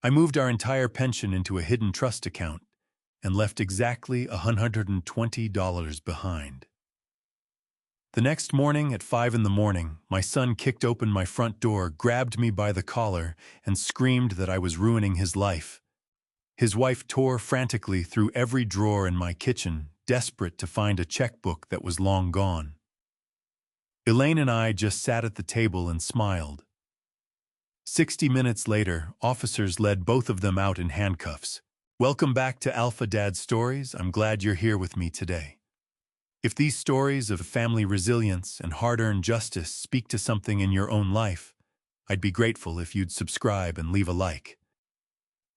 I moved our entire pension into a hidden trust account and left exactly $120 behind. The next morning at 5 in the morning, my son kicked open my front door, grabbed me by the collar, and screamed that I was ruining his life. His wife tore frantically through every drawer in my kitchen, desperate to find a checkbook that was long gone. Elaine and I just sat at the table and smiled. 60 minutes later, officers led both of them out in handcuffs. Welcome back to Alpha Dad Stories. I'm glad you're here with me today. If these stories of family resilience and hard-earned justice speak to something in your own life, I'd be grateful if you'd subscribe and leave a like.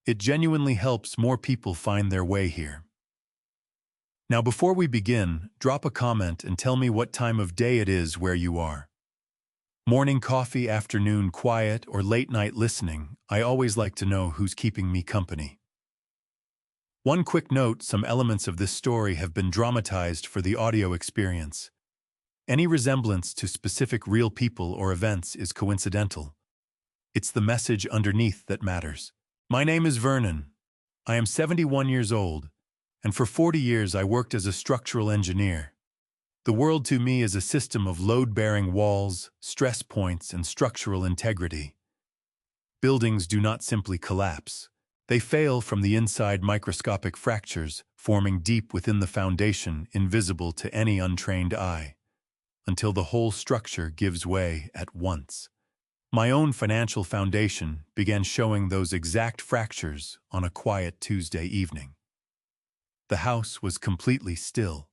It genuinely helps more people find their way here. Now, before we begin, drop a comment and tell me what time of day it is where you are. Morning coffee, afternoon quiet, or late night listening, I always like to know who's keeping me company. One quick note, some elements of this story have been dramatized for the audio experience. Any resemblance to specific real people or events is coincidental. It's the message underneath that matters. My name is Vernon. I am 71 years old, and for 40 years I worked as a structural engineer. The world to me is a system of load-bearing walls, stress points, and structural integrity. Buildings do not simply collapse. They fail from the inside, microscopic fractures forming deep within the foundation, invisible to any untrained eye, until the whole structure gives way at once. My own financial foundation began showing those exact fractures on a quiet Tuesday evening. The house was completely still.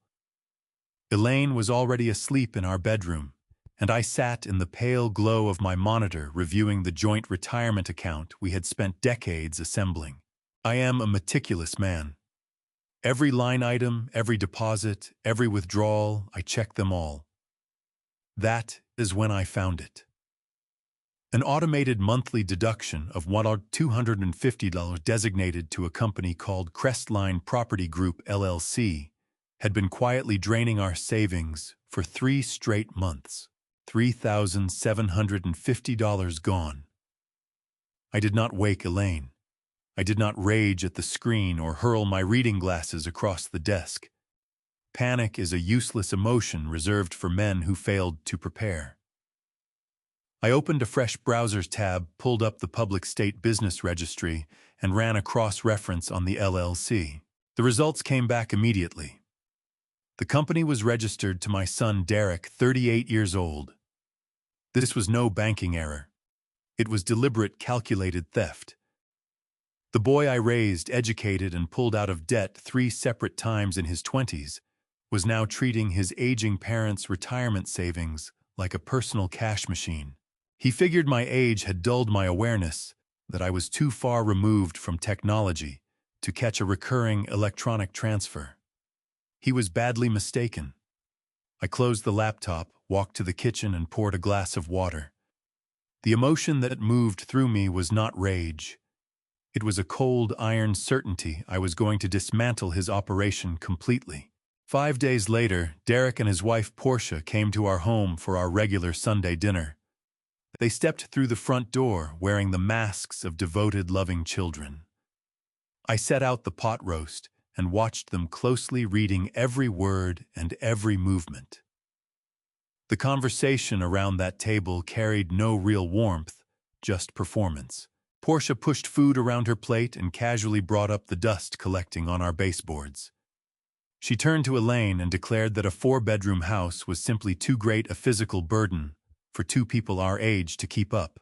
Elaine was already asleep in our bedroom, and I sat in the pale glow of my monitor reviewing the joint retirement account we had spent decades assembling. I am a meticulous man. Every line item, every deposit, every withdrawal, I check them all. That is when I found it. An automated monthly deduction of $250 designated to a company called Crestline Property Group LLC had been quietly draining our savings for 3 straight months. $3,750 gone. I did not wake Elaine. I did not rage at the screen or hurl my reading glasses across the desk. Panic is a useless emotion reserved for men who failed to prepare. I opened a fresh browser's tab, pulled up the Public State Business Registry, and ran a cross-reference on the LLC. The results came back immediately. The company was registered to my son Derek, 38 years old. This was no banking error. It was deliberate, calculated theft. The boy I raised, educated, and pulled out of debt 3 separate times in his 20s was now treating his aging parents' retirement savings like a personal cash machine. He figured my age had dulled my awareness that I was too far removed from technology to catch a recurring electronic transfer. He was badly mistaken. I closed the laptop, walked to the kitchen, and poured a glass of water. The emotion that moved through me was not rage. It was a cold, iron certainty I was going to dismantle his operation completely. 5 days later, Derek and his wife Portia came to our home for our regular Sunday dinner. They stepped through the front door wearing the masks of devoted, loving children. I set out the pot roast and watched them closely, reading every word and every movement. The conversation around that table carried no real warmth, just performance. Portia pushed food around her plate and casually brought up the dust collecting on our baseboards. She turned to Elaine and declared that a 4-bedroom house was simply too great a physical burden for 2 people our age to keep up.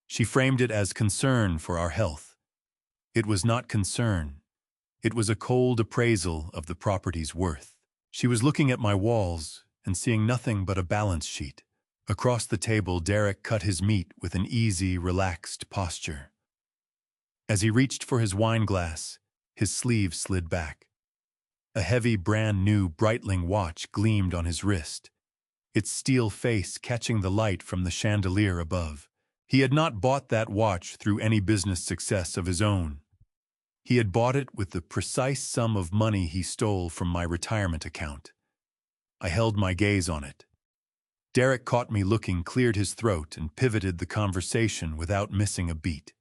She framed it as concern for our health. It was not concern. It was a cold appraisal of the property's worth. She was looking at my walls and seeing nothing but a balance sheet. Across the table, Derek cut his meat with an easy, relaxed posture. As he reached for his wine glass, his sleeve slid back. A heavy, brand-new Breitling watch gleamed on his wrist, its steel face catching the light from the chandelier above. He had not bought that watch through any business success of his own. He had bought it with the precise sum of money he stole from my retirement account. I held my gaze on it. Derek caught me looking, cleared his throat, and pivoted the conversation without missing a beat.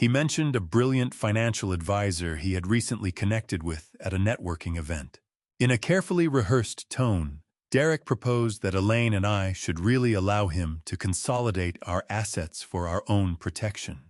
He mentioned a brilliant financial advisor he had recently connected with at a networking event. In a carefully rehearsed tone, Derek proposed that Elaine and I should really allow him to consolidate our assets for our own protection.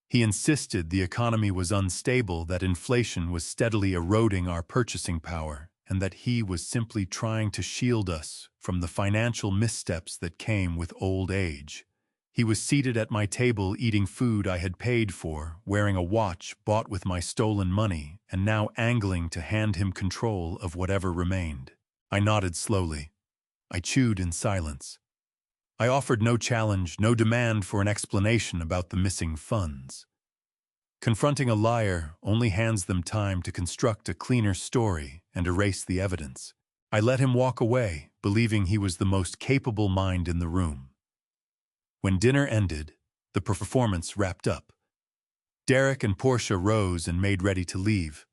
He insisted the economy was unstable, that inflation was steadily eroding our purchasing power, and that he was simply trying to shield us from the financial missteps that came with old age. He was seated at my table eating food I had paid for, wearing a watch bought with my stolen money, and now angling to hand him control of whatever remained. I nodded slowly. I chewed in silence. I offered no challenge, no demand for an explanation about the missing funds. Confronting a liar only hands them time to construct a cleaner story and erase the evidence. I let him walk away, believing he was the most capable mind in the room. When dinner ended, the performance wrapped up. Derek and Portia rose and made ready to leave.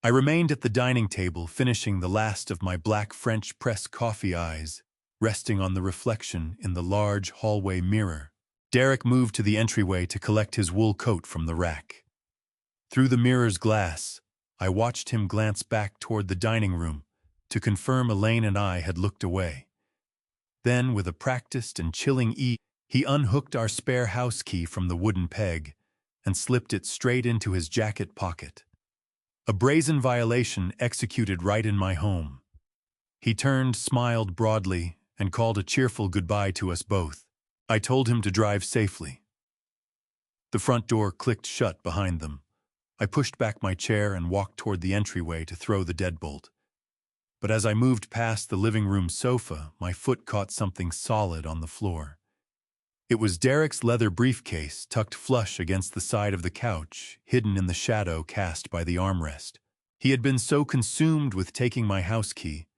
I remained at the dining table, finishing the last of my black French press coffee eyes, resting on the reflection in the large hallway mirror. Derek moved to the entryway to collect his wool coat from the rack. Through the mirror's glass, I watched him glance back toward the dining room to confirm Elaine and I had looked away. Then, with a practiced and chilling ease, he unhooked our spare house key from the wooden peg and slipped it straight into his jacket pocket. A brazen violation executed right in my home. He turned, smiled broadly, and called a cheerful goodbye to us both. I told him to drive safely. The front door clicked shut behind them. I pushed back my chair and walked toward the entryway to throw the deadbolt. But as I moved past the living room sofa, my foot caught something solid on the floor. It was Derek's leather briefcase tucked flush against the side of the couch, hidden in the shadow cast by the armrest. He had been so consumed with taking my house key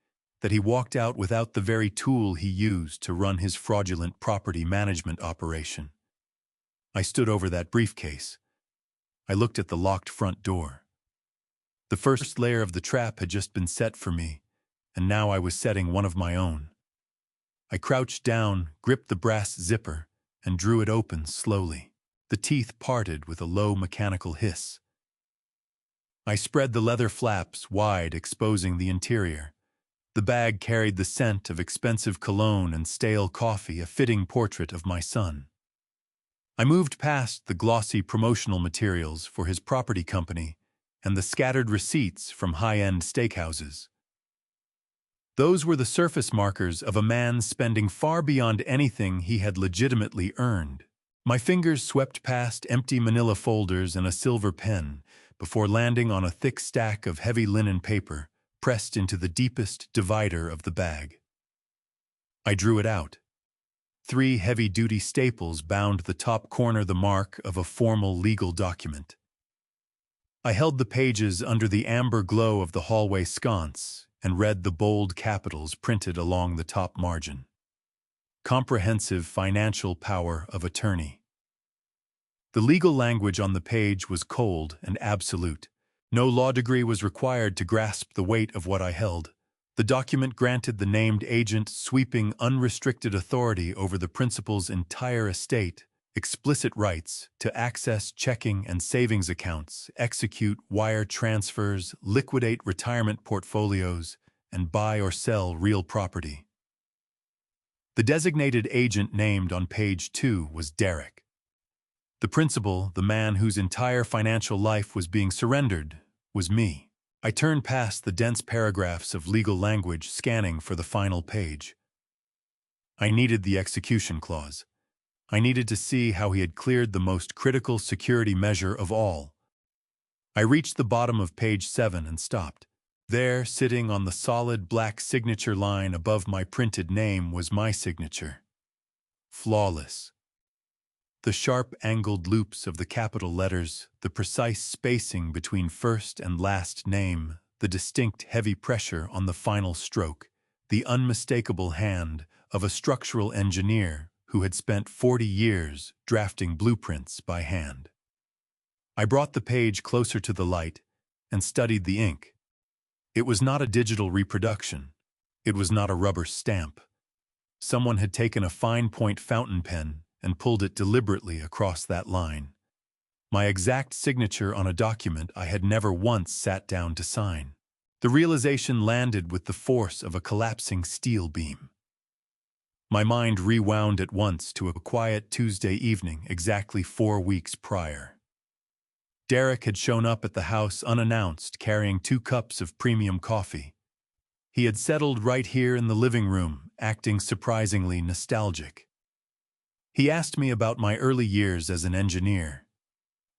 that he walked out without the very tool he used to run his fraudulent property management operation. I stood over that briefcase. I looked at the locked front door. The first layer of the trap had just been set for me, and now I was setting one of my own. I crouched down, gripped the brass zipper, and drew it open slowly. The teeth parted with a low mechanical hiss. I spread the leather flaps wide, exposing the interior. The bag carried the scent of expensive cologne and stale coffee, a fitting portrait of my son. I moved past the glossy promotional materials for his property company and the scattered receipts from high-end steakhouses. Those were the surface markers of a man spending far beyond anything he had legitimately earned. My fingers swept past empty manila folders and a silver pen before landing on a thick stack of heavy linen paper pressed into the deepest divider of the bag. I drew it out. 3 heavy-duty staples bound the top corner, the mark of a formal legal document. I held the pages under the amber glow of the hallway sconce and read the bold capitals printed along the top margin. Comprehensive financial power of attorney. The legal language on the page was cold and absolute. No law degree was required to grasp the weight of what I held. The document granted the named agent sweeping, unrestricted authority over the principal's entire estate, explicit rights to access checking and savings accounts, execute wire transfers, liquidate retirement portfolios, and buy or sell real property. The designated agent named on page 2 was Derek. The principal, the man whose entire financial life was being surrendered, was me. I turned past the dense paragraphs of legal language, scanning for the final page. I needed the execution clause. I needed to see how he had cleared the most critical security measure of all. I reached the bottom of page 7 and stopped. There, sitting on the solid black signature line above my printed name, was my signature. Flawless. The sharp angled loops of the capital letters, the precise spacing between first and last name, the distinct heavy pressure on the final stroke, the unmistakable hand of a structural engineer who had spent 40 years drafting blueprints by hand. I brought the page closer to the light and studied the ink. It was not a digital reproduction. It was not a rubber stamp. Someone had taken a fine point fountain pen and pulled it deliberately across that line. My exact signature on a document I had never once sat down to sign. The realization landed with the force of a collapsing steel beam. My mind rewound at once to a quiet Tuesday evening exactly 4 weeks prior. Derek had shown up at the house unannounced, carrying 2 cups of premium coffee. He had settled right here in the living room, acting surprisingly nostalgic. He asked me about my early years as an engineer.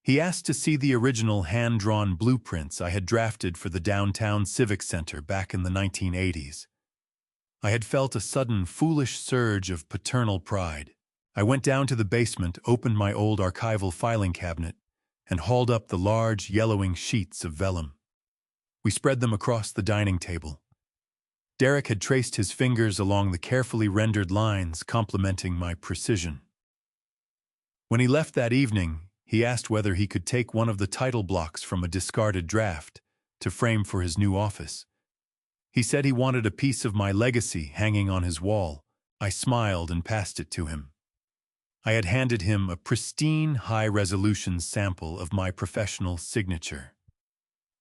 He asked to see the original hand-drawn blueprints I had drafted for the downtown Civic Center back in the 1980s. I had felt a sudden, foolish surge of paternal pride. I went down to the basement, opened my old archival filing cabinet, and hauled up the large, yellowing sheets of vellum. We spread them across the dining table. Derek had traced his fingers along the carefully rendered lines, complimenting my precision. When he left that evening, he asked whether he could take one of the title blocks from a discarded draft to frame for his new office. He said he wanted a piece of my legacy hanging on his wall. I smiled and passed it to him. I had handed him a pristine, high-resolution sample of my professional signature.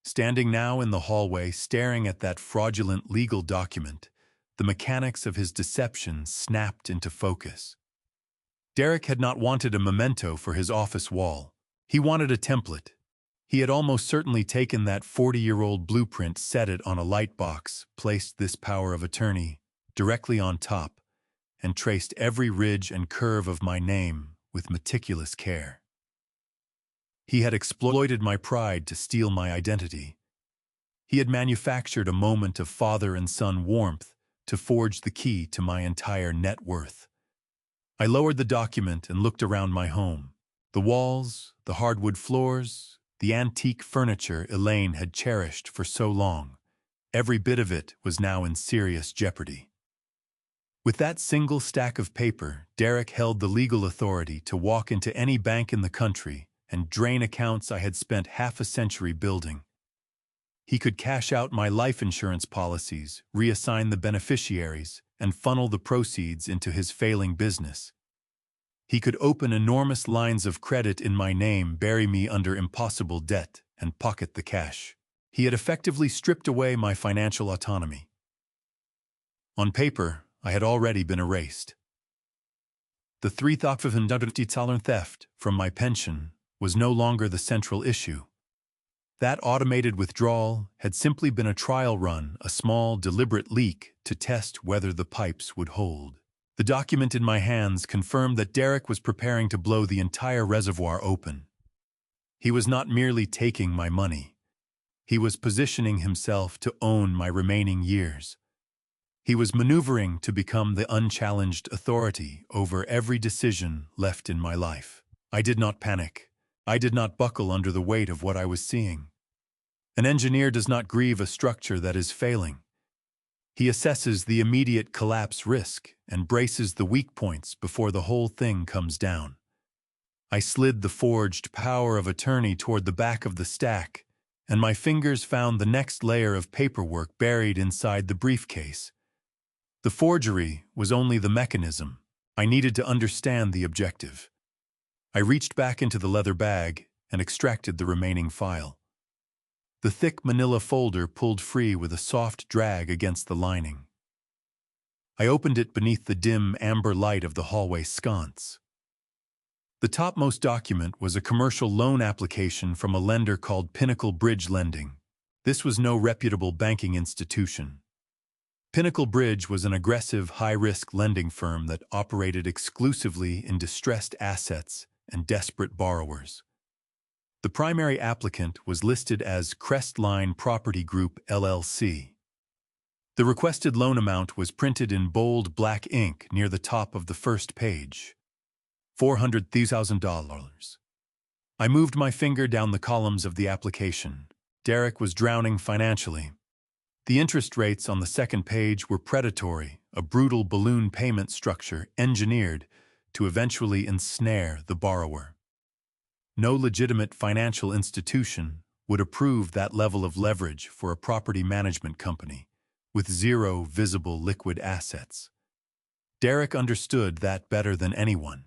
Standing now in the hallway, staring at that fraudulent legal document, the mechanics of his deception snapped into focus. Derek had not wanted a memento for his office wall. He wanted a template. He had almost certainly taken that 40-year-old blueprint, set it on a light box, placed this power of attorney directly on top, and traced every ridge and curve of my name with meticulous care. He had exploited my pride to steal my identity. He had manufactured a moment of father and son warmth to forge the key to my entire net worth. I lowered the document and looked around my home. The walls, the hardwood floors, the antique furniture Elaine had cherished for so long. Every bit of it was now in serious jeopardy. With that single stack of paper, Derek held the legal authority to walk into any bank in the country and drain accounts I had spent half a century building. He could cash out my life insurance policies, reassign the beneficiaries, and funnel the proceeds into his failing business. He could open enormous lines of credit in my name, bury me under impossible debt, and pocket the cash. He had effectively stripped away my financial autonomy. On paper, I had already been erased. The $3,500 theft from my pension was no longer the central issue. That automated withdrawal had simply been a trial run, a small, deliberate leak to test whether the pipes would hold. The document in my hands confirmed that Derek was preparing to blow the entire reservoir open. He was not merely taking my money. He was positioning himself to own my remaining years. He was maneuvering to become the unchallenged authority over every decision left in my life. I did not panic. I did not buckle under the weight of what I was seeing. An engineer does not grieve a structure that is failing. He assesses the immediate collapse risk and braces the weak points before the whole thing comes down. I slid the forged power of attorney toward the back of the stack, and my fingers found the next layer of paperwork buried inside the briefcase. The forgery was only the mechanism. I needed to understand the objective. I reached back into the leather bag and extracted the remaining file. The thick manila folder pulled free with a soft drag against the lining. I opened it beneath the dim amber light of the hallway sconce. The topmost document was a commercial loan application from a lender called Pinnacle Bridge Lending. This was no reputable banking institution. Pinnacle Bridge was an aggressive, high-risk lending firm that operated exclusively in distressed assets and desperate borrowers. The primary applicant was listed as Crestline Property Group, LLC. The requested loan amount was printed in bold black ink near the top of the first page. $400,000. I moved my finger down the columns of the application. Derek was drowning financially. The interest rates on the second page were predatory, a brutal balloon payment structure engineered to eventually ensnare the borrower. No legitimate financial institution would approve that level of leverage for a property management company with zero visible liquid assets. Derek understood that better than anyone.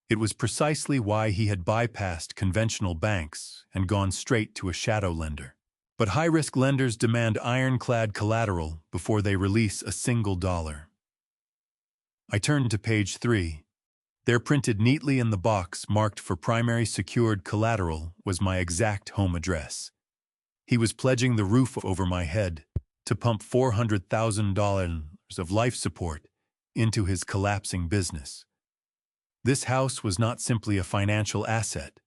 It was precisely why he had bypassed conventional banks and gone straight to a shadow lender. But high-risk lenders demand ironclad collateral before they release a single dollar. I turned to page 3. There, printed neatly in the box marked for primary secured collateral, was my exact home address. He was pledging the roof over my head to pump $400,000 of life support into his collapsing business. This house was not simply a financial asset.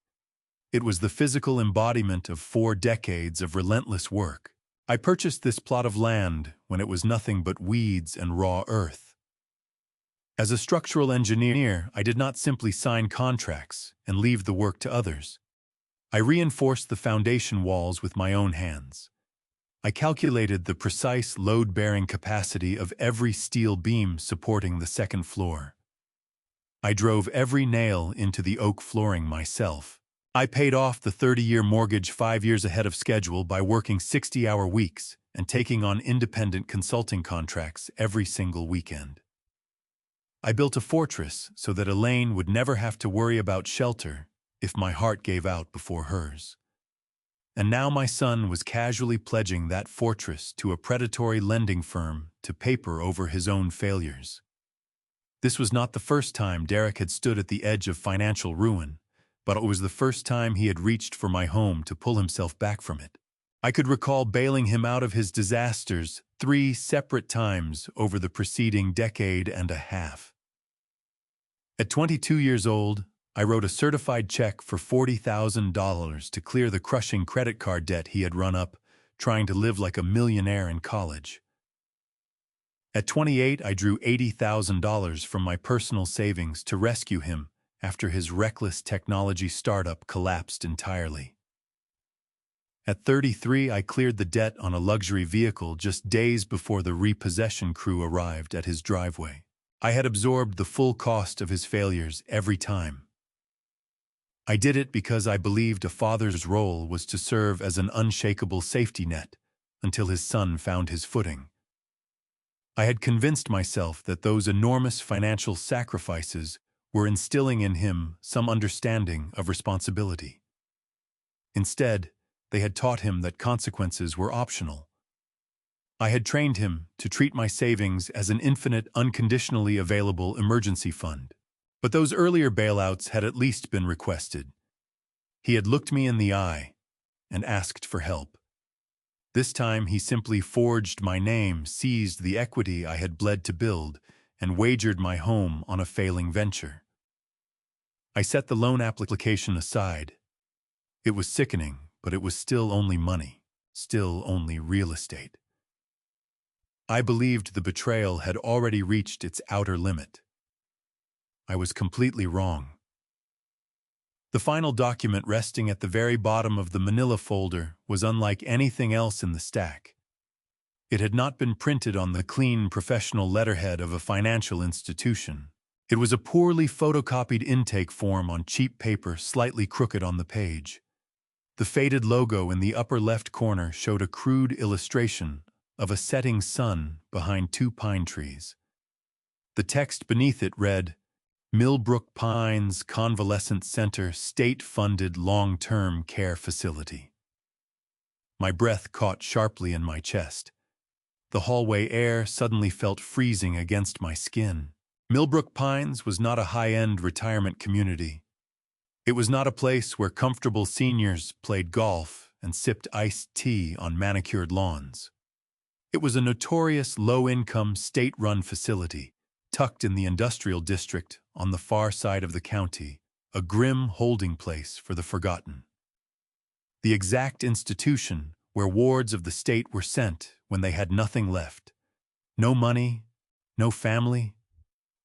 It was the physical embodiment of 4 decades of relentless work. I purchased this plot of land when it was nothing but weeds and raw earth. As a structural engineer, I did not simply sign contracts and leave the work to others. I reinforced the foundation walls with my own hands. I calculated the precise load-bearing capacity of every steel beam supporting the second floor. I drove every nail into the oak flooring myself. I paid off the 30-year mortgage 5 years ahead of schedule by working 60-hour weeks and taking on independent consulting contracts every single weekend. I built a fortress so that Elaine would never have to worry about shelter if my heart gave out before hers. And now my son was casually pledging that fortress to a predatory lending firm to paper over his own failures. This was not the first time Derek had stood at the edge of financial ruin, but it was the first time he had reached for my home to pull himself back from it. I could recall bailing him out of his disasters 3 separate times over the preceding decade and a half. At 22 years old, I wrote a certified check for $40,000 to clear the crushing credit card debt he had run up, trying to live like a millionaire in college. At 28, I drew $80,000 from my personal savings to rescue him after his reckless technology startup collapsed entirely. At 33, I cleared the debt on a luxury vehicle just days before the repossession crew arrived at his driveway. I had absorbed the full cost of his failures every time. I did it because I believed a father's role was to serve as an unshakable safety net until his son found his footing. I had convinced myself that those enormous financial sacrifices were instilling in him some understanding of responsibility. Instead, they had taught him that consequences were optional. I had trained him to treat my savings as an infinite, unconditionally available emergency fund. But those earlier bailouts had at least been requested. He had looked me in the eye and asked for help. This time he simply forged my name, seized the equity I had bled to build, and wagered my home on a failing venture. I set the loan application aside. It was sickening, but it was still only money, still only real estate. I believed the betrayal had already reached its outer limit. I was completely wrong. The final document resting at the very bottom of the manila folder was unlike anything else in the stack. It had not been printed on the clean, professional letterhead of a financial institution. It was a poorly photocopied intake form on cheap paper, slightly crooked on the page. The faded logo in the upper left corner showed a crude illustration of a setting sun behind 2 pine trees. The text beneath it read, Millbrook Pines Convalescent Center State-Funded Long-Term Care Facility. My breath caught sharply in my chest. The hallway air suddenly felt freezing against my skin. Millbrook Pines was not a high-end retirement community. It was not a place where comfortable seniors played golf and sipped iced tea on manicured lawns. It was a notorious low-income state-run facility, tucked in the industrial district on the far side of the county, a grim holding place for the forgotten. The exact institution where wards of the state were sent when they had nothing left. No money, no family,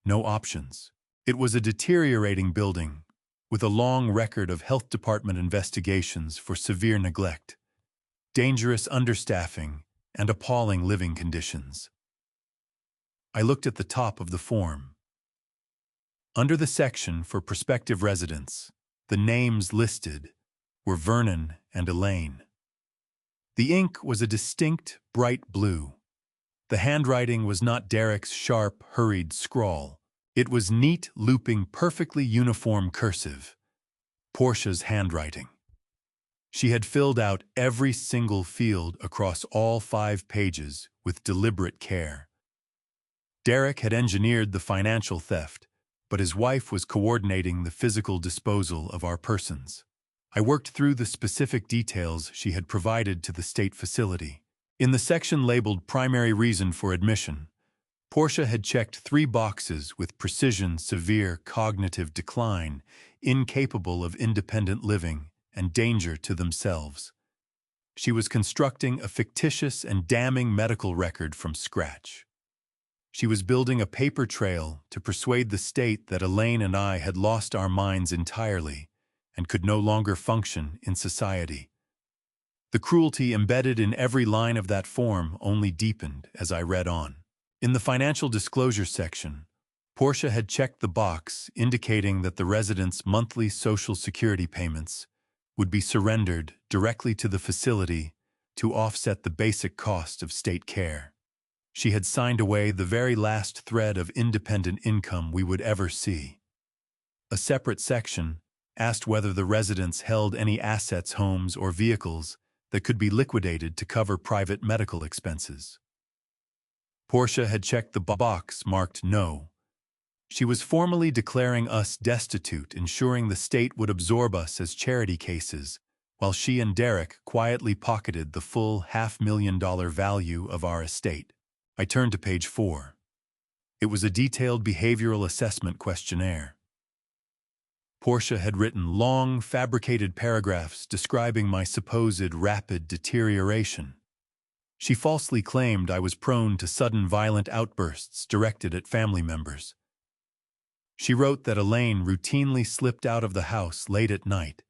no options. It was a deteriorating building with a long record of health department investigations for severe neglect, dangerous understaffing, and appalling living conditions. I looked at the top of the form. Under the section for prospective residents, the names listed were Vernon and Elaine. The ink was a distinct, bright blue. The handwriting was not Derek's sharp, hurried scrawl. It was neat, looping, perfectly uniform cursive, Portia's handwriting. She had filled out every single field across all 5 pages with deliberate care. Derek had engineered the financial theft, but his wife was coordinating the physical disposal of our persons. I worked through the specific details she had provided to the state facility. In the section labeled Primary Reason for Admission, Portia had checked 3 boxes with precision: severe cognitive decline, incapable of independent living, and danger to themselves. She was constructing a fictitious and damning medical record from scratch. She was building a paper trail to persuade the state that Elaine and I had lost our minds entirely and could no longer function in society. The cruelty embedded in every line of that form only deepened as I read on. In the financial disclosure section, Portia had checked the box indicating that the resident's monthly Social Security payments would be surrendered directly to the facility to offset the basic cost of state care. She had signed away the very last thread of independent income we would ever see. A separate section asked whether the residents held any assets, homes, or vehicles that could be liquidated to cover private medical expenses. Portia had checked the box marked no. She was formally declaring us destitute, ensuring the state would absorb us as charity cases, while she and Derek quietly pocketed the full $500,000 value of our estate. I turned to page 4. It was a detailed behavioral assessment questionnaire. Portia had written long, fabricated paragraphs describing my supposed rapid deterioration. She falsely claimed I was prone to sudden violent outbursts directed at family members. She wrote that Elaine routinely slipped out of the house late at night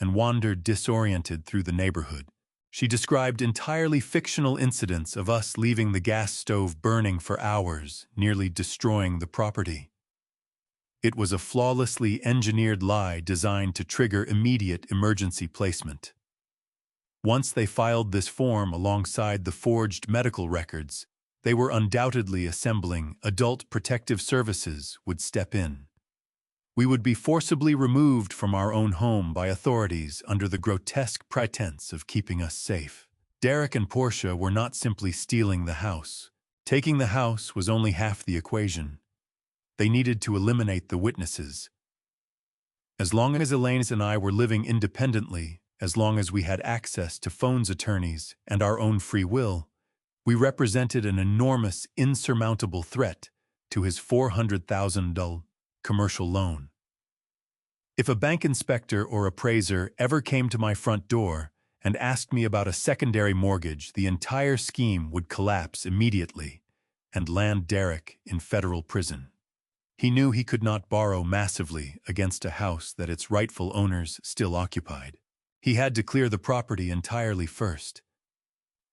and wandered disoriented through the neighborhood. She described entirely fictional incidents of us leaving the gas stove burning for hours, nearly destroying the property. It was a flawlessly engineered lie designed to trigger immediate emergency placement. Once they filed this form alongside the forged medical records, they were undoubtedly assembling Adult Protective Services would step in. We would be forcibly removed from our own home by authorities under the grotesque pretense of keeping us safe. Derek and Portia were not simply stealing the house. Taking the house was only half the equation. They needed to eliminate the witnesses. As long as Elaine and I were living independently, as long as we had access to phones, attorneys, and our own free will, we represented an enormous, insurmountable threat to his $400,000 commercial loan. If a bank inspector or appraiser ever came to my front door and asked me about a secondary mortgage, the entire scheme would collapse immediately and land Derek in federal prison. He knew he could not borrow massively against a house that its rightful owners still occupied. He had to clear the property entirely first.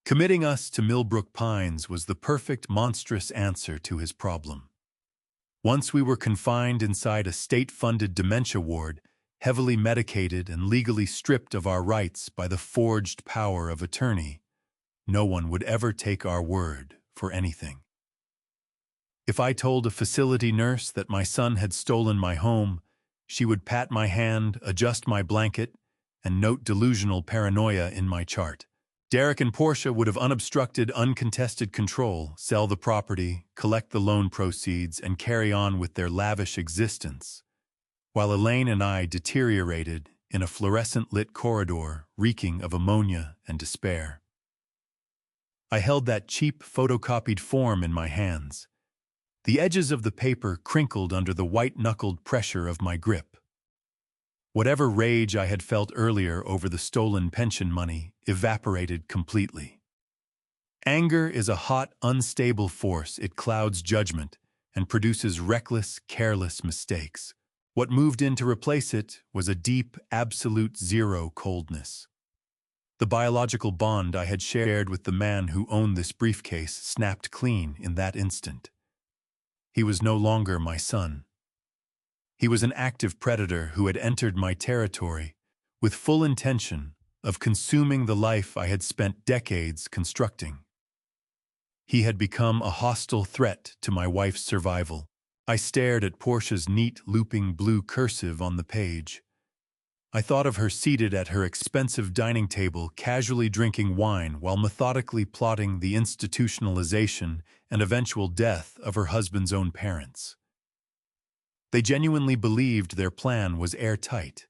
Committing us to Millbrook Pines was the perfect, monstrous answer to his problem. Once we were confined inside a state-funded dementia ward, heavily medicated and legally stripped of our rights by the forged power of attorney, no one would ever take our word for anything. If I told a facility nurse that my son had stolen my home, she would pat my hand, adjust my blanket, and note delusional paranoia in my chart. Derek and Portia would have unobstructed, uncontested control, sell the property, collect the loan proceeds, and carry on with their lavish existence, while Elaine and I deteriorated in a fluorescent-lit corridor reeking of ammonia and despair. I held that cheap, photocopied form in my hands. The edges of the paper crinkled under the white-knuckled pressure of my grip. Whatever rage I had felt earlier over the stolen pension money evaporated completely. Anger is a hot, unstable force. It clouds judgment and produces reckless, careless mistakes. What moved in to replace it was a deep, absolute zero coldness. The biological bond I had shared with the man who owned this briefcase snapped clean in that instant. He was no longer my son. He was an active predator who had entered my territory with full intention of consuming the life I had spent decades constructing. He had become a hostile threat to my wife's survival, I stared at Portia's neat, looping blue cursive on the page. I thought of her seated at her expensive dining table, casually drinking wine while methodically plotting the institutionalization and eventual death of her husband's own parents. They genuinely believed their plan was airtight.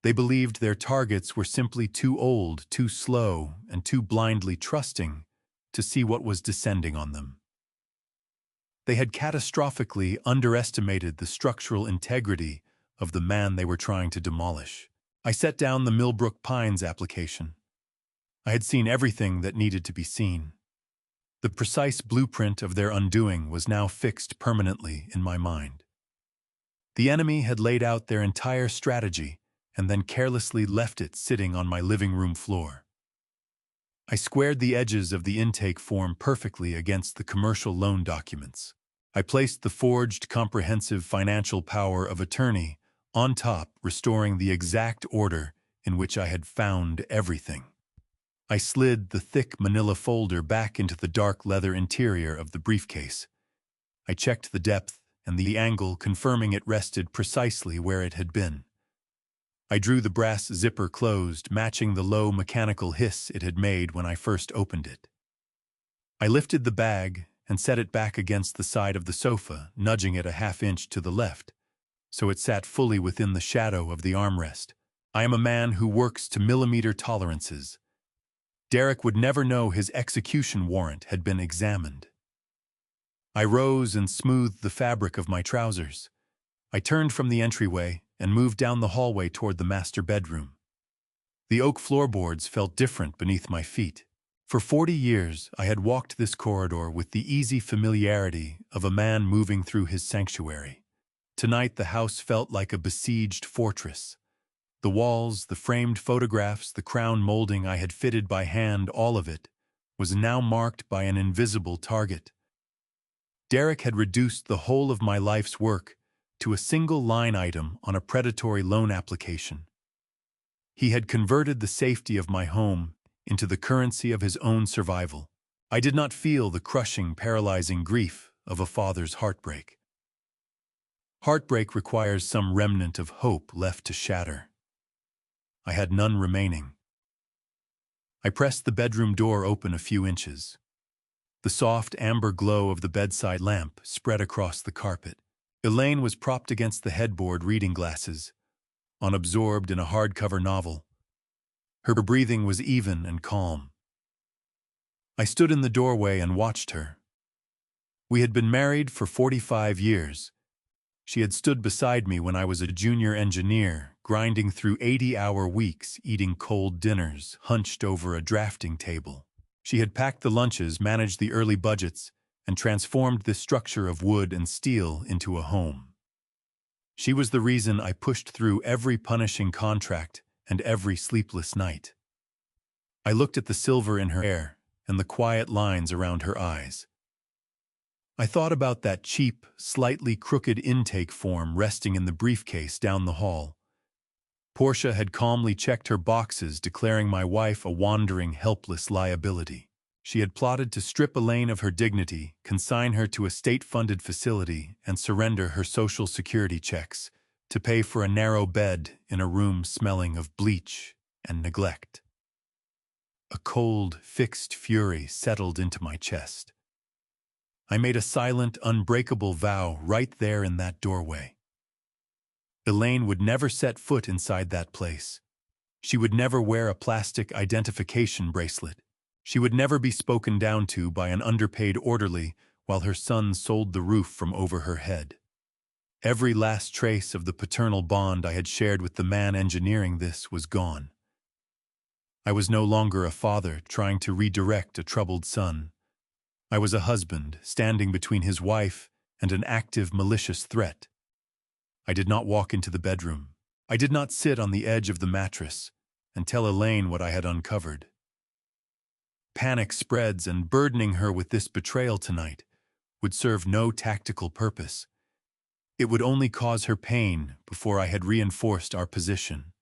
They believed their targets were simply too old, too slow, and too blindly trusting to see what was descending on them. They had catastrophically underestimated the structural integrity of the man they were trying to demolish. I set down the Millbrook Pines application. I had seen everything that needed to be seen. The precise blueprint of their undoing was now fixed permanently in my mind. The enemy had laid out their entire strategy and then carelessly left it sitting on my living room floor. I squared the edges of the intake form perfectly against the commercial loan documents. I placed the forged comprehensive financial power of attorney on top, restoring the exact order in which I had found everything. I slid the thick manila folder back into the dark leather interior of the briefcase. I checked the depth and the angle, confirming it rested precisely where it had been. I drew the brass zipper closed, matching the low mechanical hiss it had made when I first opened it. I lifted the bag and set it back against the side of the sofa, nudging it a half-inch to the left, so it sat fully within the shadow of the armrest. I am a man who works to millimeter tolerances. Derek would never know his execution warrant had been examined. I rose and smoothed the fabric of my trousers. I turned from the entryway and moved down the hallway toward the master bedroom. The oak floorboards felt different beneath my feet. For 40 years, I had walked this corridor with the easy familiarity of a man moving through his sanctuary. Tonight, the house felt like a besieged fortress. The walls, the framed photographs, the crown molding I had fitted by hand, all of it was now marked by an invisible target. Derek had reduced the whole of my life's work to a single line item on a predatory loan application. He had converted the safety of my home into the currency of his own survival. I did not feel the crushing, paralyzing grief of a father's heartbreak. Heartbreak requires some remnant of hope left to shatter. I had none remaining. I pressed the bedroom door open a few inches. The soft amber glow of the bedside lamp spread across the carpet. Elaine was propped against the headboard, reading glasses, unabsorbed in a hardcover novel. Her breathing was even and calm. I stood in the doorway and watched her. We had been married for 45 years. She had stood beside me when I was a junior engineer, grinding through 80-hour weeks, eating cold dinners, hunched over a drafting table. She had packed the lunches, managed the early budgets, and transformed this structure of wood and steel into a home. She was the reason I pushed through every punishing contract and every sleepless night. I looked at the silver in her hair and the quiet lines around her eyes. I thought about that cheap, slightly crooked intake form resting in the briefcase down the hall. Portia had calmly checked her boxes, declaring my wife a wandering, helpless liability. She had plotted to strip Elaine of her dignity, consign her to a state-funded facility, and surrender her Social Security checks to pay for a narrow bed in a room smelling of bleach and neglect. A cold, fixed fury settled into my chest. I made a silent, unbreakable vow right there in that doorway. Elaine would never set foot inside that place. She would never wear a plastic identification bracelet. She would never be spoken down to by an underpaid orderly while her son sold the roof from over her head. Every last trace of the paternal bond I had shared with the man engineering this was gone. I was no longer a father trying to redirect a troubled son. I was a husband standing between his wife and an active, malicious threat. I did not walk into the bedroom. I did not sit on the edge of the mattress and tell Elaine what I had uncovered. Panic spreads, and burdening her with this betrayal tonight would serve no tactical purpose. It would only cause her pain before I had reinforced our position.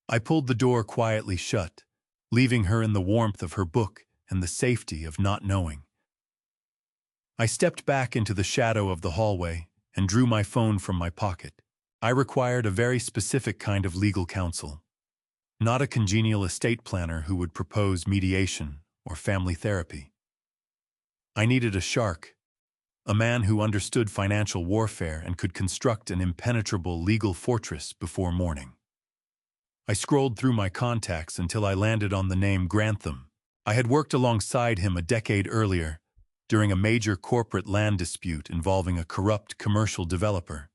I pulled the door quietly shut, leaving her in the warmth of her book and the safety of not knowing. I stepped back into the shadow of the hallway and drew my phone from my pocket. I required a very specific kind of legal counsel, not a congenial estate planner who would propose mediation or family therapy. I needed a shark, a man who understood financial warfare and could construct an impenetrable legal fortress before morning. I scrolled through my contacts until I landed on the name Grantham. I had worked alongside him a decade earlier during a major corporate land dispute involving a corrupt commercial developer.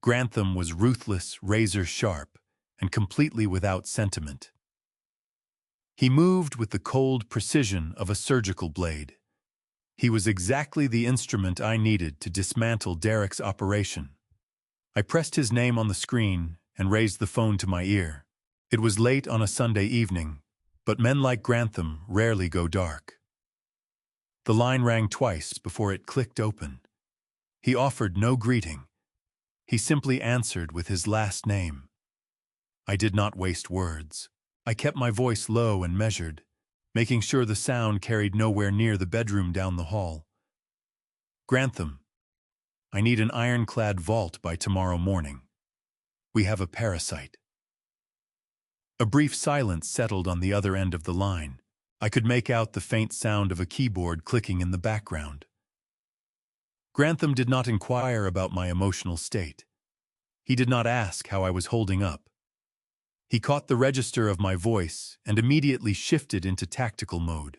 Grantham was ruthless, razor-sharp, and completely without sentiment. He moved with the cold precision of a surgical blade. He was exactly the instrument I needed to dismantle Derek's operation. I pressed his name on the screen and raised the phone to my ear. It was late on a Sunday evening, but men like Grantham rarely go dark. The line rang twice before it clicked open. He offered no greeting. He simply answered with his last name. I did not waste words. I kept my voice low and measured, making sure the sound carried nowhere near the bedroom down the hall. Grantham, I need an ironclad vault by tomorrow morning. We have a parasite. A brief silence settled on the other end of the line. I could make out the faint sound of a keyboard clicking in the background. Grantham did not inquire about my emotional state. He did not ask how I was holding up. He caught the register of my voice and immediately shifted into tactical mode.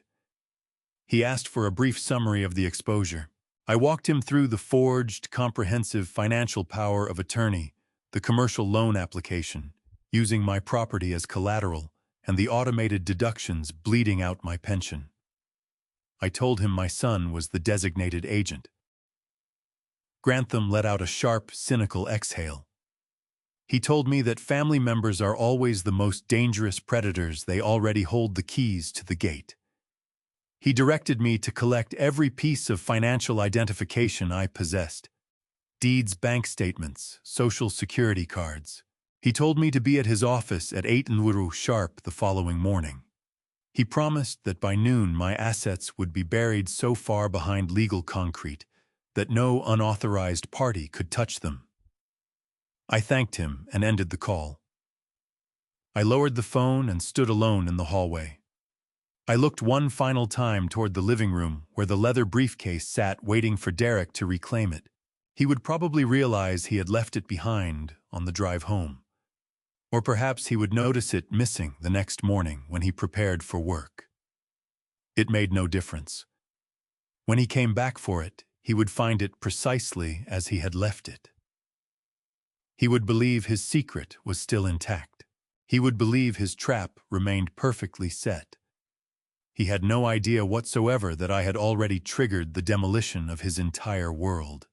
He asked for a brief summary of the exposure. I walked him through the forged, comprehensive financial power of attorney, the commercial loan application, using my property as collateral, and the automated deductions bleeding out my pension. I told him my son was the designated agent. Grantham let out a sharp, cynical exhale. He told me that family members are always the most dangerous predators. They already hold the keys to the gate. He directed me to collect every piece of financial identification I possessed: deeds, bank statements, social security cards. He told me to be at his office at 8:00 sharp the following morning. He promised that by noon my assets would be buried so far behind legal concrete that no unauthorized party could touch them. I thanked him and ended the call. I lowered the phone and stood alone in the hallway. I looked one final time toward the living room where the leather briefcase sat waiting for Derek to reclaim it. He would probably realize he had left it behind on the drive home. Or perhaps he would notice it missing the next morning when he prepared for work. It made no difference. When he came back for it, he would find it precisely as he had left it. He would believe his secret was still intact. He would believe his trap remained perfectly set. He had no idea whatsoever that I had already triggered the demolition of his entire world.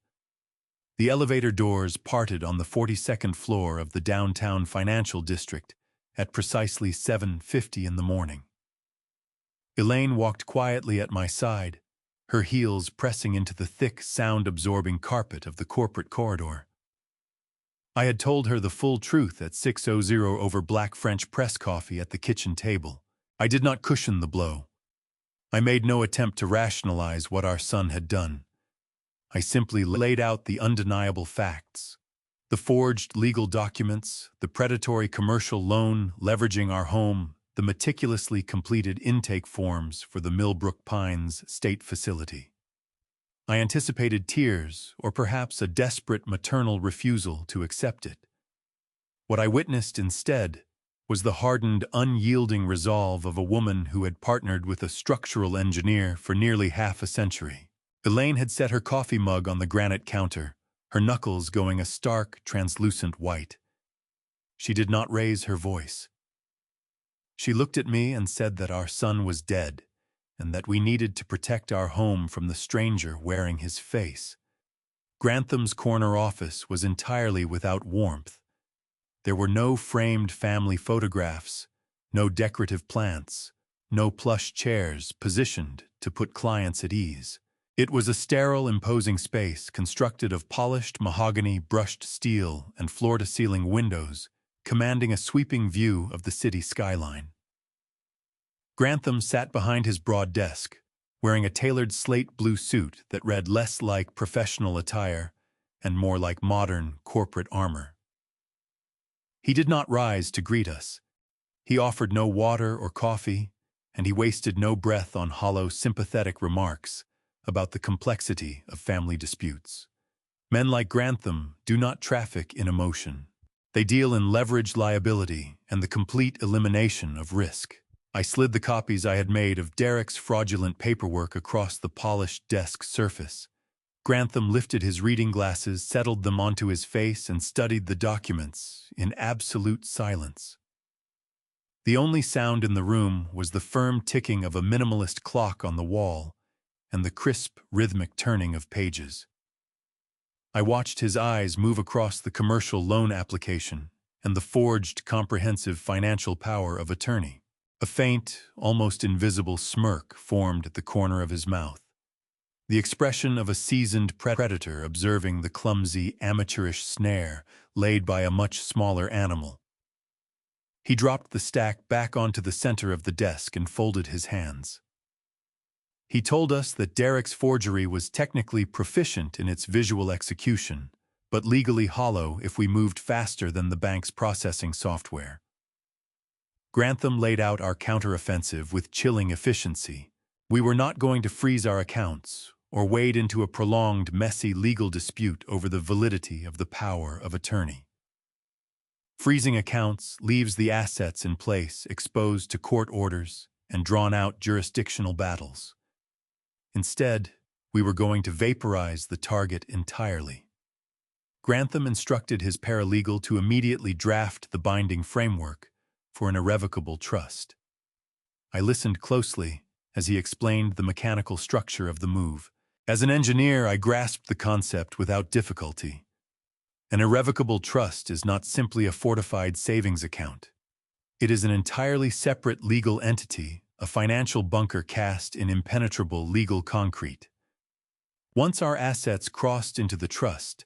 The elevator doors parted on the 42nd floor of the downtown financial district at precisely 7:50 in the morning. Elaine walked quietly at my side, her heels pressing into the thick, sound-absorbing carpet of the corporate corridor. I had told her the full truth at 6:00 over black French press coffee at the kitchen table. I did not cushion the blow. I made no attempt to rationalize what our son had done. I simply laid out the undeniable facts. The forged legal documents, the predatory commercial loan leveraging our home, the meticulously completed intake forms for the Millbrook Pines state facility. I anticipated tears, or perhaps a desperate maternal refusal to accept it. What I witnessed instead was the hardened, unyielding resolve of a woman who had partnered with a structural engineer for nearly half a century. Elaine had set her coffee mug on the granite counter, her knuckles going a stark, translucent white. She did not raise her voice. She looked at me and said that our son was dead, and that we needed to protect our home from the stranger wearing his face. Grantham's corner office was entirely without warmth. There were no framed family photographs, no decorative plants, no plush chairs positioned to put clients at ease. It was a sterile, imposing space constructed of polished mahogany, brushed steel, and floor-to-ceiling windows, commanding a sweeping view of the city skyline. Grantham sat behind his broad desk, wearing a tailored slate blue suit that read less like professional attire and more like modern corporate armor. He did not rise to greet us. He offered no water or coffee, and he wasted no breath on hollow, sympathetic remarks about the complexity of family disputes. Men like Grantham do not traffic in emotion. They deal in leveraged liability and the complete elimination of risk. I slid the copies I had made of Derek's fraudulent paperwork across the polished desk surface. Grantham lifted his reading glasses, settled them onto his face, and studied the documents in absolute silence. The only sound in the room was the firm ticking of a minimalist clock on the wall and the crisp, rhythmic turning of pages. I watched his eyes move across the commercial loan application and the forged comprehensive financial power of attorney. A faint, almost invisible smirk formed at the corner of his mouth, the expression of a seasoned predator observing the clumsy, amateurish snare laid by a much smaller animal. He dropped the stack back onto the center of the desk and folded his hands. He told us that Derek's forgery was technically proficient in its visual execution, but legally hollow if we moved faster than the bank's processing software. Grantham laid out our counteroffensive with chilling efficiency. We were not going to freeze our accounts or wade into a prolonged, messy legal dispute over the validity of the power of attorney. Freezing accounts leaves the assets in place, exposed to court orders and drawn-out jurisdictional battles. Instead, we were going to vaporize the target entirely. Grantham instructed his paralegal to immediately draft the binding framework for an irrevocable trust. I listened closely as he explained the mechanical structure of the move. As an engineer, I grasped the concept without difficulty. An irrevocable trust is not simply a fortified savings account. It is an entirely separate legal entity, a financial bunker cast in impenetrable legal concrete. Once our assets crossed into the trust,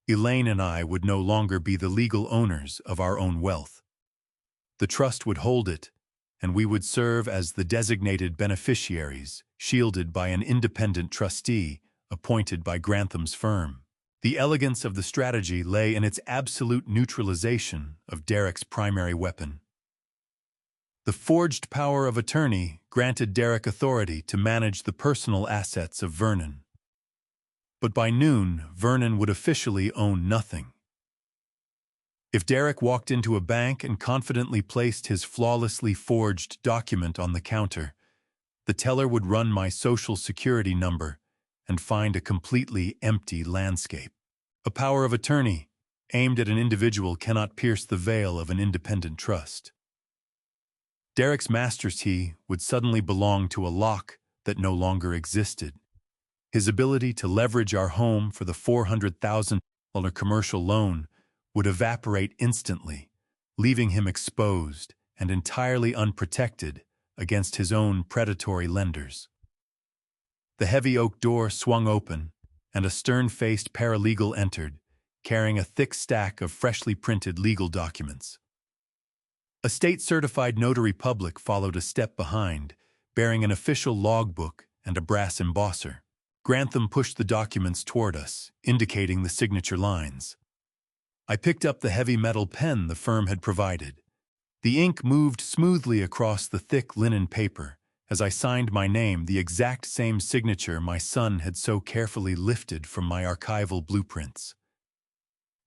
Elaine and I would no longer be the legal owners of our own wealth. The trust would hold it, and we would serve as the designated beneficiaries, shielded by an independent trustee appointed by Grantham's firm. The elegance of the strategy lay in its absolute neutralization of Derek's primary weapon. The forged power of attorney granted Derek authority to manage the personal assets of Vernon. But by noon, Vernon would officially own nothing. If Derek walked into a bank and confidently placed his flawlessly forged document on the counter, the teller would run my social security number and find a completely empty landscape. A power of attorney aimed at an individual cannot pierce the veil of an independent trust. Derek's master's key would suddenly belong to a lock that no longer existed. His ability to leverage our home for the $400,000 commercial loan would evaporate instantly, leaving him exposed and entirely unprotected against his own predatory lenders. The heavy oak door swung open, and a stern-faced paralegal entered, carrying a thick stack of freshly printed legal documents. A state-certified notary public followed a step behind, bearing an official logbook and a brass embosser. Grantham pushed the documents toward us, indicating the signature lines. I picked up the heavy metal pen the firm had provided. The ink moved smoothly across the thick linen paper as I signed my name, the exact same signature my son had so carefully lifted from my archival blueprints.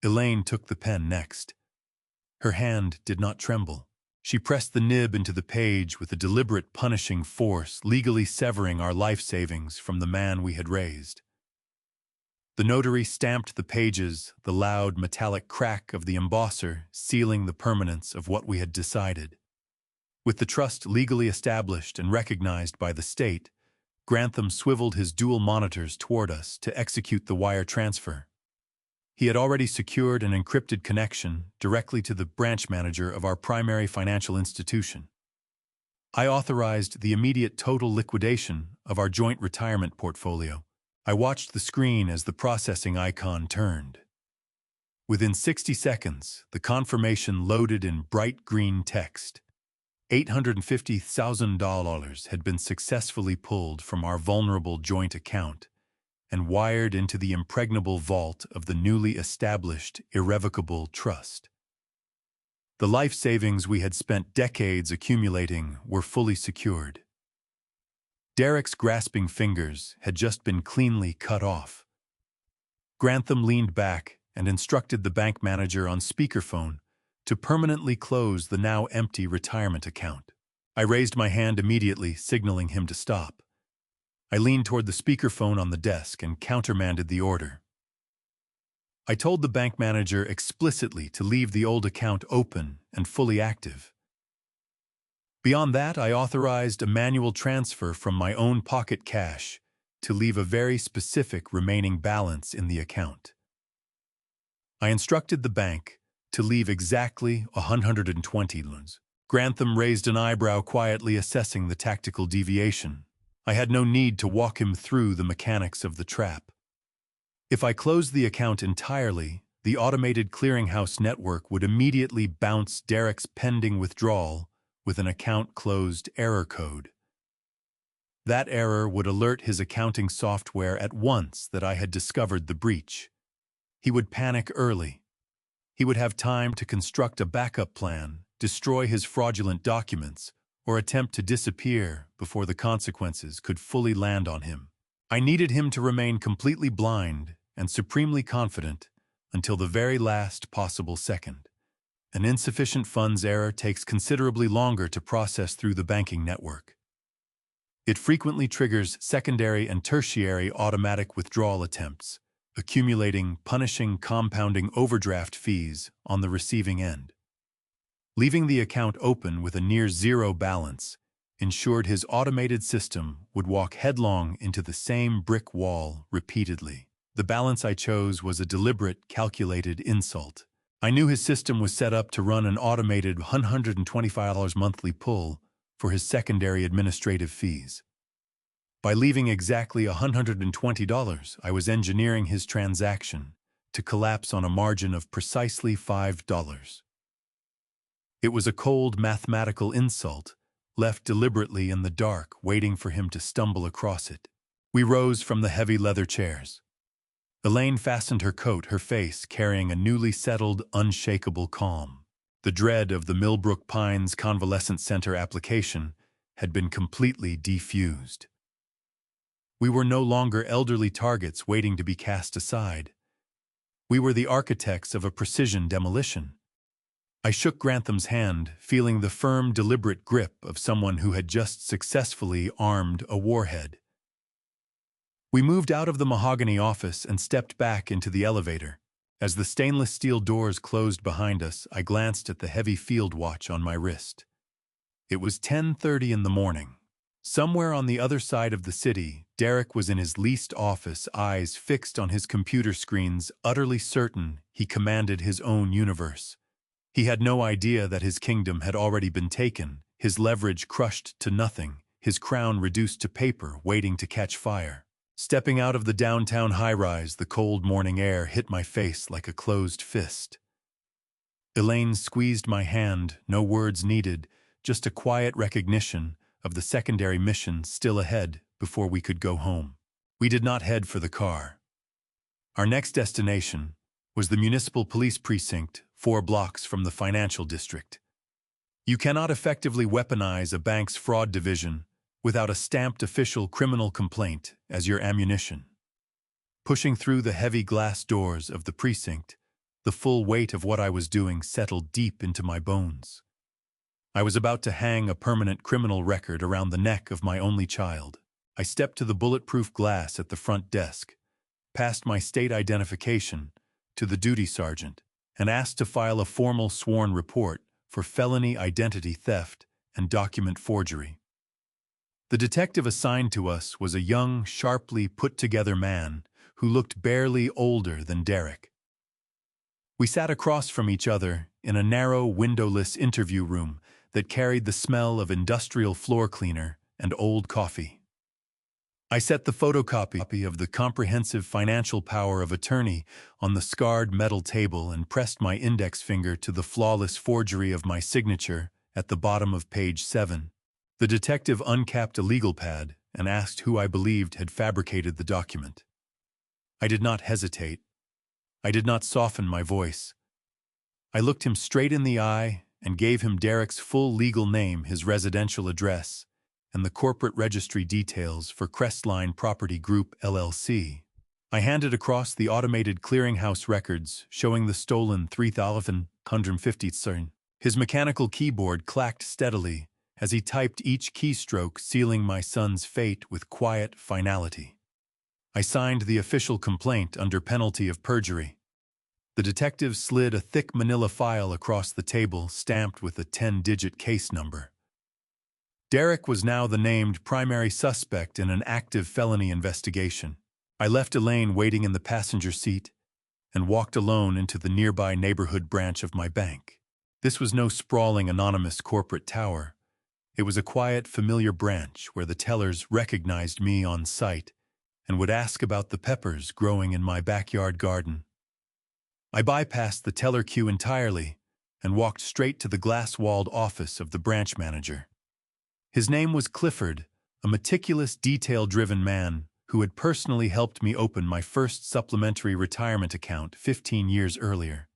Elaine took the pen next. Her hand did not tremble. She pressed the nib into the page with a deliberate punishing force, legally severing our life savings from the man we had raised. The notary stamped the pages, the loud metallic crack of the embosser sealing the permanence of what we had decided. With the trust legally established and recognized by the state, Grantham swiveled his dual monitors toward us to execute the wire transfer. He had already secured an encrypted connection directly to the branch manager of our primary financial institution. I authorized the immediate total liquidation of our joint retirement portfolio. I watched the screen as the processing icon turned. Within 60 seconds, the confirmation loaded in bright green text. $850,000 had been successfully pulled from our vulnerable joint account and wired into the impregnable vault of the newly established irrevocable trust. The life savings we had spent decades accumulating were fully secured. Derek's grasping fingers had just been cleanly cut off. Grantham leaned back and instructed the bank manager on speakerphone to permanently close the now empty retirement account. I raised my hand immediately, signaling him to stop. I leaned toward the speakerphone on the desk and countermanded the order. I told the bank manager explicitly to leave the old account open and fully active. Beyond that, I authorized a manual transfer from my own pocket cash to leave a very specific remaining balance in the account. I instructed the bank to leave exactly 120 loans. Grantham raised an eyebrow, quietly assessing the tactical deviation. I had no need to walk him through the mechanics of the trap. If I closed the account entirely, the automated clearinghouse network would immediately bounce Derek's pending withdrawal with an account closed error code. That error would alert his accounting software at once that I had discovered the breach. He would panic early. He would have time to construct a backup plan, destroy his fraudulent documents, or attempt to disappear before the consequences could fully land on him. I needed him to remain completely blind and supremely confident until the very last possible second. An insufficient funds error takes considerably longer to process through the banking network. It frequently triggers secondary and tertiary automatic withdrawal attempts, accumulating punishing compounding overdraft fees on the receiving end. Leaving the account open with a near-zero balance ensured his automated system would walk headlong into the same brick wall repeatedly. The balance I chose was a deliberate, calculated insult. I knew his system was set up to run an automated $125 monthly pull for his secondary administrative fees. By leaving exactly $120, I was engineering his transaction to collapse on a margin of precisely $5. It was a cold mathematical insult, left deliberately in the dark, waiting for him to stumble across it. We rose from the heavy leather chairs. Elaine fastened her coat, her face carrying a newly settled, unshakable calm. The dread of the Millbrook Pines Convalescent Center application had been completely defused. We were no longer elderly targets waiting to be cast aside. We were the architects of a precision demolition. I shook Grantham's hand, feeling the firm, deliberate grip of someone who had just successfully armed a warhead. We moved out of the mahogany office and stepped back into the elevator. As the stainless steel doors closed behind us, I glanced at the heavy field watch on my wrist. It was 10:30 in the morning. Somewhere on the other side of the city, Derek was in his leased office, eyes fixed on his computer screens, utterly certain he commanded his own universe. He had no idea that his kingdom had already been taken, his leverage crushed to nothing, his crown reduced to paper waiting to catch fire. Stepping out of the downtown high-rise, the cold morning air hit my face like a closed fist. Elaine squeezed my hand, no words needed, just a quiet recognition of the secondary mission still ahead before we could go home. We did not head for the car. Our next destination was the municipal police precinct 4 blocks from the financial district. You cannot effectively weaponize a bank's fraud division without a stamped official criminal complaint as your ammunition. Pushing through the heavy glass doors of the precinct, the full weight of what I was doing settled deep into my bones. I was about to hang a permanent criminal record around the neck of my only child. I stepped to the bulletproof glass at the front desk, passed my state identification to the duty sergeant, and asked to file a formal sworn report for felony identity theft and document forgery. The detective assigned to us was a young, sharply put-together man who looked barely older than Derek. We sat across from each other in a narrow, windowless interview room that carried the smell of industrial floor cleaner and old coffee. I set the photocopy of the comprehensive financial power of attorney on the scarred metal table and pressed my index finger to the flawless forgery of my signature at the bottom of page 7. The detective uncapped a legal pad and asked who I believed had fabricated the document. I did not hesitate. I did not soften my voice. I looked him straight in the eye and gave him Derek's full legal name, his residential address, and the corporate registry details for Crestline Property Group, LLC. I handed across the automated clearinghouse records showing the stolen 3,150 CERN. His mechanical keyboard clacked steadily as he typed each keystroke, sealing my son's fate with quiet finality. I signed the official complaint under penalty of perjury. The detective slid a thick manila file across the table, stamped with a 10-digit case number. Derek was now the named primary suspect in an active felony investigation. I left Elaine waiting in the passenger seat and walked alone into the nearby neighborhood branch of my bank. This was no sprawling anonymous corporate tower. It was a quiet, familiar branch where the tellers recognized me on sight and would ask about the peppers growing in my backyard garden. I bypassed the teller queue entirely and walked straight to the glass-walled office of the branch manager. His name was Clifford, a meticulous, detail-driven man who had personally helped me open my first supplementary retirement account 15 years earlier.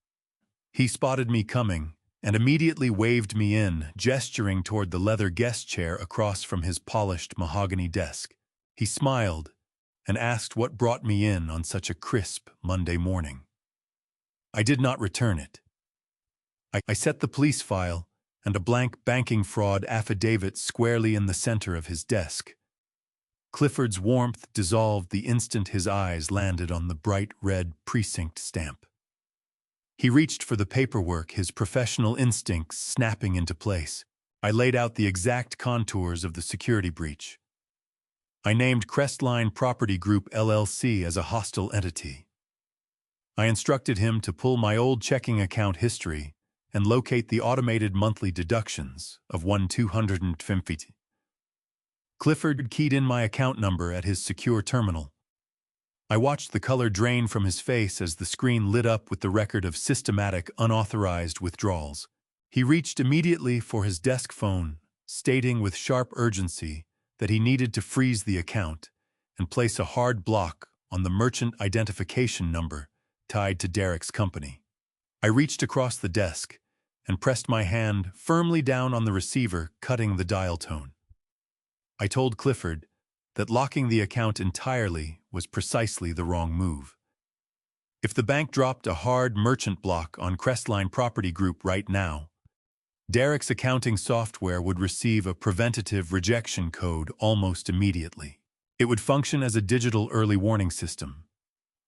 He spotted me coming and immediately waved me in, gesturing toward the leather guest chair across from his polished mahogany desk. He smiled and asked what brought me in on such a crisp Monday morning. I did not return it. I set the police file and a blank banking fraud affidavit squarely in the center of his desk. Clifford's warmth dissolved the instant his eyes landed on the bright red precinct stamp. He reached for the paperwork, his professional instincts snapping into place. I laid out the exact contours of the security breach. I named Crestline Property Group, LLC as a hostile entity. I instructed him to pull my old checking account history and locate the automated monthly deductions of $1,250. Clifford keyed in my account number at his secure terminal. I watched the color drain from his face as the screen lit up with the record of systematic, unauthorized withdrawals. He reached immediately for his desk phone, stating with sharp urgency that he needed to freeze the account and place a hard block on the merchant identification number tied to Derek's company. I reached across the desk and pressed my hand firmly down on the receiver, cutting the dial tone. I told Clifford that locking the account entirely was precisely the wrong move. If the bank dropped a hard merchant block on Crestline Property Group right now, Derek's accounting software would receive a preventative rejection code almost immediately. It would function as a digital early warning system.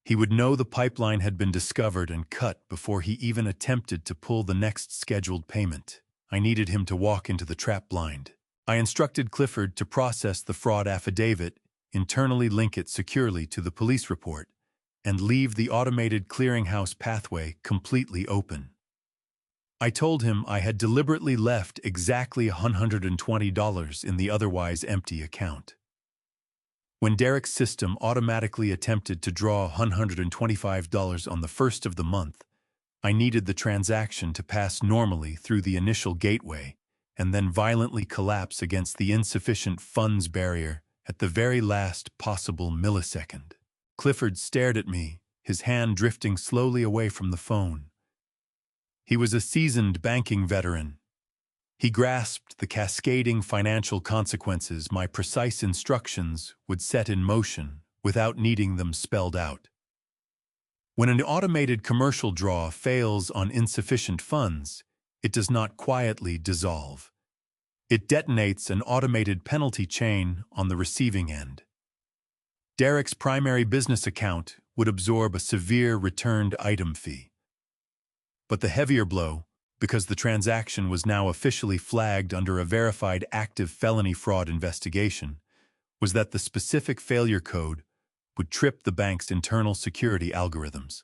He would know the pipeline had been discovered and cut before he even attempted to pull the next scheduled payment. I needed him to walk into the trap blind. I instructed Clifford to process the fraud affidavit, internally link it securely to the police report, and leave the automated clearinghouse pathway completely open. I told him I had deliberately left exactly $120 in the otherwise empty account. When Derek's system automatically attempted to draw $125 on the first of the month, I needed the transaction to pass normally through the initial gateway and then violently collapse against the insufficient funds barrier at the very last possible millisecond. Clifford stared at me, his hand drifting slowly away from the phone. He was a seasoned banking veteran. He grasped the cascading financial consequences my precise instructions would set in motion without needing them spelled out. When an automated commercial draw fails on insufficient funds, it does not quietly dissolve. It detonates an automated penalty chain on the receiving end. Derek's primary business account would absorb a severe returned item fee. But the heavier blow, because the transaction was now officially flagged under a verified active felony fraud investigation, was that the specific failure code would trip the bank's internal security algorithms.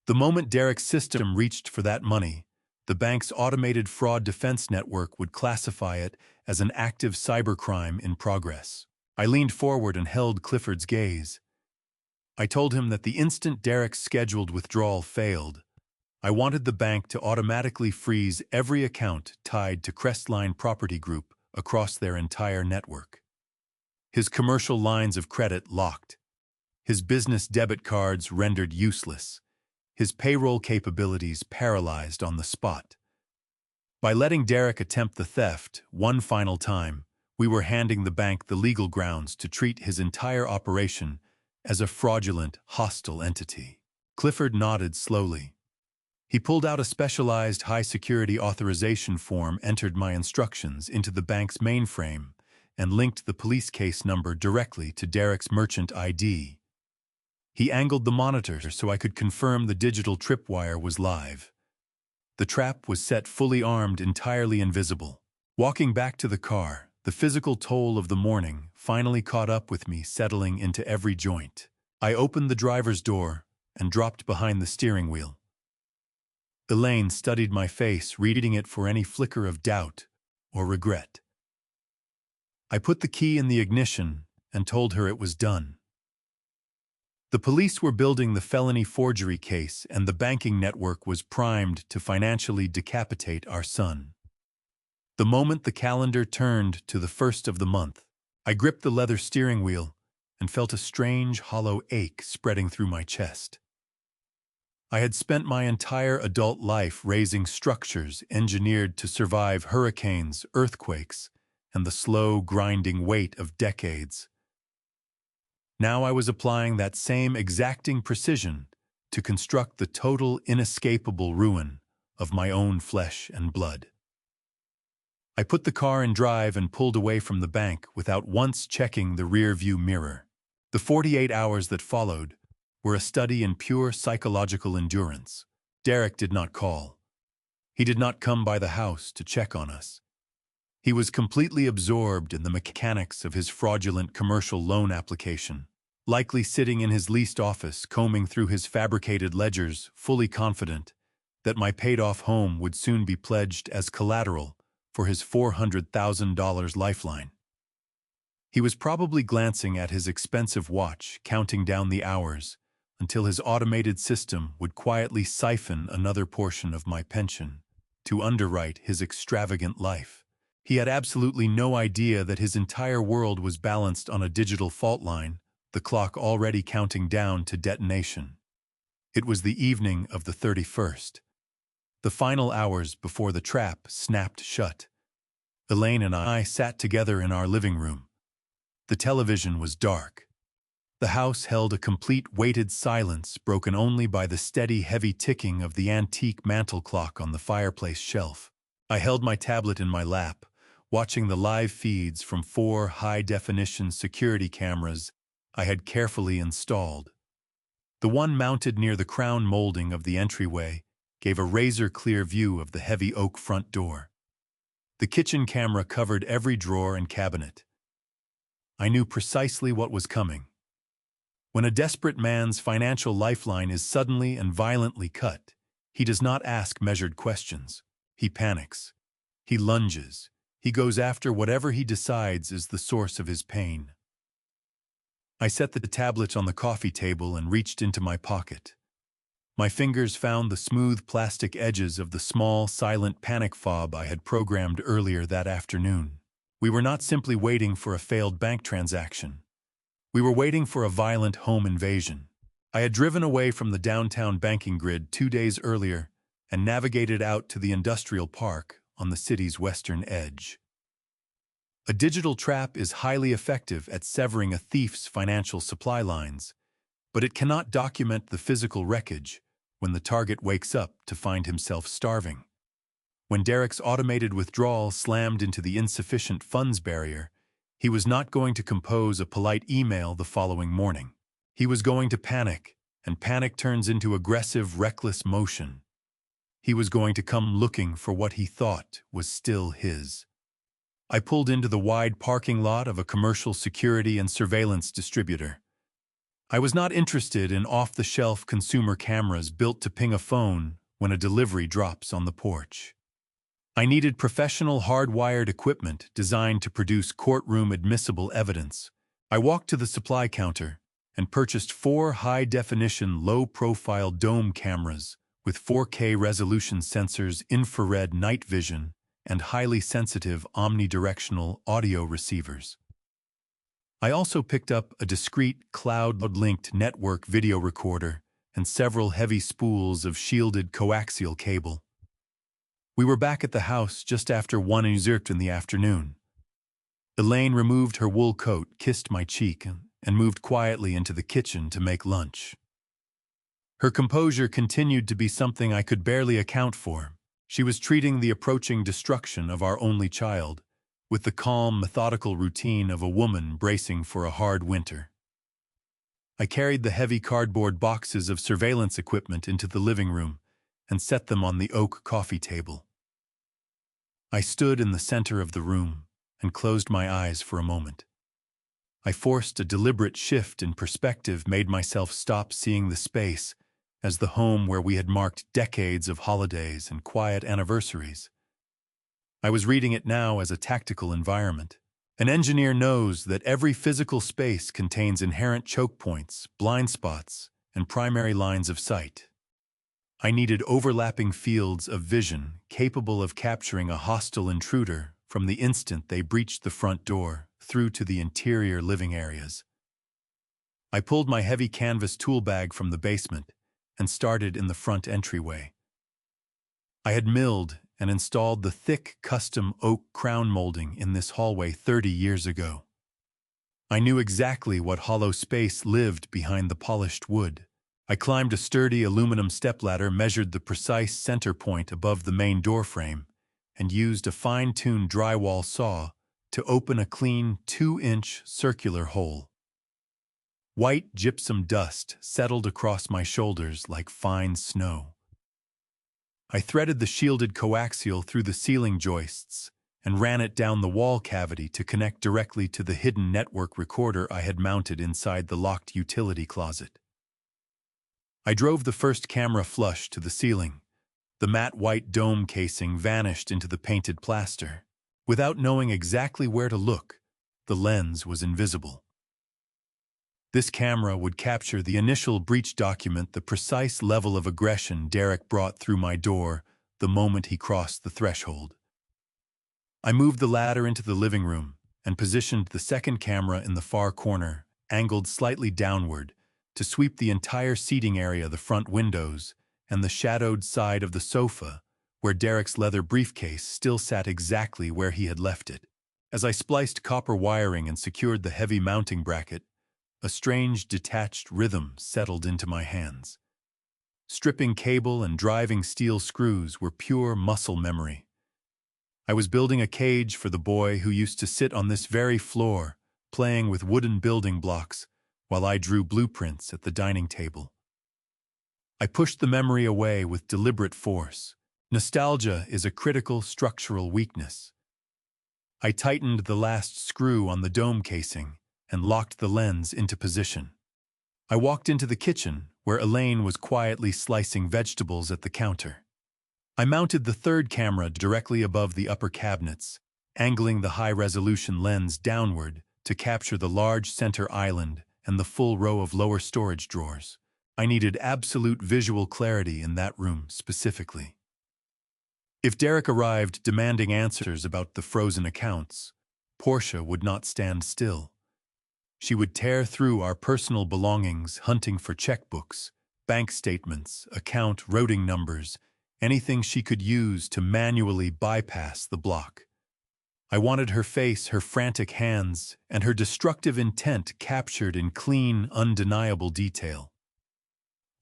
The moment Derek's system reached for that money, the bank's automated fraud defense network would classify it as an active cybercrime in progress. I leaned forward and held Clifford's gaze. I told him that the instant Derek's scheduled withdrawal failed, I wanted the bank to automatically freeze every account tied to Crestline Property Group across their entire network. His commercial lines of credit locked. His business debit cards rendered useless. His payroll capabilities paralyzed on the spot. By letting Derek attempt the theft one final time, we were handing the bank the legal grounds to treat his entire operation as a fraudulent, hostile entity. Clifford nodded slowly. He pulled out a specialized high-security authorization form, entered my instructions into the bank's mainframe, and linked the police case number directly to Derek's merchant ID. He angled the monitor so I could confirm the digital tripwire was live. The trap was set fully armed, entirely invisible. Walking back to the car, the physical toll of the morning finally caught up with me, settling into every joint. I opened the driver's door and dropped behind the steering wheel. Elaine studied my face, reading it for any flicker of doubt or regret. I put the key in the ignition and told her it was done. The police were building the felony forgery case, and the banking network was primed to financially decapitate our son. The moment the calendar turned to the 1st of the month, I gripped the leather steering wheel and felt a strange, hollow ache spreading through my chest. I had spent my entire adult life raising structures engineered to survive hurricanes, earthquakes, and the slow, grinding weight of decades. Now I was applying that same exacting precision to construct the total, inescapable ruin of my own flesh and blood. I put the car in drive and pulled away from the bank without once checking the rear-view mirror. The 48 hours that followed were a study in pure psychological endurance. Derek did not call. He did not come by the house to check on us. He was completely absorbed in the mechanics of his fraudulent commercial loan application, likely sitting in his leased office combing through his fabricated ledgers, fully confident that my paid-off home would soon be pledged as collateral for his $400,000 lifeline. He was probably glancing at his expensive watch, counting down the hours until his automated system would quietly siphon another portion of my pension to underwrite his extravagant life. He had absolutely no idea that his entire world was balanced on a digital fault line, the clock already counting down to detonation. It was the evening of the 31st. The final hours before the trap snapped shut. Elaine and I sat together in our living room. The television was dark. The house held a complete weighted silence, broken only by the steady, heavy ticking of the antique mantel clock on the fireplace shelf. I held my tablet in my lap, watching the live feeds from 4 high-definition security cameras I had carefully installed. The one mounted near the crown molding of the entryway gave a razor-clear view of the heavy oak front door. The kitchen camera covered every drawer and cabinet. I knew precisely what was coming. When a desperate man's financial lifeline is suddenly and violently cut, he does not ask measured questions. He panics. He lunges. He goes after whatever he decides is the source of his pain. I set the tablet on the coffee table and reached into my pocket. My fingers found the smooth plastic edges of the small, silent panic fob I had programmed earlier that afternoon. We were not simply waiting for a failed bank transaction. We were waiting for a violent home invasion. I had driven away from the downtown banking grid 2 days earlier and navigated out to the industrial park on the city's western edge. A digital trap is highly effective at severing a thief's financial supply lines, but it cannot document the physical wreckage when the target wakes up to find himself starving. When Derek's automated withdrawal slammed into the insufficient funds barrier, he was not going to compose a polite email the following morning. He was going to panic, and panic turns into aggressive, reckless motion. He was going to come looking for what he thought was still his. I pulled into the wide parking lot of a commercial security and surveillance distributor. I was not interested in off-the-shelf consumer cameras built to ping a phone when a delivery drops on the porch. I needed professional hardwired equipment designed to produce courtroom-admissible evidence. I walked to the supply counter and purchased 4 high-definition, low-profile dome cameras with 4K resolution sensors, infrared night vision, and highly sensitive omnidirectional audio receivers. I also picked up a discrete cloud-linked network video recorder and several heavy spools of shielded coaxial cable. We were back at the house just after 1:00 in the afternoon. Elaine removed her wool coat, kissed my cheek, and moved quietly into the kitchen to make lunch. Her composure continued to be something I could barely account for. She was treating the approaching destruction of our only child with the calm, methodical routine of a woman bracing for a hard winter. I carried the heavy cardboard boxes of surveillance equipment into the living room and set them on the oak coffee table. I stood in the center of the room and closed my eyes for a moment. I forced a deliberate shift in perspective, made myself stop seeing the space as the home where we had marked decades of holidays and quiet anniversaries. I was reading it now as a tactical environment. An engineer knows that every physical space contains inherent choke points, blind spots, and primary lines of sight. I needed overlapping fields of vision capable of capturing a hostile intruder from the instant they breached the front door through to the interior living areas. I pulled my heavy canvas tool bag from the basement and started in the front entryway. I had milled and installed the thick, custom oak crown molding in this hallway 30 years ago. I knew exactly what hollow space lived behind the polished wood. I climbed a sturdy aluminum stepladder, measured the precise center point above the main doorframe, and used a fine-tuned drywall saw to open a clean 2-inch circular hole. White gypsum dust settled across my shoulders like fine snow. I threaded the shielded coaxial through the ceiling joists and ran it down the wall cavity to connect directly to the hidden network recorder I had mounted inside the locked utility closet. I drove the first camera flush to the ceiling. The matte white dome casing vanished into the painted plaster. Without knowing exactly where to look, the lens was invisible. This camera would capture the initial breach, document the precise level of aggression Derek brought through my door the moment he crossed the threshold. I moved the ladder into the living room and positioned the second camera in the far corner, angled slightly downward, to sweep the entire seating area, the front windows, and the shadowed side of the sofa, where Derek's leather briefcase still sat exactly where he had left it. As I spliced copper wiring and secured the heavy mounting bracket, a strange, detached rhythm settled into my hands. Stripping cable and driving steel screws were pure muscle memory. I was building a cage for the boy who used to sit on this very floor, playing with wooden building blocks, while I drew blueprints at the dining table. I pushed the memory away with deliberate force. Nostalgia is a critical structural weakness. I tightened the last screw on the dome casing and locked the lens into position. I walked into the kitchen, where Elaine was quietly slicing vegetables at the counter. I mounted the third camera directly above the upper cabinets, angling the high-resolution lens downward to capture the large center island and the full row of lower storage drawers. I needed absolute visual clarity in that room specifically. If Derek arrived demanding answers about the frozen accounts, Portia would not stand still. She would tear through our personal belongings, hunting for checkbooks, bank statements, account routing numbers, anything she could use to manually bypass the block. I wanted her face, her frantic hands, and her destructive intent captured in clean, undeniable detail.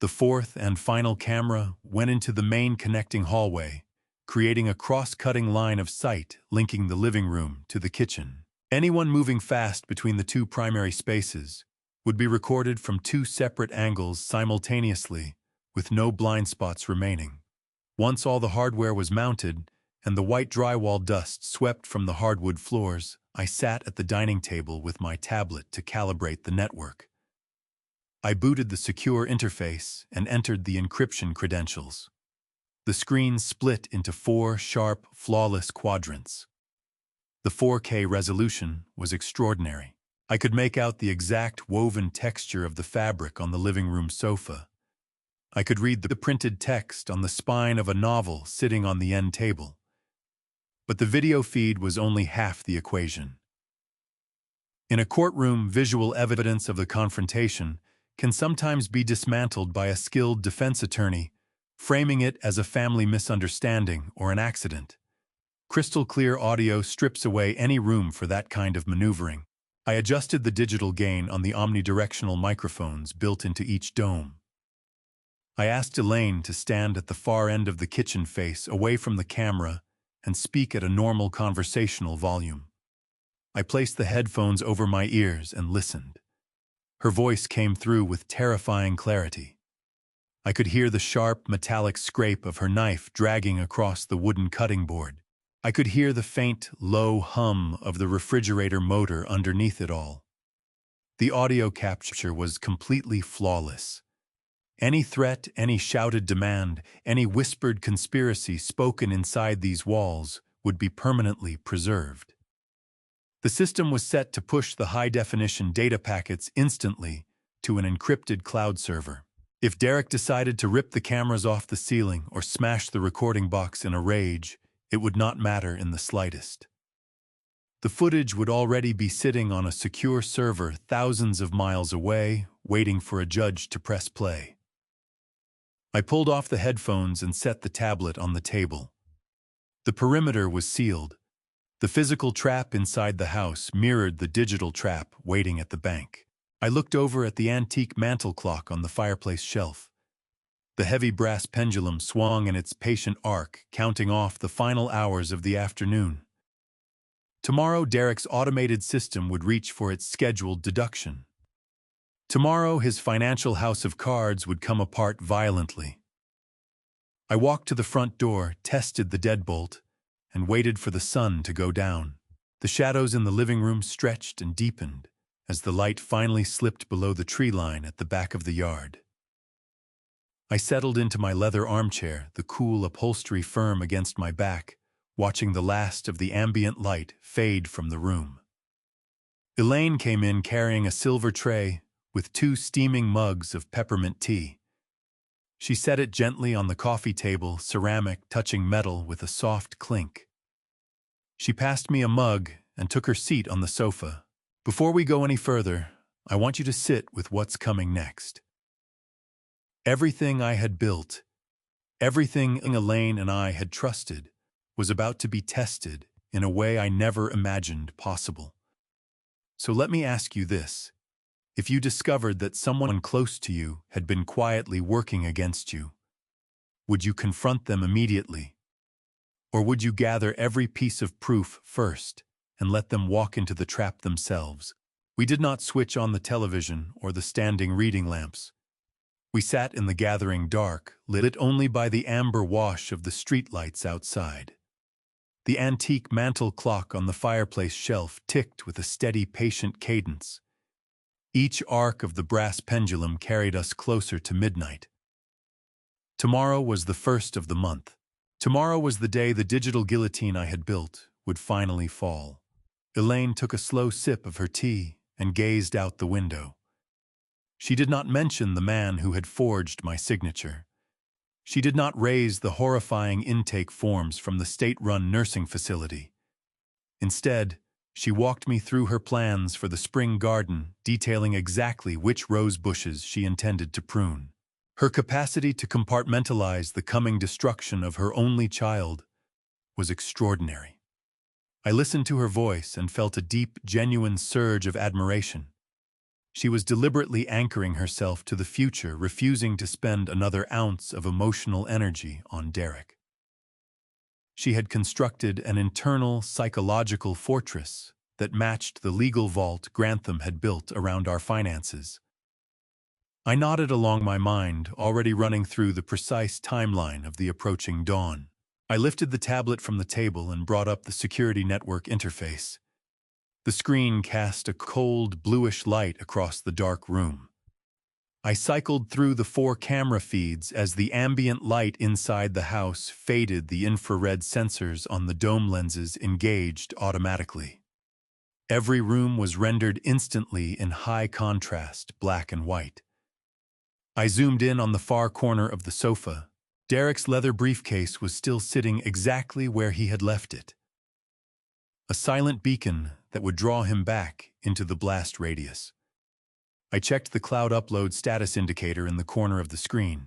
The fourth and final camera went into the main connecting hallway, creating a cross-cutting line of sight linking the living room to the kitchen. Anyone moving fast between the two primary spaces would be recorded from two separate angles simultaneously, with no blind spots remaining. Once all the hardware was mounted and the white drywall dust swept from the hardwood floors, I sat at the dining table with my tablet to calibrate the network. I booted the secure interface and entered the encryption credentials. The screen split into 4 sharp, flawless quadrants. The 4K resolution was extraordinary. I could make out the exact woven texture of the fabric on the living room sofa, I could read the printed text on the spine of a novel sitting on the end table. But the video feed was only half the equation. In a courtroom, visual evidence of the confrontation can sometimes be dismantled by a skilled defense attorney, framing it as a family misunderstanding or an accident. Crystal clear audio strips away any room for that kind of maneuvering. I adjusted the digital gain on the omnidirectional microphones built into each dome. I asked Elaine to stand at the far end of the kitchen face, away from the camera, and speak at a normal conversational volume. I placed the headphones over my ears and listened. Her voice came through with terrifying clarity. I could hear the sharp, metallic scrape of her knife dragging across the wooden cutting board. I could hear the faint, low hum of the refrigerator motor underneath it all. The audio capture was completely flawless. Any threat, any shouted demand, any whispered conspiracy spoken inside these walls would be permanently preserved. The system was set to push the high-definition data packets instantly to an encrypted cloud server. If Derek decided to rip the cameras off the ceiling or smash the recording box in a rage, it would not matter in the slightest. The footage would already be sitting on a secure server thousands of miles away, waiting for a judge to press play. I pulled off the headphones and set the tablet on the table. The perimeter was sealed. The physical trap inside the house mirrored the digital trap waiting at the bank. I looked over at the antique mantel clock on the fireplace shelf. The heavy brass pendulum swung in its patient arc, counting off the final hours of the afternoon. Tomorrow, Derek's automated system would reach for its scheduled deduction. Tomorrow, his financial house of cards would come apart violently. I walked to the front door, tested the deadbolt, and waited for the sun to go down. The shadows in the living room stretched and deepened as the light finally slipped below the tree line at the back of the yard. I settled into my leather armchair, the cool upholstery firm against my back, watching the last of the ambient light fade from the room. Elaine came in carrying a silver tray with 2 steaming mugs of peppermint tea. She set it gently on the coffee table, ceramic touching metal with a soft clink. She passed me a mug and took her seat on the sofa. Before we go any further, I want you to sit with what's coming next. Everything I had built, everything Elaine and I had trusted, was about to be tested in a way I never imagined possible. So let me ask you this. If you discovered that someone close to you had been quietly working against you, would you confront them immediately? Or would you gather every piece of proof first and let them walk into the trap themselves? We did not switch on the television or the standing reading lamps. We sat in the gathering dark, lit only by the amber wash of the streetlights outside. The antique mantel clock on the fireplace shelf ticked with a steady, patient cadence. Each arc of the brass pendulum carried us closer to midnight. Tomorrow was the first of the month. Tomorrow was the day the digital guillotine I had built would finally fall. Elaine took a slow sip of her tea and gazed out the window. She did not mention the man who had forged my signature. She did not raise the horrifying intake forms from the state-run nursing facility. Instead, she walked me through her plans for the spring garden, detailing exactly which rose bushes she intended to prune. Her capacity to compartmentalize the coming destruction of her only child was extraordinary. I listened to her voice and felt a deep, genuine surge of admiration. She was deliberately anchoring herself to the future, refusing to spend another ounce of emotional energy on Derek. She had constructed an internal, psychological fortress that matched the legal vault Grantham had built around our finances. I nodded along my mind, already running through the precise timeline of the approaching dawn. I lifted the tablet from the table and brought up the security network interface. The screen cast a cold, bluish light across the dark room. I cycled through the 4 camera feeds as the ambient light inside the house faded. The infrared sensors on the dome lenses engaged automatically. Every room was rendered instantly in high contrast, black and white. I zoomed in on the far corner of the sofa. Derek's leather briefcase was still sitting exactly where he had left it. A silent beacon that would draw him back into the blast radius. I checked the cloud upload status indicator in the corner of the screen.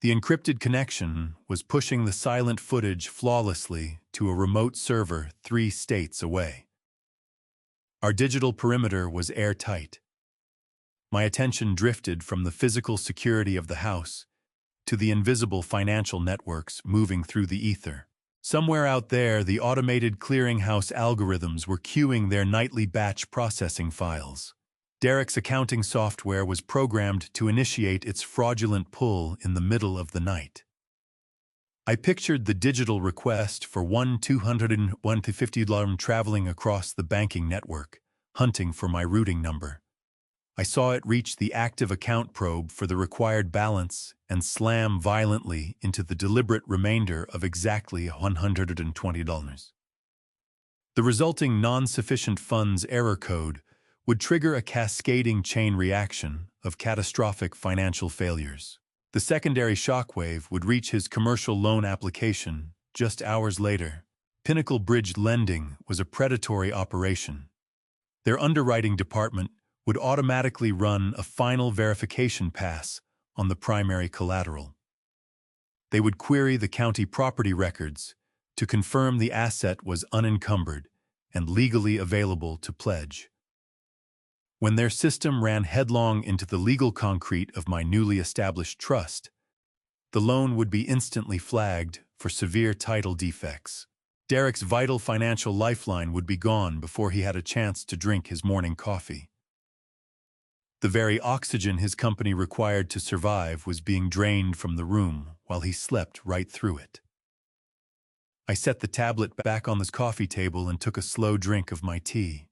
The encrypted connection was pushing the silent footage flawlessly to a remote server 3 states away. Our digital perimeter was airtight. My attention drifted from the physical security of the house to the invisible financial networks moving through the ether. Somewhere out there, the automated clearinghouse algorithms were queuing their nightly batch processing files. Derek's accounting software was programmed to initiate its fraudulent pull in the middle of the night. I pictured the digital request for $250 traveling across the banking network, hunting for my routing number. I saw it reach the active account probe for the required balance and slam violently into the deliberate remainder of exactly $120. The resulting non-sufficient funds error code would trigger a cascading chain reaction of catastrophic financial failures. The secondary shockwave would reach his commercial loan application just hours later. Pinnacle Bridge Lending was a predatory operation. Their underwriting department would automatically run a final verification pass on the primary collateral. They would query the county property records to confirm the asset was unencumbered and legally available to pledge. When their system ran headlong into the legal concrete of my newly established trust, the loan would be instantly flagged for severe title defects. Derek's vital financial lifeline would be gone before he had a chance to drink his morning coffee. The very oxygen his company required to survive was being drained from the room while he slept right through it. I set the tablet back on the coffee table and took a slow drink of my tea.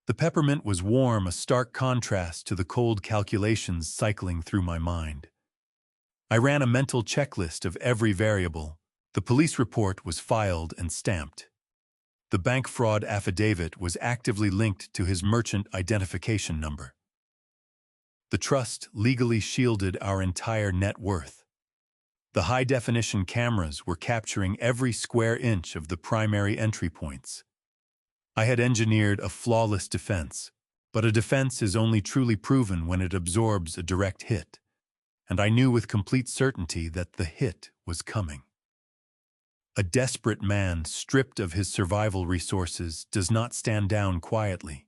The peppermint was warm, a stark contrast to the cold calculations cycling through my mind. I ran a mental checklist of every variable. The police report was filed and stamped. The bank fraud affidavit was actively linked to his merchant identification number. The trust legally shielded our entire net worth. The high-definition cameras were capturing every square inch of the primary entry points. I had engineered a flawless defense, but a defense is only truly proven when it absorbs a direct hit, and I knew with complete certainty that the hit was coming. A desperate man stripped of his survival resources does not stand down quietly.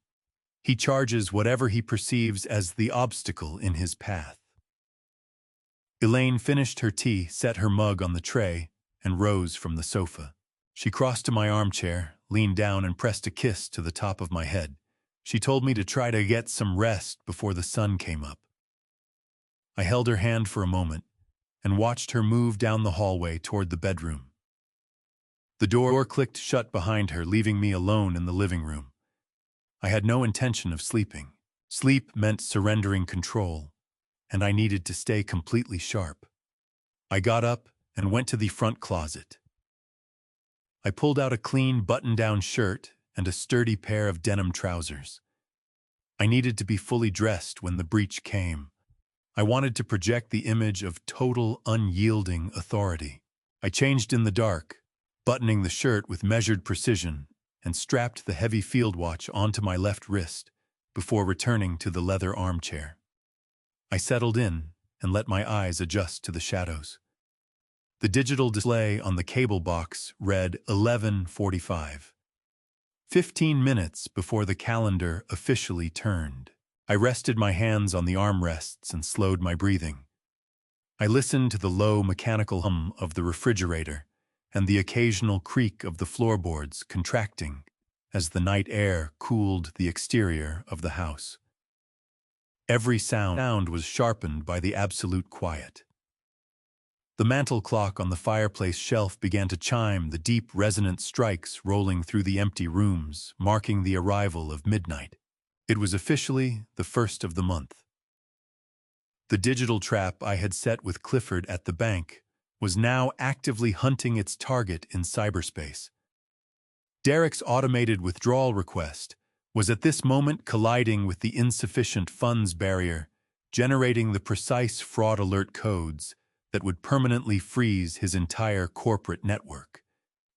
He charges whatever he perceives as the obstacle in his path. Elaine finished her tea, set her mug on the tray, and rose from the sofa. She crossed to my armchair, leaned down and pressed a kiss to the top of my head. She told me to try to get some rest before the sun came up. I held her hand for a moment and watched her move down the hallway toward the bedroom. The door clicked shut behind her, leaving me alone in the living room. I had no intention of sleeping. Sleep meant surrendering control, and I needed to stay completely sharp. I got up and went to the front closet. I pulled out a clean button-down shirt and a sturdy pair of denim trousers. I needed to be fully dressed when the breach came. I wanted to project the image of total, unyielding authority. I changed in the dark, buttoning the shirt with measured precision, and strapped the heavy field watch onto my left wrist before returning to the leather armchair. I settled in and let my eyes adjust to the shadows. The digital display on the cable box read 11:45. 15 minutes before the calendar officially turned. I rested my hands on the armrests and slowed my breathing. I listened to the low mechanical hum of the refrigerator and the occasional creak of the floorboards contracting as the night air cooled the exterior of the house. Every sound was sharpened by the absolute quiet. The mantel clock on the fireplace shelf began to chime, the deep, resonant strikes rolling through the empty rooms, marking the arrival of midnight. It was officially the first of the month. The digital trap I had set with Clifford at the bank was now actively hunting its target in cyberspace. Derek's automated withdrawal request was at this moment colliding with the insufficient funds barrier generating the precise fraud alert codes that would permanently freeze his entire corporate network.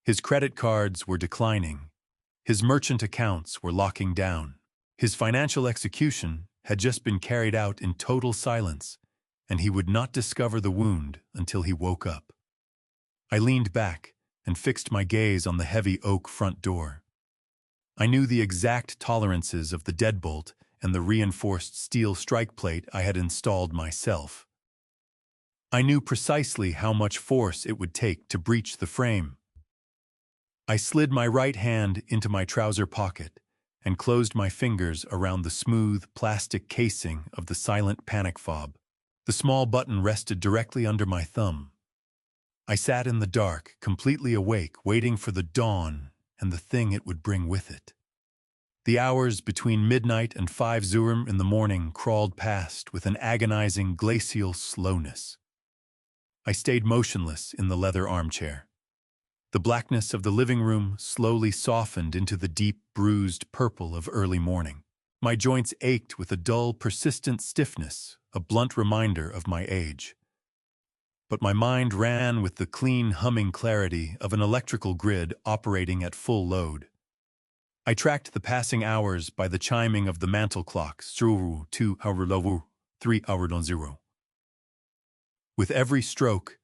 His credit cards were declining. His merchant accounts were locking down. His financial execution had just been carried out in total silence, and he would not discover the wound until he woke up. I leaned back and fixed my gaze on the heavy oak front door. I knew the exact tolerances of the deadbolt and the reinforced steel strike plate I had installed myself. I knew precisely how much force it would take to breach the frame. I slid my right hand into my trouser pocket and closed my fingers around the smooth plastic casing of the silent panic fob. The small button rested directly under my thumb. I sat in the dark, completely awake, waiting for the dawn and the thing it would bring with it. The hours between midnight and 5 Zurum in the morning crawled past with an agonizing glacial slowness. I stayed motionless in the leather armchair. The blackness of the living room slowly softened into the deep, bruised purple of early morning. My joints ached with a dull, persistent stiffness, a blunt reminder of my age. But my mind ran with the clean, humming clarity of an electrical grid operating at full load. I tracked the passing hours by the chiming of the mantel clock, 2 hour 3 hour 0. With every stroke,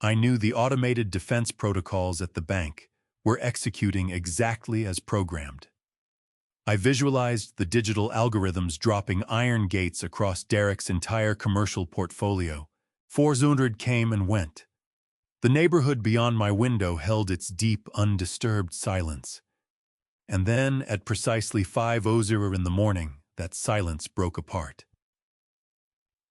I knew the automated defense protocols at the bank were executing exactly as programmed. I visualized the digital algorithms dropping iron gates across Derek's entire commercial portfolio. 400 came and went. The neighborhood beyond my window held its deep, undisturbed silence. And then, at precisely 5:00 in the morning, that silence broke apart.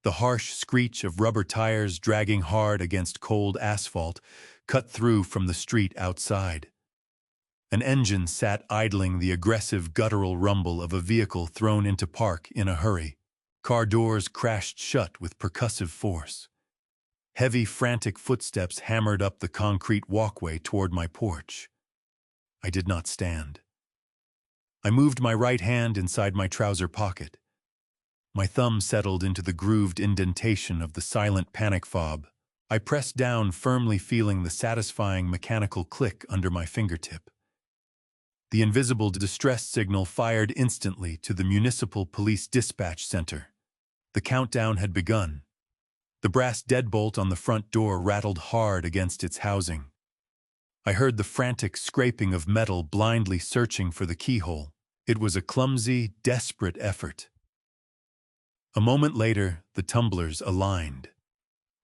The harsh screech of rubber tires dragging hard against cold asphalt cut through from the street outside. An engine sat idling, the aggressive guttural rumble of a vehicle thrown into park in a hurry. Car doors crashed shut with percussive force. Heavy, frantic footsteps hammered up the concrete walkway toward my porch. I did not stand. I moved my right hand inside my trouser pocket. My thumb settled into the grooved indentation of the silent panic fob. I pressed down, firmly feeling the satisfying mechanical click under my fingertip. The invisible distress signal fired instantly to the Municipal Police Dispatch Center. The countdown had begun. The brass deadbolt on the front door rattled hard against its housing. I heard the frantic scraping of metal blindly searching for the keyhole. It was a clumsy, desperate effort. A moment later, the tumblers aligned.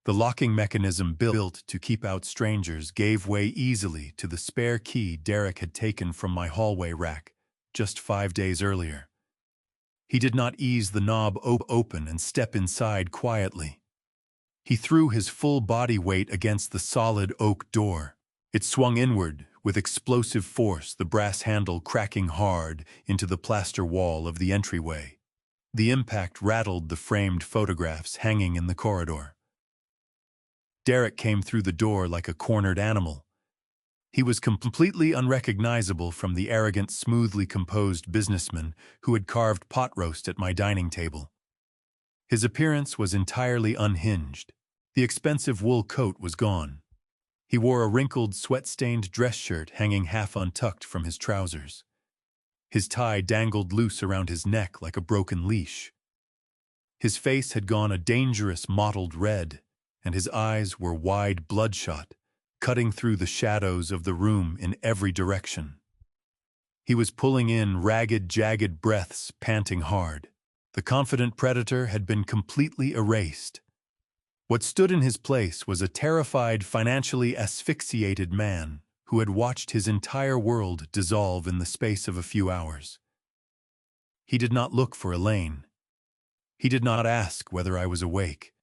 The locking mechanism built to keep out strangers gave way easily to the spare key Derek had taken from my hallway rack just 5 days earlier. He did not ease the knob open and step inside quietly. He threw his full body weight against the solid oak door. It swung inward with explosive force, the brass handle cracking hard into the plaster wall of the entryway. The impact rattled the framed photographs hanging in the corridor. Derek came through the door like a cornered animal. He was completely unrecognizable from the arrogant, smoothly composed businessman who had carved pot roast at my dining table. His appearance was entirely unhinged. The expensive wool coat was gone. He wore a wrinkled, sweat-stained dress shirt hanging half untucked from his trousers. His tie dangled loose around his neck like a broken leash. His face had gone a dangerous mottled red, and his eyes were wide bloodshot, cutting through the shadows of the room in every direction. He was pulling in ragged, jagged breaths, panting hard. The confident predator had been completely erased. What stood in his place was a terrified, financially asphyxiated man who had watched his entire world dissolve in the space of a few hours. He did not look for Elaine. He did not ask whether I was awake.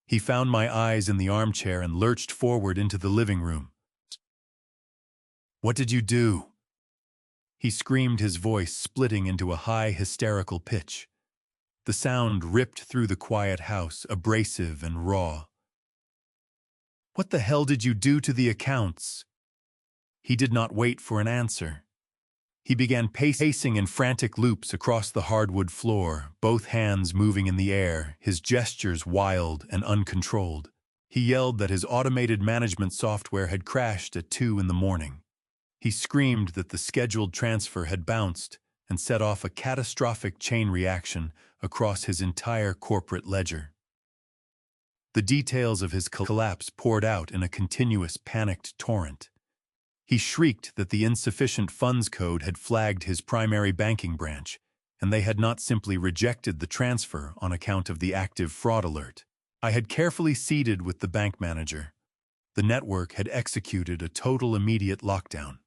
He found my eyes in the armchair and lurched forward into the living room. "What did you do?" He screamed, his voice splitting into a high, hysterical pitch. The sound ripped through the quiet house, abrasive and raw. "What the hell did you do to the accounts?" He did not wait for an answer. He began pacing in frantic loops across the hardwood floor, both hands moving in the air, his gestures wild and uncontrolled. He yelled that his automated management software had crashed at 2 in the morning. He screamed that the scheduled transfer had bounced and set off a catastrophic chain reaction across his entire corporate ledger. The details of his collapse poured out in a continuous panicked torrent. He shrieked that the insufficient funds code had flagged his primary banking branch, and they had not simply rejected the transfer on account of the active fraud alert. I had carefully seeded with the bank manager. The network had executed a total immediate lockdown.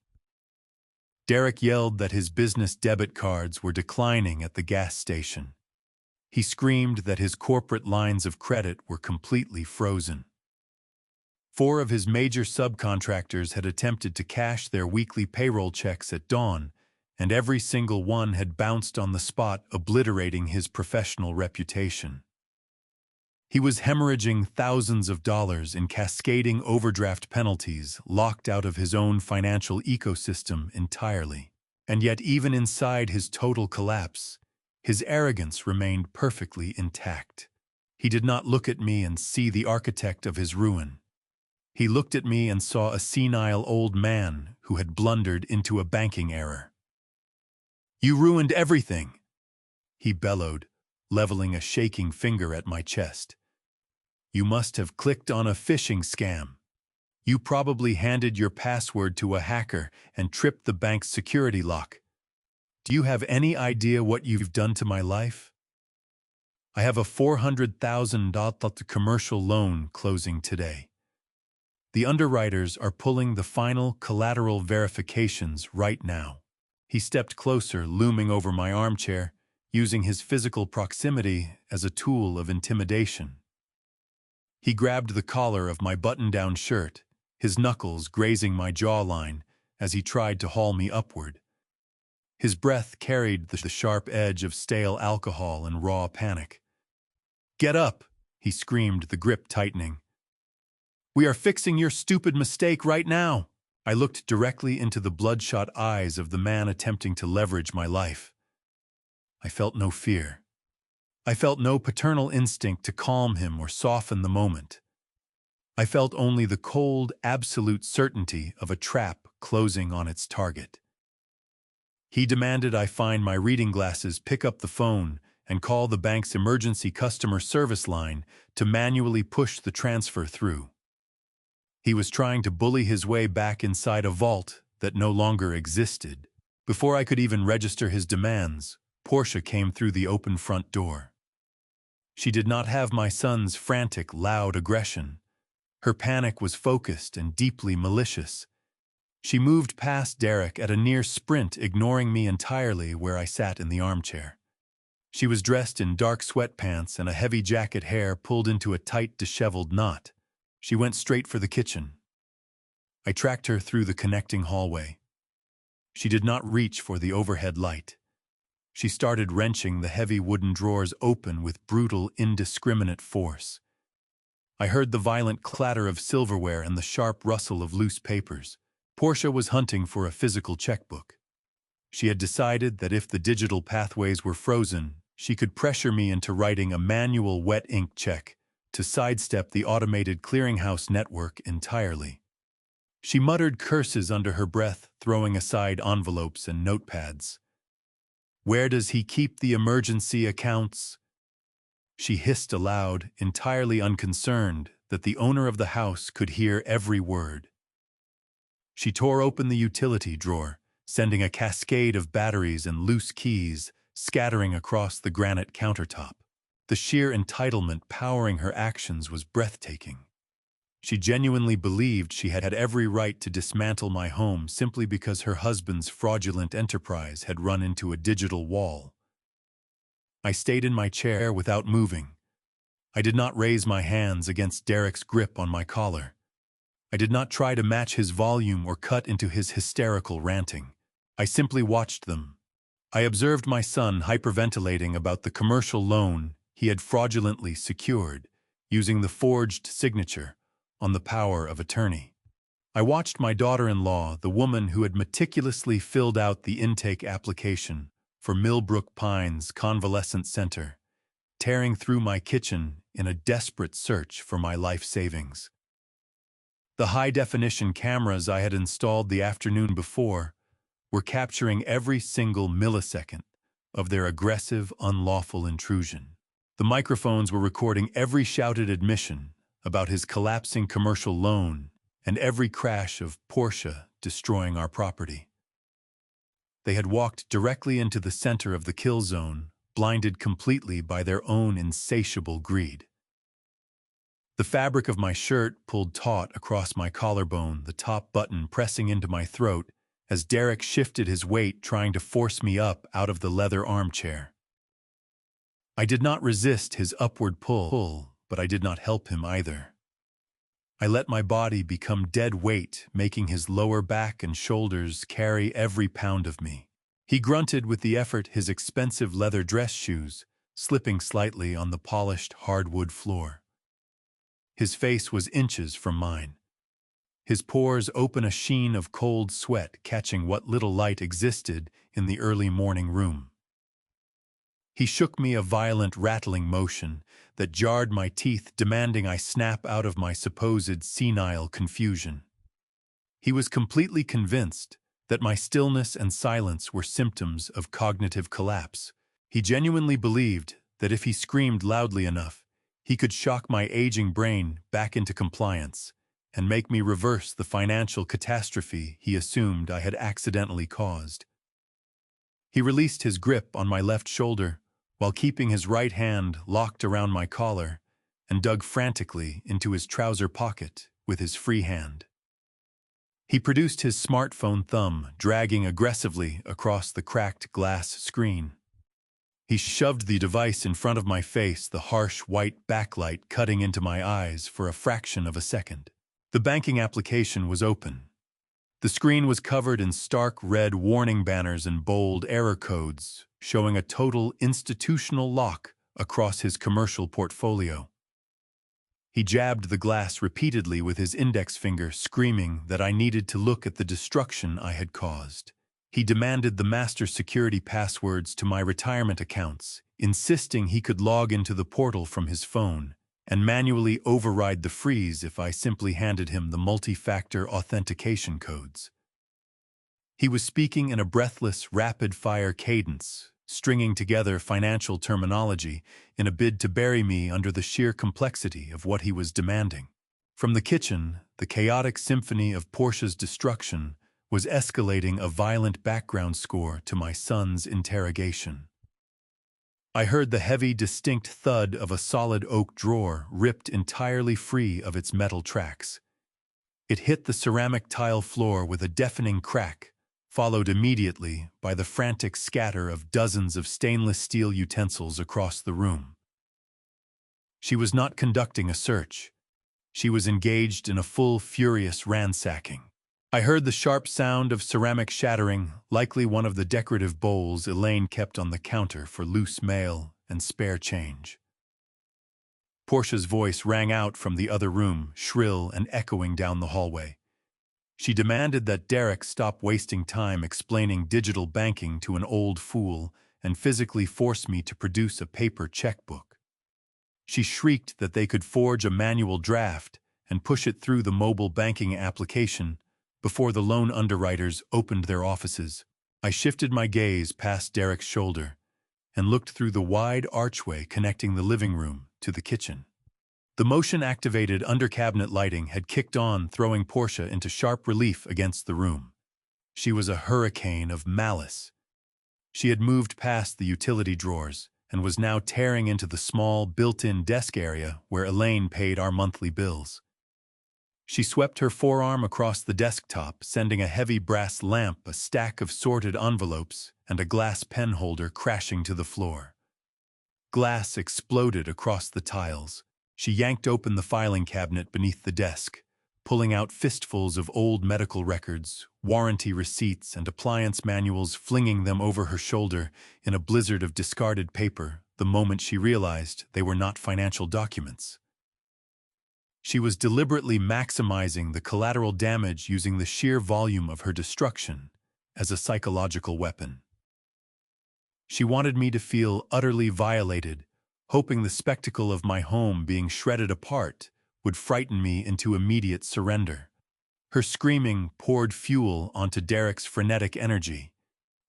Derek yelled that his business debit cards were declining at the gas station. He screamed that his corporate lines of credit were completely frozen. 4 of his major subcontractors had attempted to cash their weekly payroll checks at dawn, and every single one had bounced on the spot, obliterating his professional reputation. He was hemorrhaging thousands of dollars in cascading overdraft penalties, locked out of his own financial ecosystem entirely. And yet, even inside his total collapse, his arrogance remained perfectly intact. He did not look at me and see the architect of his ruin. He looked at me and saw a senile old man who had blundered into a banking error. "You ruined everything," he bellowed, leveling a shaking finger at my chest. "You must have clicked on a phishing scam. You probably handed your password to a hacker and tripped the bank's security lock. Do you have any idea what you've done to my life? I have a $400,000 commercial loan closing today. The underwriters are pulling the final collateral verifications right now." He stepped closer, looming over my armchair, using his physical proximity as a tool of intimidation. He grabbed the collar of my button-down shirt, his knuckles grazing my jawline as he tried to haul me upward. His breath carried the sharp edge of stale alcohol and raw panic. "Get up," he screamed, the grip tightening. "We are fixing your stupid mistake right now." I looked directly into the bloodshot eyes of the man attempting to leverage my life. I felt no fear. I felt no paternal instinct to calm him or soften the moment. I felt only the cold, absolute certainty of a trap closing on its target. He demanded I find my reading glasses, pick up the phone, and call the bank's emergency customer service line to manually push the transfer through. He was trying to bully his way back inside a vault that no longer existed. Before I could even register his demands, Portia came through the open front door. She did not have my son's frantic, loud aggression. Her panic was focused and deeply malicious. She moved past Derek at a near sprint, ignoring me entirely where I sat in the armchair. She was dressed in dark sweatpants and a heavy jacket, hair pulled into a tight, disheveled knot. She went straight for the kitchen. I tracked her through the connecting hallway. She did not reach for the overhead light. She started wrenching the heavy wooden drawers open with brutal, indiscriminate force. I heard the violent clatter of silverware and the sharp rustle of loose papers. Portia was hunting for a physical checkbook. She had decided that if the digital pathways were frozen, she could pressure me into writing a manual wet ink check to sidestep the automated clearinghouse network entirely. She muttered curses under her breath, throwing aside envelopes and notepads. "Where does he keep the emergency accounts?" She hissed aloud, entirely unconcerned that the owner of the house could hear every word. She tore open the utility drawer, sending a cascade of batteries and loose keys scattering across the granite countertop. The sheer entitlement powering her actions was breathtaking. She genuinely believed she had every right to dismantle my home simply because her husband's fraudulent enterprise had run into a digital wall. I stayed in my chair without moving. I did not raise my hands against Derek's grip on my collar. I did not try to match his volume or cut into his hysterical ranting. I simply watched them. I observed my son hyperventilating about the commercial loan he had fraudulently secured, using the forged signature on the power of attorney. I watched my daughter-in-law, the woman who had meticulously filled out the intake application for Millbrook Pines Convalescent Center, tearing through my kitchen in a desperate search for my life savings. The high-definition cameras I had installed the afternoon before were capturing every single millisecond of their aggressive, unlawful intrusion. The microphones were recording every shouted admission about his collapsing commercial loan and every crash of Porsche destroying our property. They had walked directly into the center of the kill zone, blinded completely by their own insatiable greed. The fabric of my shirt pulled taut across my collarbone, the top button pressing into my throat as Derek shifted his weight trying to force me up out of the leather armchair. I did not resist his upward pull, but I did not help him either. I let my body become dead weight, making his lower back and shoulders carry every pound of me. He grunted with the effort his expensive leather dress shoes, slipping slightly on the polished hardwood floor. His face was inches from mine. His pores open a sheen of cold sweat catching what little light existed in the early morning room. He shook me a violent rattling motion that jarred my teeth, demanding I snap out of my supposed senile confusion. He was completely convinced that my stillness and silence were symptoms of cognitive collapse. He genuinely believed that if he screamed loudly enough, he could shock my aging brain back into compliance and make me reverse the financial catastrophe he assumed I had accidentally caused. He released his grip on my left shoulder while keeping his right hand locked around my collar and dug frantically into his trouser pocket with his free hand. He produced his smartphone thumb, dragging aggressively across the cracked glass screen. He shoved the device in front of my face, the harsh white backlight cutting into my eyes for a fraction of a second. The banking application was open. The screen was covered in stark red warning banners and bold error codes, showing a total institutional lock across his commercial portfolio. He jabbed the glass repeatedly with his index finger, screaming that I needed to look at the destruction I had caused. He demanded the master security passwords to my retirement accounts, insisting he could log into the portal from his phone and manually override the freeze if I simply handed him the multi-factor authentication codes. He was speaking in a breathless, rapid-fire cadence, stringing together financial terminology in a bid to bury me under the sheer complexity of what he was demanding. From the kitchen, the chaotic symphony of Porsche's destruction was escalating a violent background score to my son's interrogation. I heard the heavy, distinct thud of a solid oak drawer ripped entirely free of its metal tracks. It hit the ceramic tile floor with a deafening crack, followed immediately by the frantic scatter of dozens of stainless steel utensils across the room. She was not conducting a search. She was engaged in a full, furious ransacking. I heard the sharp sound of ceramic shattering, likely one of the decorative bowls Elaine kept on the counter for loose mail and spare change. Portia's voice rang out from the other room, shrill and echoing down the hallway. She demanded that Derek stop wasting time explaining digital banking to an old fool and physically force me to produce a paper checkbook. She shrieked that they could forge a manual draft and push it through the mobile banking application before the loan underwriters opened their offices. I shifted my gaze past Derek's shoulder and looked through the wide archway connecting the living room to the kitchen. The motion-activated under-cabinet lighting had kicked on, throwing Portia into sharp relief against the room. She was a hurricane of malice. She had moved past the utility drawers and was now tearing into the small, built-in desk area where Elaine paid our monthly bills. She swept her forearm across the desktop, sending a heavy brass lamp, a stack of sorted envelopes, and a glass pen holder crashing to the floor. Glass exploded across the tiles. She yanked open the filing cabinet beneath the desk, pulling out fistfuls of old medical records, warranty receipts, and appliance manuals, flinging them over her shoulder in a blizzard of discarded paper the moment she realized they were not financial documents. She was deliberately maximizing the collateral damage using the sheer volume of her destruction as a psychological weapon. She wanted me to feel utterly violated, hoping the spectacle of my home being shredded apart would frighten me into immediate surrender. Her screaming poured fuel onto Derek's frenetic energy.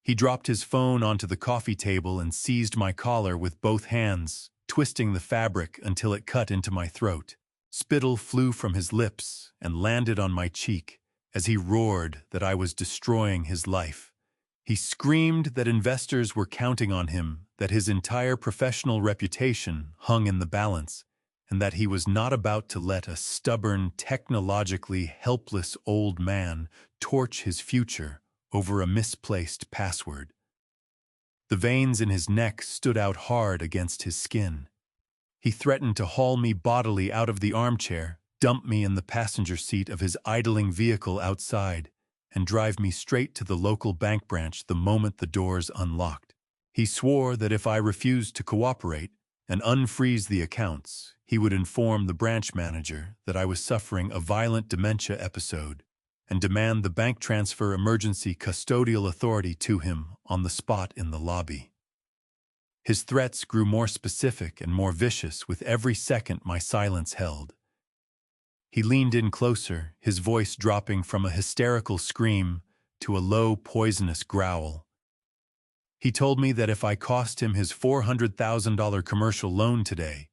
He dropped his phone onto the coffee table and seized my collar with both hands, twisting the fabric until it cut into my throat. Spittle flew from his lips and landed on my cheek as he roared that I was destroying his life. He screamed that investors were counting on him, that his entire professional reputation hung in the balance, and that he was not about to let a stubborn, technologically helpless old man torch his future over a misplaced password. The veins in his neck stood out hard against his skin. He threatened to haul me bodily out of the armchair, dump me in the passenger seat of his idling vehicle outside, and drive me straight to the local bank branch the moment the doors unlocked. He swore that if I refused to cooperate and unfreeze the accounts, he would inform the branch manager that I was suffering a violent dementia episode and demand the bank transfer emergency custodial authority to him on the spot in the lobby. His threats grew more specific and more vicious with every second my silence held. He leaned in closer, his voice dropping from a hysterical scream to a low, poisonous growl. He told me that if I cost him his $400,000 commercial loan today,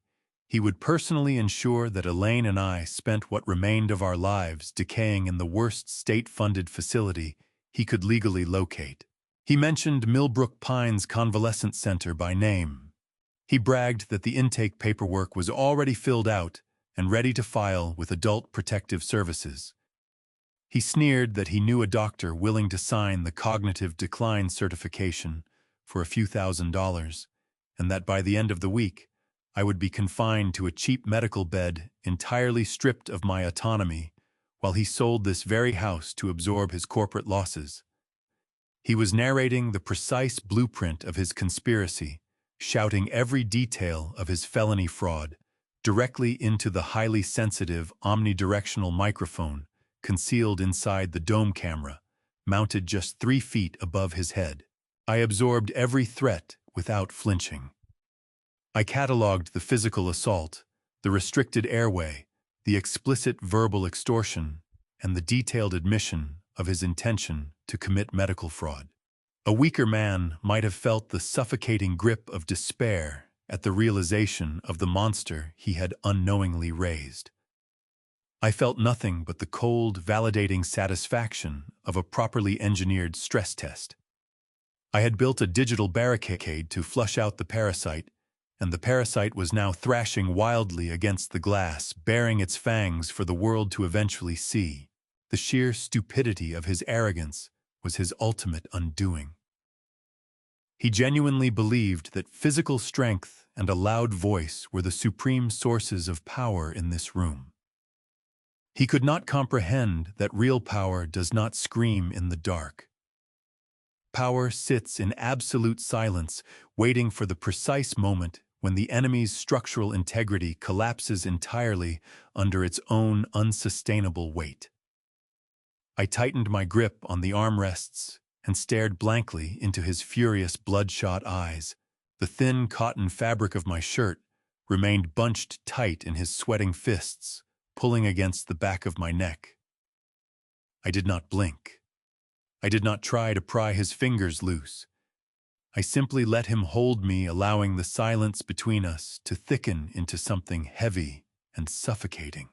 he would personally ensure that Elaine and I spent what remained of our lives decaying in the worst state-funded facility he could legally locate. He mentioned Millbrook Pines Convalescent Center by name. He bragged that the intake paperwork was already filled out and ready to file with Adult Protective Services. He sneered that he knew a doctor willing to sign the cognitive decline certification for a few $1,000s, and that by the end of the week, I would be confined to a cheap medical bed entirely stripped of my autonomy while he sold this very house to absorb his corporate losses. He was narrating the precise blueprint of his conspiracy, shouting every detail of his felony fraud directly into the highly sensitive omnidirectional microphone concealed inside the dome camera, mounted just 3 feet above his head. I absorbed every threat without flinching. I cataloged the physical assault, the restricted airway, the explicit verbal extortion, and the detailed admission of his intention to commit medical fraud. A weaker man might have felt the suffocating grip of despair at the realization of the monster he had unknowingly raised. I felt nothing but the cold, validating satisfaction of a properly engineered stress test. I had built a digital barricade to flush out the parasite, and the parasite was now thrashing wildly against the glass, baring its fangs for the world to eventually see. The sheer stupidity of his arrogance was his ultimate undoing. He genuinely believed that physical strength and a loud voice were the supreme sources of power in this room. He could not comprehend that real power does not scream in the dark. Power sits in absolute silence, waiting for the precise moment when the enemy's structural integrity collapses entirely under its own unsustainable weight. I tightened my grip on the armrests and stared blankly into his furious, bloodshot eyes. The thin cotton fabric of my shirt remained bunched tight in his sweating fists, pulling against the back of my neck. I did not blink. I did not try to pry his fingers loose. I simply let him hold me, allowing the silence between us to thicken into something heavy and suffocating.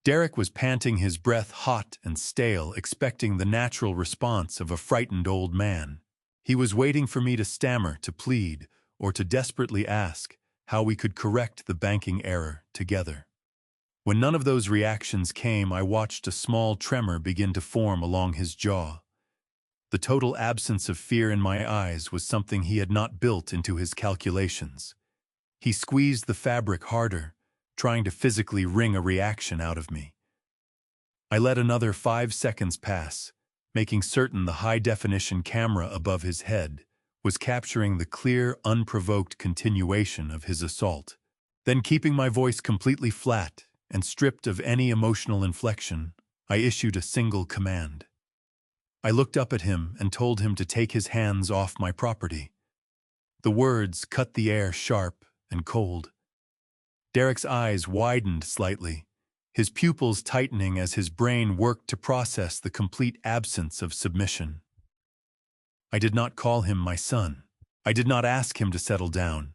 Derek was panting, his breath hot and stale, expecting the natural response of a frightened old man. He was waiting for me to stammer, to plead, or to desperately ask how we could correct the banking error together. When none of those reactions came, I watched a small tremor begin to form along his jaw. The total absence of fear in my eyes was something he had not built into his calculations. He squeezed the fabric harder, trying to physically wring a reaction out of me. I let another 5 seconds pass, making certain the high-definition camera above his head was capturing the clear, unprovoked continuation of his assault. Then, keeping my voice completely flat and stripped of any emotional inflection, I issued a single command. I looked up at him and told him to take his hands off my property. The words cut the air sharp and cold. Derek's eyes widened slightly, his pupils tightening as his brain worked to process the complete absence of submission. I did not call him my son. I did not ask him to settle down.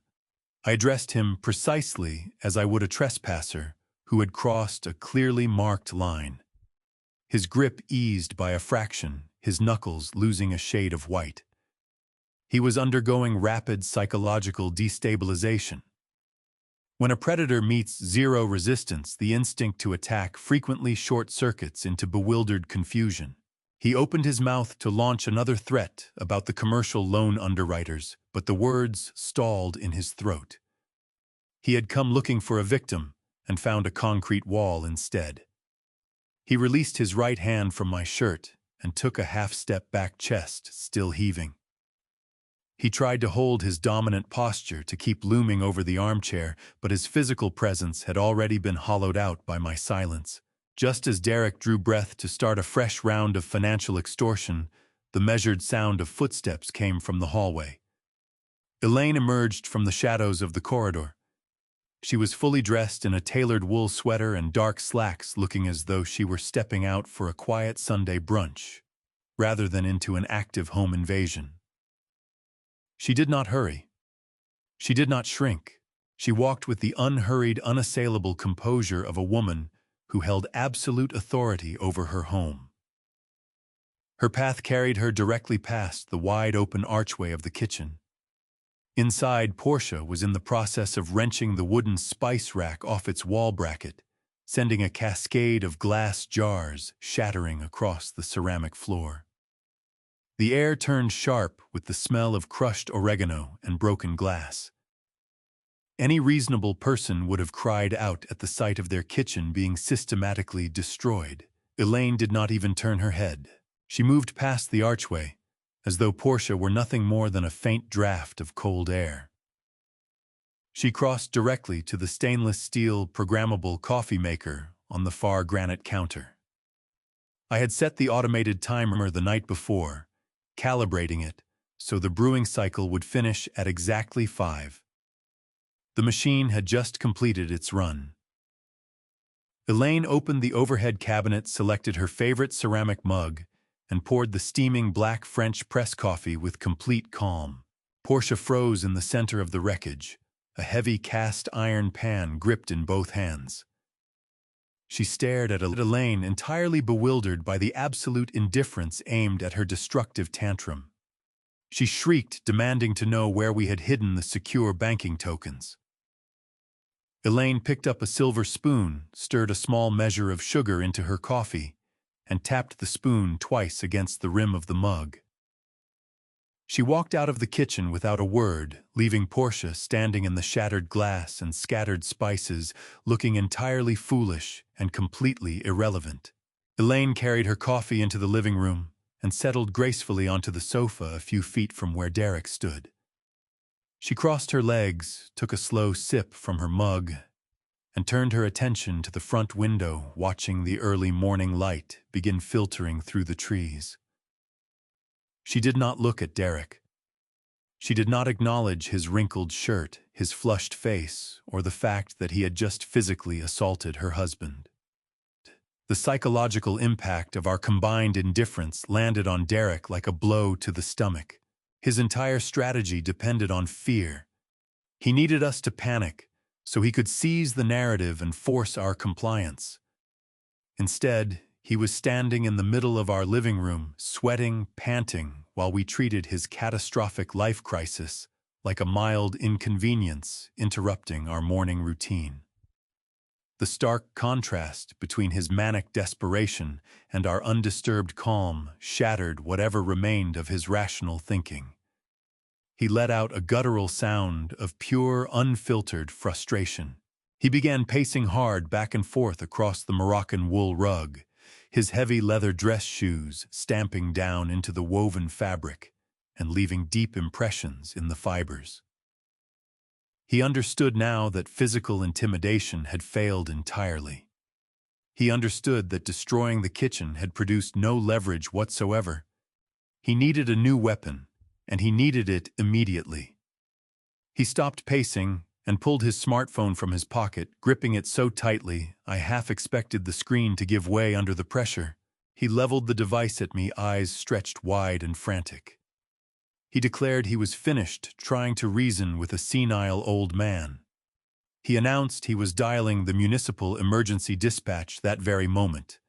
I addressed him precisely as I would a trespasser who had crossed a clearly marked line. His grip eased by a fraction, his knuckles losing a shade of white. He was undergoing rapid psychological destabilization. When a predator meets zero resistance, the instinct to attack frequently short-circuits into bewildered confusion. He opened his mouth to launch another threat about the commercial loan underwriters, but the words stalled in his throat. He had come looking for a victim and found a concrete wall instead. He released his right hand from my shirt and took a half-step back, chest still heaving. He tried to hold his dominant posture to keep looming over the armchair, but his physical presence had already been hollowed out by my silence. Just as Derek drew breath to start a fresh round of financial extortion, the measured sound of footsteps came from the hallway. Elaine emerged from the shadows of the corridor. She was fully dressed in a tailored wool sweater and dark slacks, looking as though she were stepping out for a quiet Sunday brunch, rather than into an active home invasion. She did not hurry. She did not shrink. She walked with the unhurried, unassailable composure of a woman who held absolute authority over her home. Her path carried her directly past the wide-open archway of the kitchen. Inside, Portia was in the process of wrenching the wooden spice rack off its wall bracket, sending a cascade of glass jars shattering across the ceramic floor. The air turned sharp with the smell of crushed oregano and broken glass. Any reasonable person would have cried out at the sight of their kitchen being systematically destroyed. Elaine did not even turn her head. She moved past the archway, as though Portia were nothing more than a faint draft of cold air. She crossed directly to the stainless steel programmable coffee maker on the far granite counter. I had set the automated timer the night before, calibrating it so the brewing cycle would finish at exactly 5. The machine had just completed its run. Elaine opened the overhead cabinet, selected her favorite ceramic mug, and poured the steaming black French press coffee with complete calm. Portia froze in the center of the wreckage, a heavy cast iron pan gripped in both hands. She stared at Elaine, entirely bewildered by the absolute indifference aimed at her destructive tantrum. She shrieked, demanding to know where we had hidden the secure banking tokens. Elaine picked up a silver spoon, stirred a small measure of sugar into her coffee, and tapped the spoon twice against the rim of the mug. She walked out of the kitchen without a word, leaving Portia standing in the shattered glass and scattered spices, looking entirely foolish and completely irrelevant. Elaine carried her coffee into the living room and settled gracefully onto the sofa a few feet from where Derek stood. She crossed her legs, took a slow sip from her mug, and turned her attention to the front window, watching the early morning light begin filtering through the trees. She did not look at Derek. She did not acknowledge his wrinkled shirt, his flushed face, or the fact that he had just physically assaulted her husband. The psychological impact of our combined indifference landed on Derek like a blow to the stomach. His entire strategy depended on fear. He needed us to panic so he could seize the narrative and force our compliance. Instead, he was standing in the middle of our living room, sweating, panting, while we treated his catastrophic life crisis like a mild inconvenience interrupting our morning routine. The stark contrast between his manic desperation and our undisturbed calm shattered whatever remained of his rational thinking. He let out a guttural sound of pure, unfiltered frustration. He began pacing hard back and forth across the Moroccan wool rug, his heavy leather dress shoes stamping down into the woven fabric and leaving deep impressions in the fibers. He understood now that physical intimidation had failed entirely. He understood that destroying the kitchen had produced no leverage whatsoever. He needed a new weapon, and he needed it immediately. He stopped pacing and pulled his smartphone from his pocket, gripping it so tightly I half expected the screen to give way under the pressure. He leveled the device at me, eyes stretched wide and frantic. He declared he was finished trying to reason with a senile old man. He announced he was dialing the municipal emergency dispatch that very moment.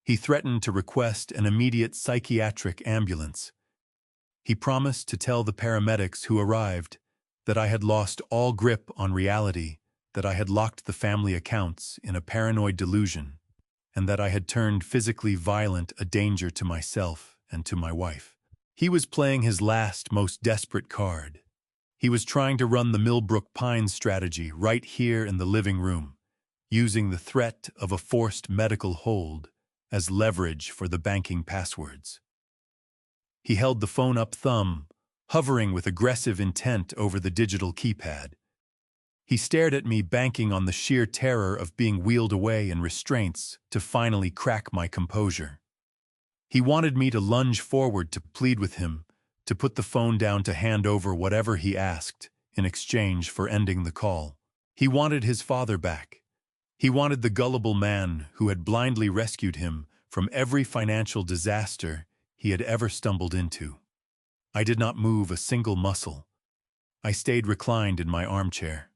He threatened to request an immediate psychiatric ambulance. He promised to tell the paramedics who arrived that I had lost all grip on reality, that I had locked the family accounts in a paranoid delusion, and that I had turned physically violent, a danger to myself and to my wife. He was playing his last, most desperate card. He was trying to run the Millbrook Pines strategy right here in the living room, using the threat of a forced medical hold as leverage for the banking passwords. He held the phone up, thumb hovering with aggressive intent over the digital keypad. He stared at me, banking on the sheer terror of being wheeled away in restraints to finally crack my composure. He wanted me to lunge forward, to plead with him, to put the phone down, to hand over whatever he asked in exchange for ending the call. He wanted his father back. He wanted the gullible man who had blindly rescued him from every financial disaster he had ever stumbled into. I did not move a single muscle. I stayed reclined in my armchair.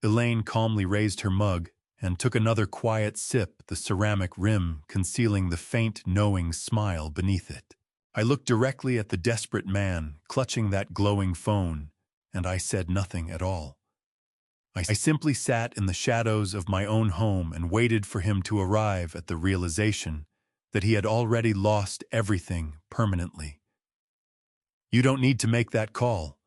Elaine calmly raised her mug and took another quiet sip, the ceramic rim concealing the faint, knowing smile beneath it. I looked directly at the desperate man clutching that glowing phone, and I said nothing at all. I simply sat in the shadows of my own home and waited for him to arrive at the realization that he had already lost everything permanently. "You don't need to make that call."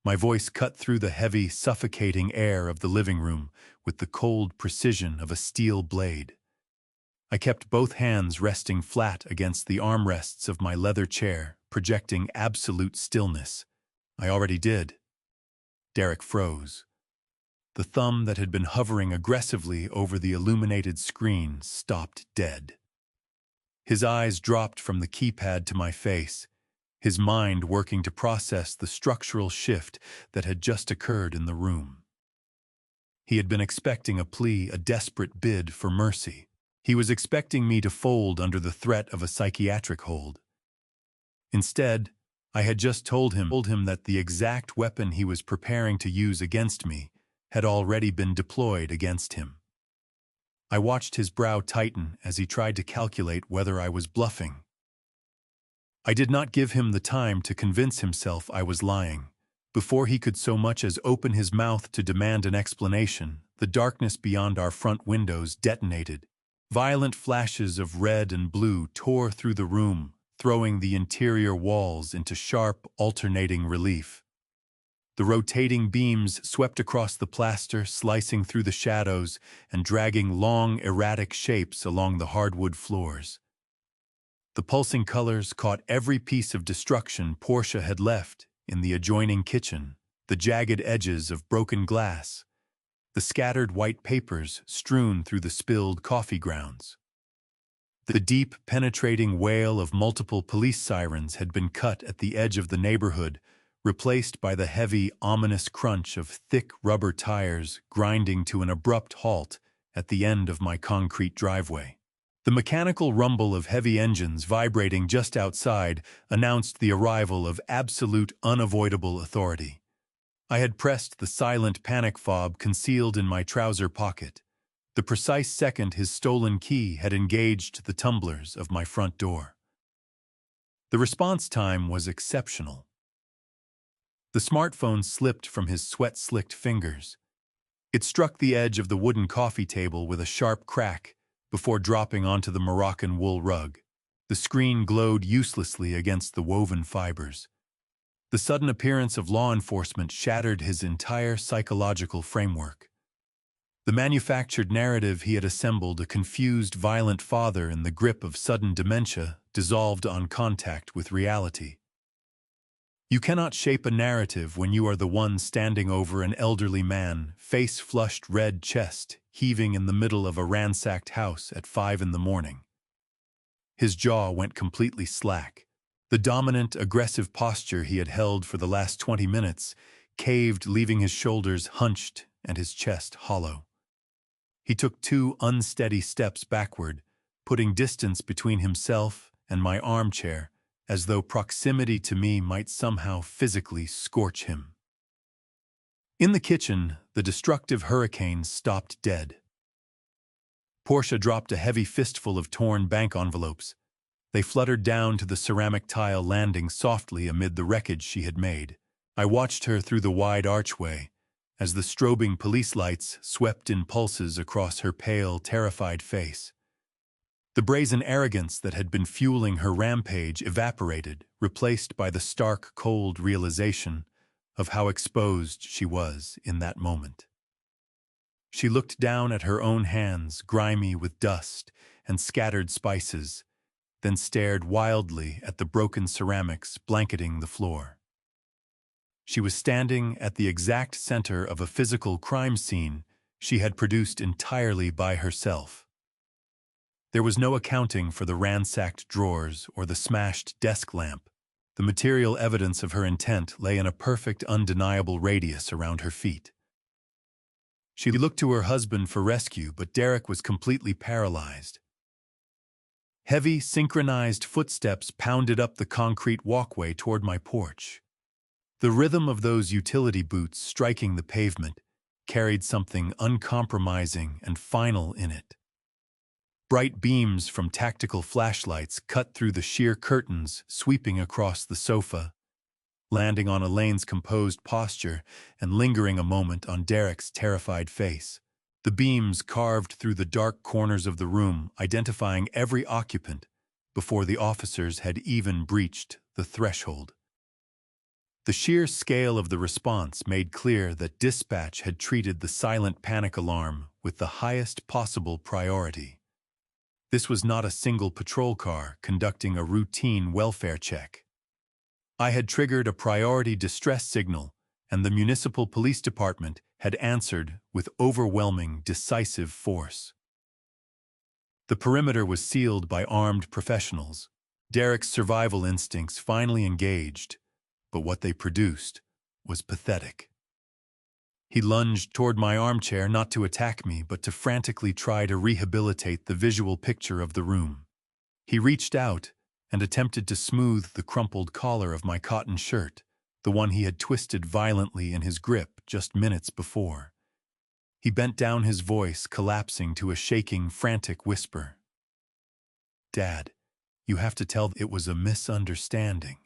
My voice cut through the heavy, suffocating air of the living room with the cold precision of a steel blade. I kept both hands resting flat against the armrests of my leather chair, projecting absolute stillness. "I already did." Derek froze. The thumb that had been hovering aggressively over the illuminated screen stopped dead. His eyes dropped from the keypad to my face, his mind working to process the structural shift that had just occurred in the room. He had been expecting a plea, a desperate bid for mercy. He was expecting me to fold under the threat of a psychiatric hold. Instead, I had just told him that the exact weapon he was preparing to use against me had already been deployed against him. I watched his brow tighten as he tried to calculate whether I was bluffing. I did not give him the time to convince himself I was lying. Before he could so much as open his mouth to demand an explanation, the darkness beyond our front windows detonated. Violent flashes of red and blue tore through the room, throwing the interior walls into sharp, alternating relief. The rotating beams swept across the plaster, slicing through the shadows and dragging long, erratic shapes along the hardwood floors. The pulsing colors caught every piece of destruction Portia had left in the adjoining kitchen, the jagged edges of broken glass, the scattered white papers strewn through the spilled coffee grounds. The deep, penetrating wail of multiple police sirens had been cut at the edge of the neighborhood, replaced by the heavy, ominous crunch of thick rubber tires grinding to an abrupt halt at the end of my concrete driveway. The mechanical rumble of heavy engines vibrating just outside announced the arrival of absolute, unavoidable authority. I had pressed the silent panic fob concealed in my trouser pocket, the precise second his stolen key had engaged the tumblers of my front door. The response time was exceptional. The smartphone slipped from his sweat-slicked fingers. It struck the edge of the wooden coffee table with a sharp crack before dropping onto the Moroccan wool rug. The screen glowed uselessly against the woven fibers. The sudden appearance of law enforcement shattered his entire psychological framework. The manufactured narrative he had assembled, a confused, violent father in the grip of sudden dementia, dissolved on contact with reality. You cannot shape a narrative when you are the one standing over an elderly man, face-flushed red chest, heaving in the middle of a ransacked house at 5 in the morning. His jaw went completely slack. The dominant, aggressive posture he had held for the last 20 minutes caved, leaving his shoulders hunched and his chest hollow. He took 2 unsteady steps backward, putting distance between himself and my armchair, as though proximity to me might somehow physically scorch him. In the kitchen, the destructive hurricane stopped dead. Portia dropped a heavy fistful of torn bank envelopes. They fluttered down to the ceramic tile landing softly amid the wreckage she had made. I watched her through the wide archway, as the strobing police lights swept in pulses across her pale, terrified face. The brazen arrogance that had been fueling her rampage evaporated, replaced by the stark, cold realization of how exposed she was in that moment. She looked down at her own hands, grimy with dust and scattered spices, then stared wildly at the broken ceramics blanketing the floor. She was standing at the exact center of a physical crime scene she had produced entirely by herself. There was no accounting for the ransacked drawers or the smashed desk lamp. The material evidence of her intent lay in a perfect, undeniable radius around her feet. She looked to her husband for rescue, but Derek was completely paralyzed. Heavy, synchronized footsteps pounded up the concrete walkway toward my porch. The rhythm of those utility boots striking the pavement carried something uncompromising and final in it. Bright beams from tactical flashlights cut through the sheer curtains, sweeping across the sofa, landing on Elaine's composed posture and lingering a moment on Derek's terrified face. The beams carved through the dark corners of the room, identifying every occupant before the officers had even breached the threshold. The sheer scale of the response made clear that dispatch had treated the silent panic alarm with the highest possible priority. This was not a single patrol car conducting a routine welfare check. I had triggered a priority distress signal, and the municipal police department had answered with overwhelming, decisive force. The perimeter was sealed by armed professionals. Derek's survival instincts finally engaged, but what they produced was pathetic. He lunged toward my armchair not to attack me, but to frantically try to rehabilitate the visual picture of the room. He reached out and attempted to smooth the crumpled collar of my cotton shirt, the one he had twisted violently in his grip just minutes before. He bent down, his voice collapsing to a shaking, frantic whisper. "Dad, you have to tell them it was a misunderstanding.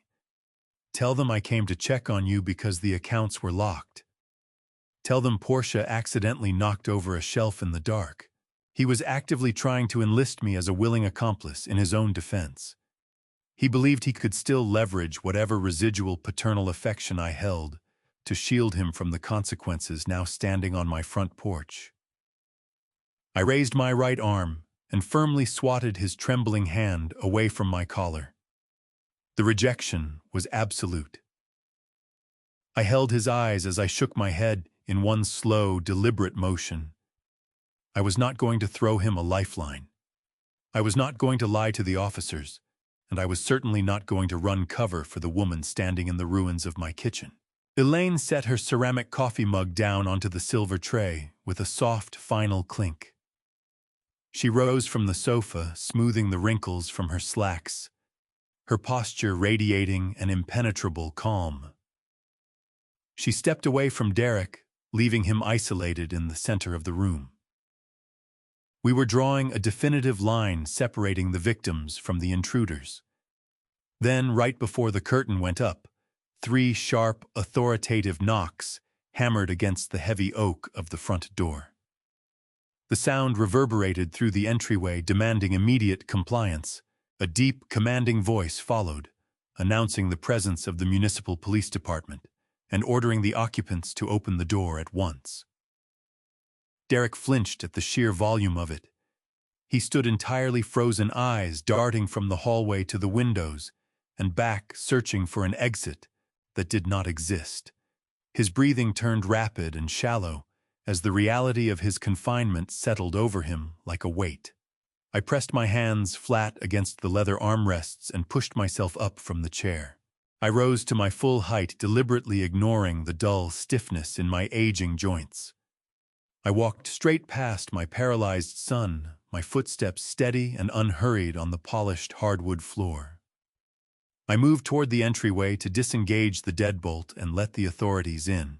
Tell them I came to check on you because the accounts were locked. Tell them Portia accidentally knocked over a shelf in the dark. He was actively trying to enlist me as a willing accomplice in his own defense. He believed he could still leverage whatever residual paternal affection I held to shield him from the consequences now standing on my front porch." I raised my right arm and firmly swatted his trembling hand away from my collar. The rejection was absolute. I held his eyes as I shook my head in one slow, deliberate motion. I was not going to throw him a lifeline. I was not going to lie to the officers, and I was certainly not going to run cover for the woman standing in the ruins of my kitchen. Elaine set her ceramic coffee mug down onto the silver tray with a soft, final clink. She rose from the sofa, smoothing the wrinkles from her slacks, her posture radiating an impenetrable calm. She stepped away from Derek, leaving him isolated in the center of the room. We were drawing a definitive line separating the victims from the intruders. Then, right before the curtain went up, 3 sharp, authoritative knocks hammered against the heavy oak of the front door. The sound reverberated through the entryway, demanding immediate compliance. A deep, commanding voice followed, announcing the presence of the municipal police department and ordering the occupants to open the door at once. Derek flinched at the sheer volume of it. He stood entirely frozen, eyes darting from the hallway to the windows and back, searching for an exit, that did not exist. His breathing turned rapid and shallow as the reality of his confinement settled over him like a weight. I pressed my hands flat against the leather armrests and pushed myself up from the chair. I rose to my full height, deliberately ignoring the dull stiffness in my aging joints. I walked straight past my paralyzed son, my footsteps steady and unhurried on the polished hardwood floor. I moved toward the entryway to disengage the deadbolt and let the authorities in.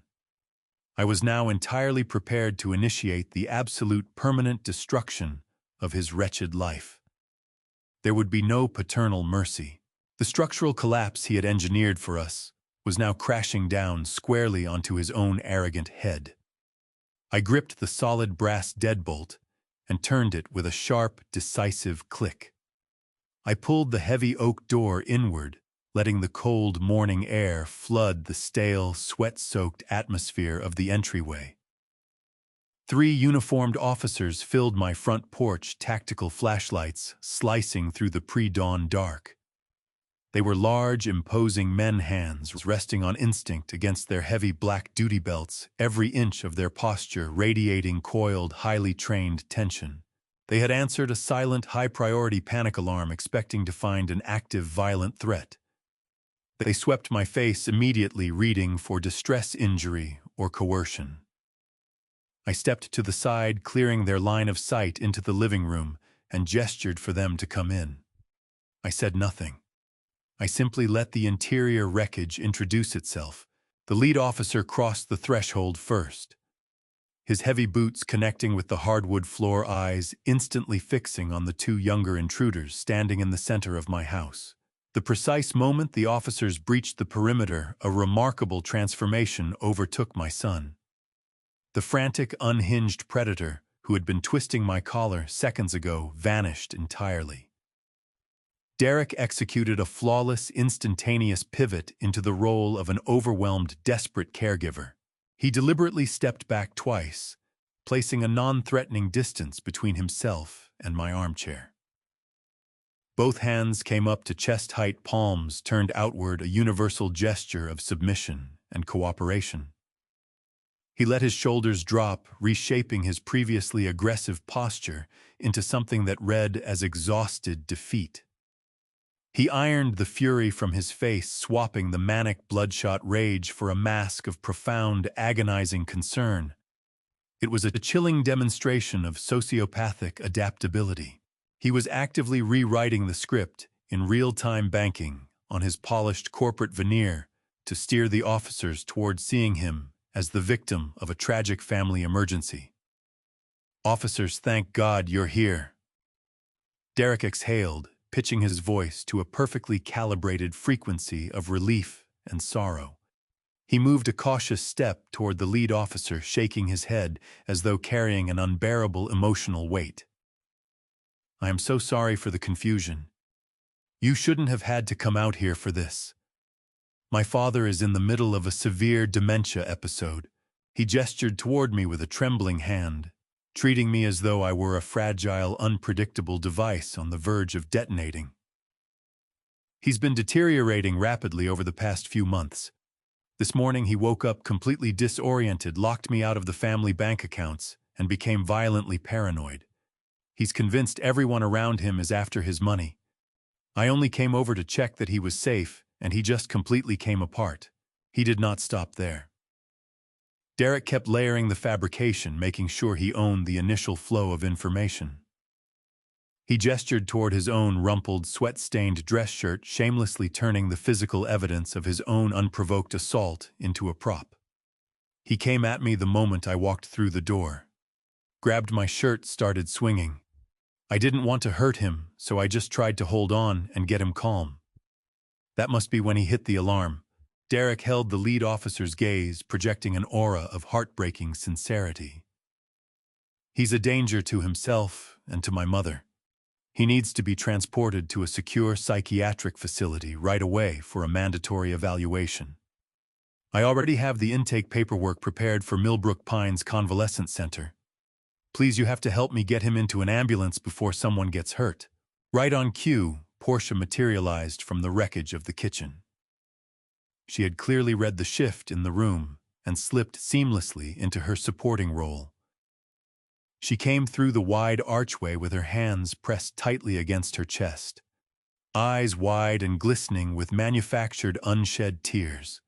I was now entirely prepared to initiate the absolute permanent destruction of his wretched life. There would be no paternal mercy. The structural collapse he had engineered for us was now crashing down squarely onto his own arrogant head. I gripped the solid brass deadbolt and turned it with a sharp, decisive click. I pulled the heavy oak door inward, letting the cold morning air flood the stale, sweat-soaked atmosphere of the entryway. 3 uniformed officers filled my front porch, tactical flashlights slicing through the pre-dawn dark. They were large, imposing men hands resting on instinct against their heavy black duty belts, every inch of their posture radiating coiled, highly trained tension. They had answered a silent, high-priority panic alarm, expecting to find an active, violent threat. They swept my face immediately, reading for distress injury or coercion. I stepped to the side, clearing their line of sight into the living room, and gestured for them to come in. I said nothing. I simply let the interior wreckage introduce itself. The lead officer crossed the threshold first, his heavy boots connecting with the hardwood floor, eyes instantly fixing on the 2 younger intruders standing in the center of my house. The precise moment the officers breached the perimeter, a remarkable transformation overtook my son. The frantic, unhinged predator who had been twisting my collar seconds ago vanished entirely. Derek executed a flawless, instantaneous pivot into the role of an overwhelmed, desperate caregiver. He deliberately stepped back twice, placing a non-threatening distance between himself and my armchair. Both hands came up to chest-height, palms turned outward, a universal gesture of submission and cooperation. He let his shoulders drop, reshaping his previously aggressive posture into something that read as exhausted defeat. He ironed the fury from his face, swapping the manic, bloodshot rage for a mask of profound, agonizing concern. It was a chilling demonstration of sociopathic adaptability. He was actively rewriting the script in real-time, banking on his polished corporate veneer to steer the officers toward seeing him as the victim of a tragic family emergency. "Officers, thank God you're here." Derek exhaled, pitching his voice to a perfectly calibrated frequency of relief and sorrow. He moved a cautious step toward the lead officer, shaking his head as though carrying an unbearable emotional weight. "I am so sorry for the confusion. You shouldn't have had to come out here for this. My father is in the middle of a severe dementia episode." He gestured toward me with a trembling hand, treating me as though I were a fragile, unpredictable device on the verge of detonating. "He's been deteriorating rapidly over the past few months. This morning he woke up completely disoriented, locked me out of the family bank accounts, and became violently paranoid. He's convinced everyone around him is after his money. I only came over to check that he was safe, and he just completely came apart." He did not stop there. Derek kept layering the fabrication, making sure he owned the initial flow of information. He gestured toward his own rumpled, sweat-stained dress shirt, shamelessly turning the physical evidence of his own unprovoked assault into a prop. He came at me the moment I walked through the door, grabbed my shirt, started swinging. I didn't want to hurt him, so I just tried to hold on and get him calm. That must be when he hit the alarm. Derek held the lead officer's gaze, projecting an aura of heartbreaking sincerity. "He's a danger to himself and to my mother. He needs to be transported to a secure psychiatric facility right away for a mandatory evaluation. I already have the intake paperwork prepared for Millbrook Pines Convalescent Center. Please, you have to help me get him into an ambulance before someone gets hurt." Right on cue, Portia materialized from the wreckage of the kitchen. She had clearly read the shift in the room and slipped seamlessly into her supporting role. She came through the wide archway with her hands pressed tightly against her chest, eyes wide and glistening with manufactured unshed tears.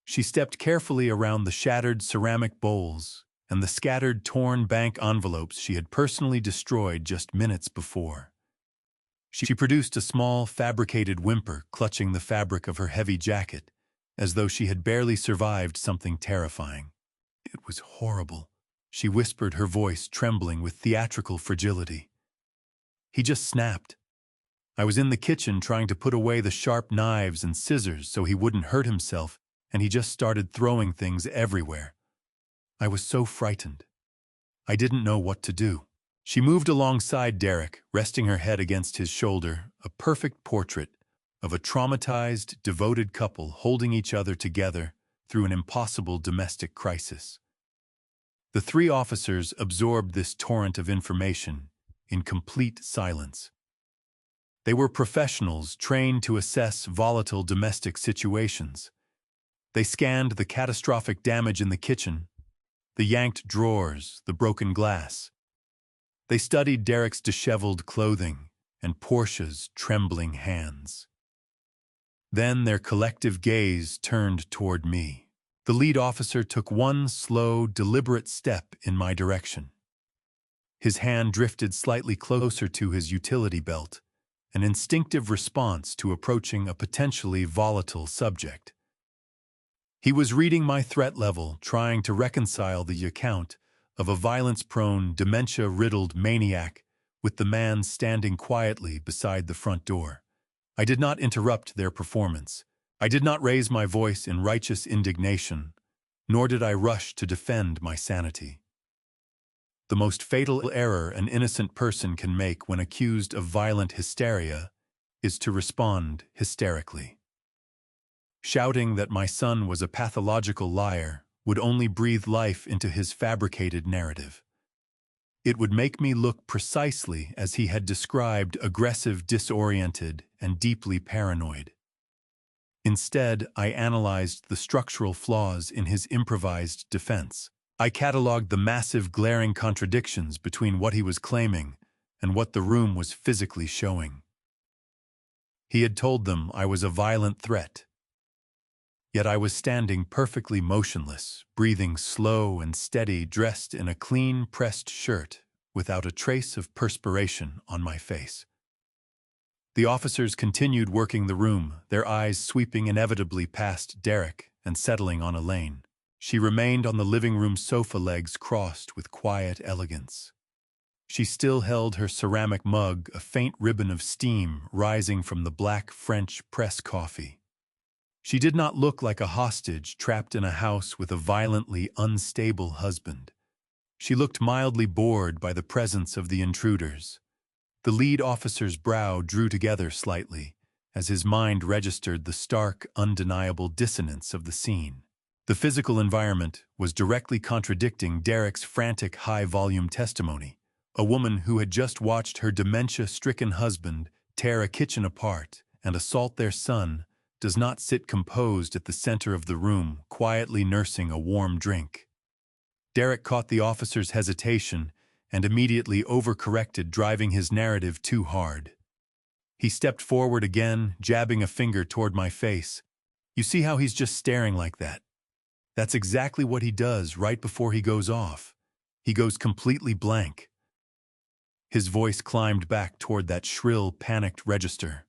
She stepped carefully around the shattered ceramic bowls and the scattered torn bank envelopes she had personally destroyed just minutes before. She produced a small, fabricated whimper clutching the fabric of her heavy jacket, as though she had barely survived something terrifying. It was horrible, she whispered, her voice trembling with theatrical fragility. He just snapped. I was in the kitchen trying to put away the sharp knives and scissors so he wouldn't hurt himself, and he just started throwing things everywhere. I was so frightened. I didn't know what to do. She moved alongside Derek, resting her head against his shoulder, a perfect portrait of a traumatized, devoted couple holding each other together through an impossible domestic crisis. The three officers absorbed this torrent of information in complete silence. They were professionals trained to assess volatile domestic situations. They scanned the catastrophic damage in the kitchen, the yanked drawers, the broken glass. They studied Derek's disheveled clothing and Portia's trembling hands. Then their collective gaze turned toward me. The lead officer took one slow, deliberate step in my direction. His hand drifted slightly closer to his utility belt, an instinctive response to approaching a potentially volatile subject. He was reading my threat level, trying to reconcile the account of a violence-prone, dementia-riddled maniac with the man standing quietly beside the front door. I did not interrupt their performance. I did not raise my voice in righteous indignation, nor did I rush to defend my sanity. The most fatal error an innocent person can make when accused of violent hysteria is to respond hysterically. Shouting that my son was a pathological liar would only breathe life into his fabricated narrative. It would make me look precisely as he had described, aggressive, disoriented, and deeply paranoid. Instead, I analyzed the structural flaws in his improvised defense. I cataloged the massive, glaring contradictions between what he was claiming and what the room was physically showing. He had told them I was a violent threat. Yet I was standing perfectly motionless, breathing slow and steady, dressed in a clean, pressed shirt, without a trace of perspiration on my face. The officers continued working the room, their eyes sweeping inevitably past Derek and settling on Elaine. She remained on the living room sofa, legs crossed with quiet elegance. She still held her ceramic mug, a faint ribbon of steam rising from the black French press coffee. She did not look like a hostage trapped in a house with a violently unstable husband. She looked mildly bored by the presence of the intruders. The lead officer's brow drew together slightly as his mind registered the stark, undeniable dissonance of the scene. The physical environment was directly contradicting Derek's frantic, high-volume testimony. A woman who had just watched her dementia-stricken husband tear a kitchen apart and assault their son does not sit composed at the center of the room, quietly nursing a warm drink. Derek caught the officer's hesitation and immediately overcorrected, driving his narrative too hard. He stepped forward again, jabbing a finger toward my face. "You see how he's just staring like that? That's exactly what he does right before he goes off. He goes completely blank." His voice climbed back toward that shrill, panicked register.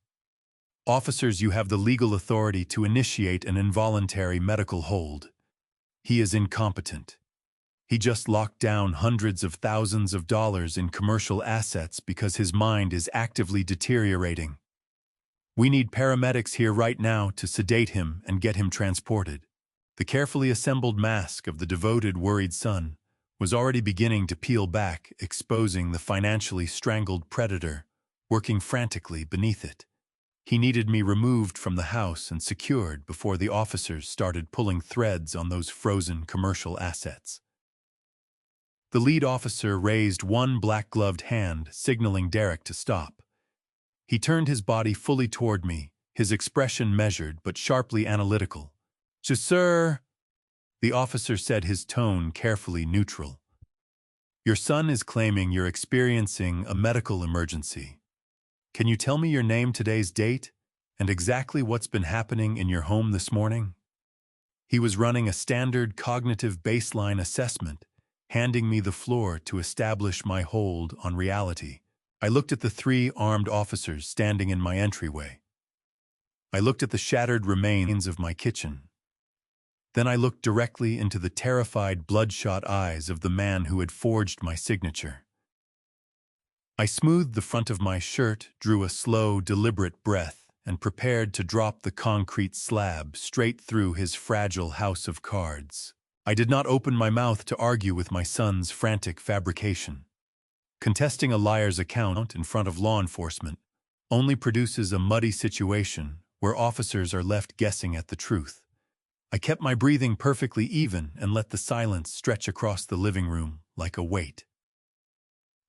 "Officers, you have the legal authority to initiate an involuntary medical hold. He is incompetent. He just locked down hundreds of thousands of dollars in commercial assets because his mind is actively deteriorating. We need paramedics here right now to sedate him and get him transported." The carefully assembled mask of the devoted, worried son was already beginning to peel back, exposing the financially strangled predator working frantically beneath it. He needed me removed from the house and secured before the officers started pulling threads on those frozen commercial assets. The lead officer raised one black-gloved hand, signaling Derek to stop. He turned his body fully toward me, his expression measured but sharply analytical. Sir, the officer said, his tone carefully neutral. Your son is claiming you're experiencing a medical emergency. Can you tell me your name, today's date, and exactly what's been happening in your home this morning? He was running a standard cognitive baseline assessment, handing me the floor to establish my hold on reality. I looked at the 3 armed officers standing in my entryway. I looked at the shattered remains of my kitchen. Then I looked directly into the terrified, bloodshot eyes of the man who had forged my signature. I smoothed the front of my shirt, drew a slow, deliberate breath, and prepared to drop the concrete slab straight through his fragile house of cards. I did not open my mouth to argue with my son's frantic fabrication. Contesting a liar's account in front of law enforcement only produces a muddy situation where officers are left guessing at the truth. I kept my breathing perfectly even and let the silence stretch across the living room like a weight.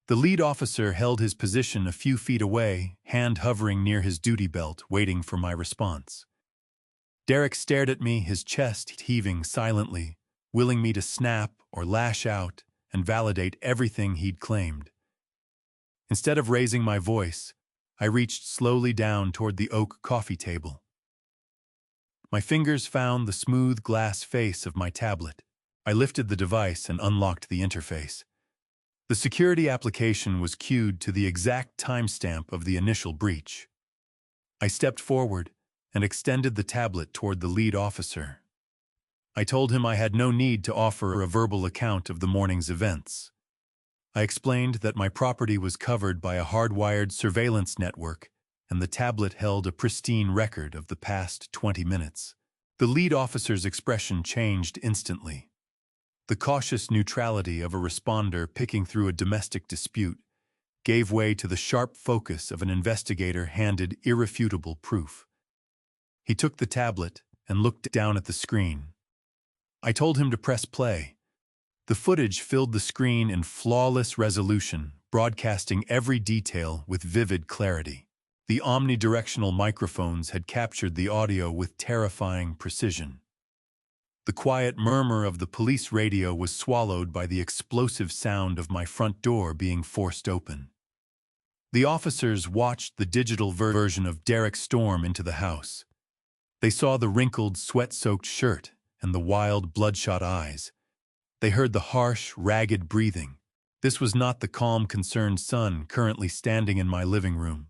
The lead officer held his position a few feet away, hand hovering near his duty belt, waiting for my response. Derek stared at me, his chest heaving silently, willing me to snap or lash out and validate everything he'd claimed. Instead of raising my voice, I reached slowly down toward the oak coffee table. My fingers found the smooth glass face of my tablet. I lifted the device and unlocked the interface. The security application was queued to the exact timestamp of the initial breach. I stepped forward and extended the tablet toward the lead officer. I told him I had no need to offer a verbal account of the morning's events. I explained that my property was covered by a hardwired surveillance network, and the tablet held a pristine record of the past 20 minutes. The lead officer's expression changed instantly. The cautious neutrality of a responder picking through a domestic dispute gave way to the sharp focus of an investigator handed irrefutable proof. He took the tablet and looked down at the screen. I told him to press play. The footage filled the screen in flawless resolution, broadcasting every detail with vivid clarity. The omnidirectional microphones had captured the audio with terrifying precision. The quiet murmur of the police radio was swallowed by the explosive sound of my front door being forced open. The officers watched the digital version of Derek storm into the house. They saw the wrinkled, sweat-soaked shirt and the wild, bloodshot eyes. They heard the harsh, ragged breathing. This was not the calm, concerned son currently standing in my living room.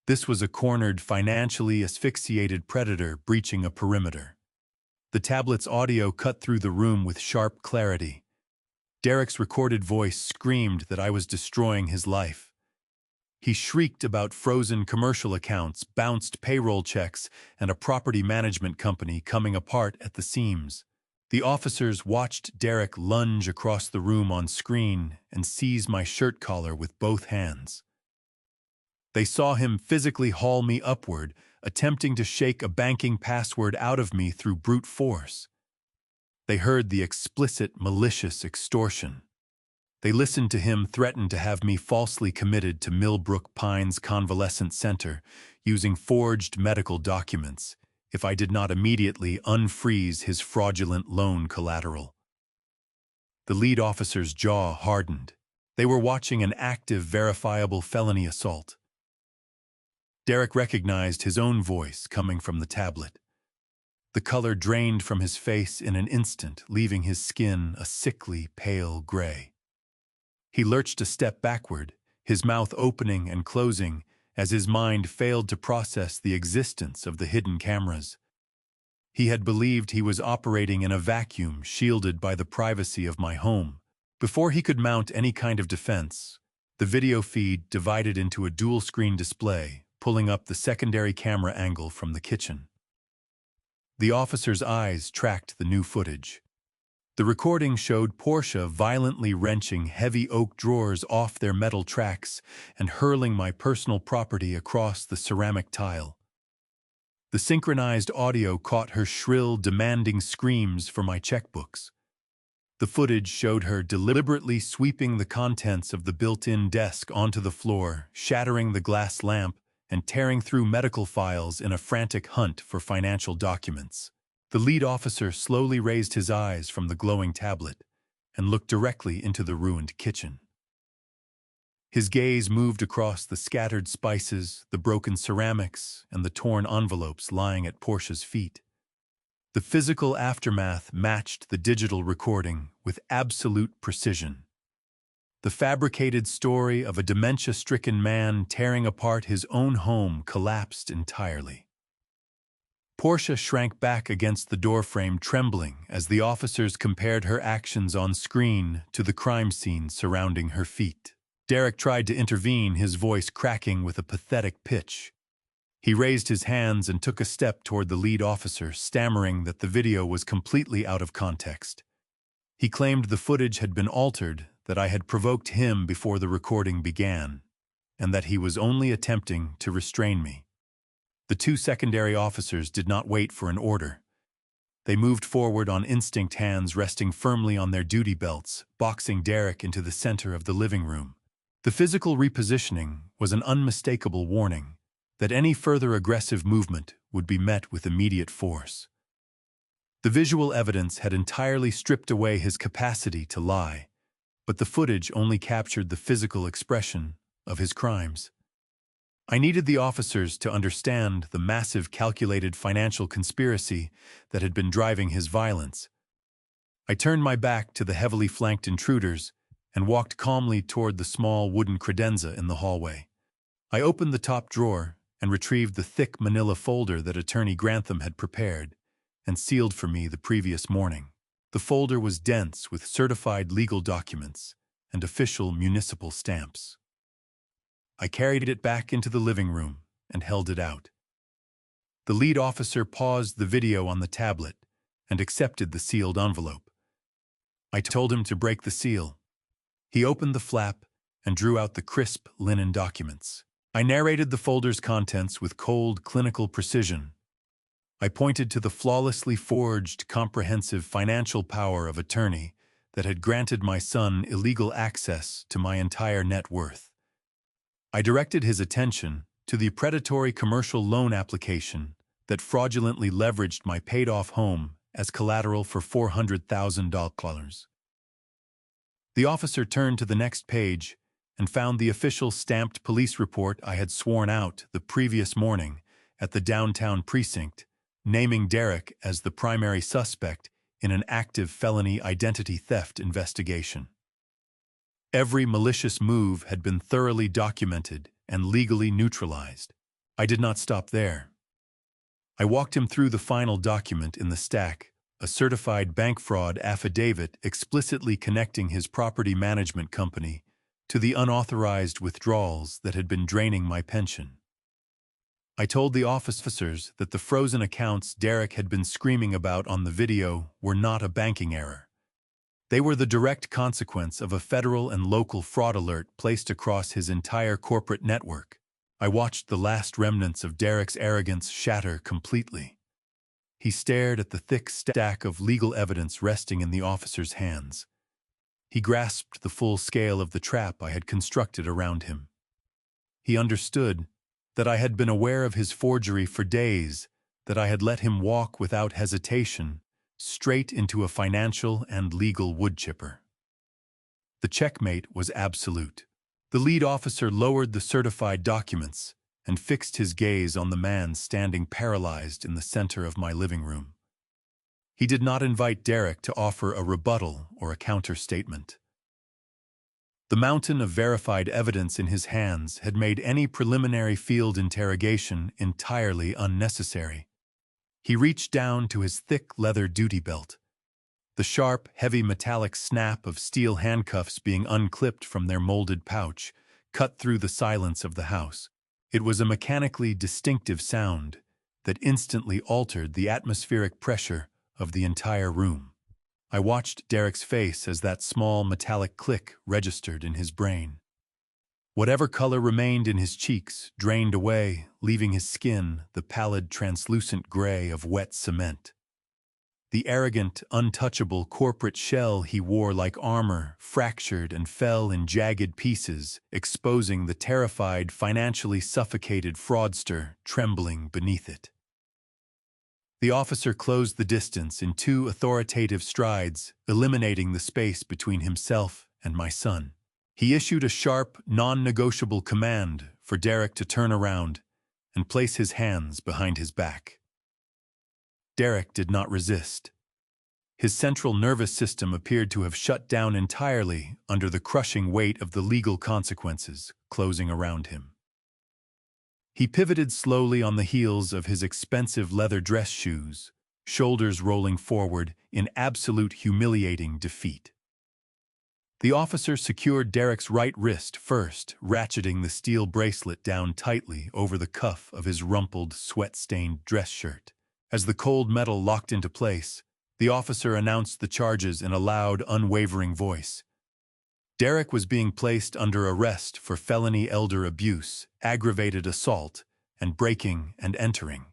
This was a cornered, financially asphyxiated predator breaching a perimeter. The tablet's audio cut through the room with sharp clarity. Derek's recorded voice screamed that I was destroying his life. He shrieked about frozen commercial accounts, bounced payroll checks, and a property management company coming apart at the seams. The officers watched Derek lunge across the room on screen and seize my shirt collar with both hands. They saw him physically haul me upward, attempting to shake a banking password out of me through brute force. They heard the explicit, malicious extortion. They listened to him threaten to have me falsely committed to Millbrook Pines Convalescent Center using forged medical documents if I did not immediately unfreeze his fraudulent loan collateral. The lead officer's jaw hardened. They were watching an active, verifiable felony assault. Derek recognized his own voice coming from the tablet. The color drained from his face in an instant, leaving his skin a sickly, pale gray. He lurched a step backward, his mouth opening and closing as his mind failed to process the existence of the hidden cameras. He had believed he was operating in a vacuum shielded by the privacy of my home. Before he could mount any kind of defense, the video feed divided into a dual-screen display, pulling up the secondary camera angle from the kitchen. The officer's eyes tracked the new footage. The recording showed Portia violently wrenching heavy oak drawers off their metal tracks and hurling my personal property across the ceramic tile. The synchronized audio caught her shrill, demanding screams for my checkbooks. The footage showed her deliberately sweeping the contents of the built-in desk onto the floor, shattering the glass lamp, and tearing through medical files in a frantic hunt for financial documents. The lead officer slowly raised his eyes from the glowing tablet and looked directly into the ruined kitchen. His gaze moved across the scattered spices, the broken ceramics, and the torn envelopes lying at Portia's feet. The physical aftermath matched the digital recording with absolute precision. The fabricated story of a dementia-stricken man tearing apart his own home collapsed entirely. Portia shrank back against the doorframe, trembling as the officers compared her actions on screen to the crime scene surrounding her feet. Derek tried to intervene, his voice cracking with a pathetic pitch. He raised his hands and took a step toward the lead officer, stammering that the video was completely out of context. He claimed the footage had been altered, that I had provoked him before the recording began, and that he was only attempting to restrain me. The two secondary officers did not wait for an order. They moved forward on instinct, hands resting firmly on their duty belts, boxing Derek into the center of the living room. The physical repositioning was an unmistakable warning that any further aggressive movement would be met with immediate force. The visual evidence had entirely stripped away his capacity to lie, but the footage only captured the physical expression of his crimes. I needed the officers to understand the massive calculated financial conspiracy that had been driving his violence. I turned my back to the heavily flanked intruders and walked calmly toward the small wooden credenza in the hallway. I opened the top drawer and retrieved the thick manila folder that Attorney Grantham had prepared and sealed for me the previous morning. The folder was dense with certified legal documents and official municipal stamps. I carried it back into the living room and held it out. The lead officer paused the video on the tablet and accepted the sealed envelope. I told him to break the seal. He opened the flap and drew out the crisp linen documents. I narrated the folder's contents with cold, clinical precision. I pointed to the flawlessly forged, comprehensive financial power of attorney that had granted my son illegal access to my entire net worth. I directed his attention to the predatory commercial loan application that fraudulently leveraged my paid-off home as collateral for $400,000. The officer turned to the next page and found the official stamped police report I had sworn out the previous morning at the downtown precinct, naming Derek as the primary suspect in an active felony identity theft investigation. Every malicious move had been thoroughly documented and legally neutralized. I did not stop there. I walked him through the final document in the stack, a certified bank fraud affidavit explicitly connecting his property management company to the unauthorized withdrawals that had been draining my pension. I told the officers that the frozen accounts Derek had been screaming about on the video were not a banking error. They were the direct consequence of a federal and local fraud alert placed across his entire corporate network. I watched the last remnants of Derek's arrogance shatter completely. He stared at the thick stack of legal evidence resting in the officer's hands. He grasped the full scale of the trap I had constructed around him. He understood that I had been aware of his forgery for days, that I had let him walk without hesitation, straight into a financial and legal woodchipper. The checkmate was absolute. The lead officer lowered the certified documents and fixed his gaze on the man standing paralyzed in the center of my living room. He did not invite Derek to offer a rebuttal or a counter-statement. The mountain of verified evidence in his hands had made any preliminary field interrogation entirely unnecessary. He reached down to his thick leather duty belt. The sharp, heavy metallic snap of steel handcuffs being unclipped from their molded pouch cut through the silence of the house. It was a mechanically distinctive sound that instantly altered the atmospheric pressure of the entire room. I watched Derek's face as that small metallic click registered in his brain. Whatever color remained in his cheeks drained away, leaving his skin the pallid, translucent gray of wet cement. The arrogant, untouchable corporate shell he wore like armor fractured and fell in jagged pieces, exposing the terrified, financially suffocated fraudster trembling beneath it. The officer closed the distance in 2 authoritative strides, eliminating the space between himself and my son. He issued a sharp, non-negotiable command for Derek to turn around and place his hands behind his back. Derek did not resist. His central nervous system appeared to have shut down entirely under the crushing weight of the legal consequences closing around him. He pivoted slowly on the heels of his expensive leather dress shoes, shoulders rolling forward in absolute humiliating defeat. The officer secured Derek's right wrist first, ratcheting the steel bracelet down tightly over the cuff of his rumpled, sweat-stained dress shirt. As the cold metal locked into place, the officer announced the charges in a loud, unwavering voice. Derek was being placed under arrest for felony elder abuse, aggravated assault, and breaking and entering.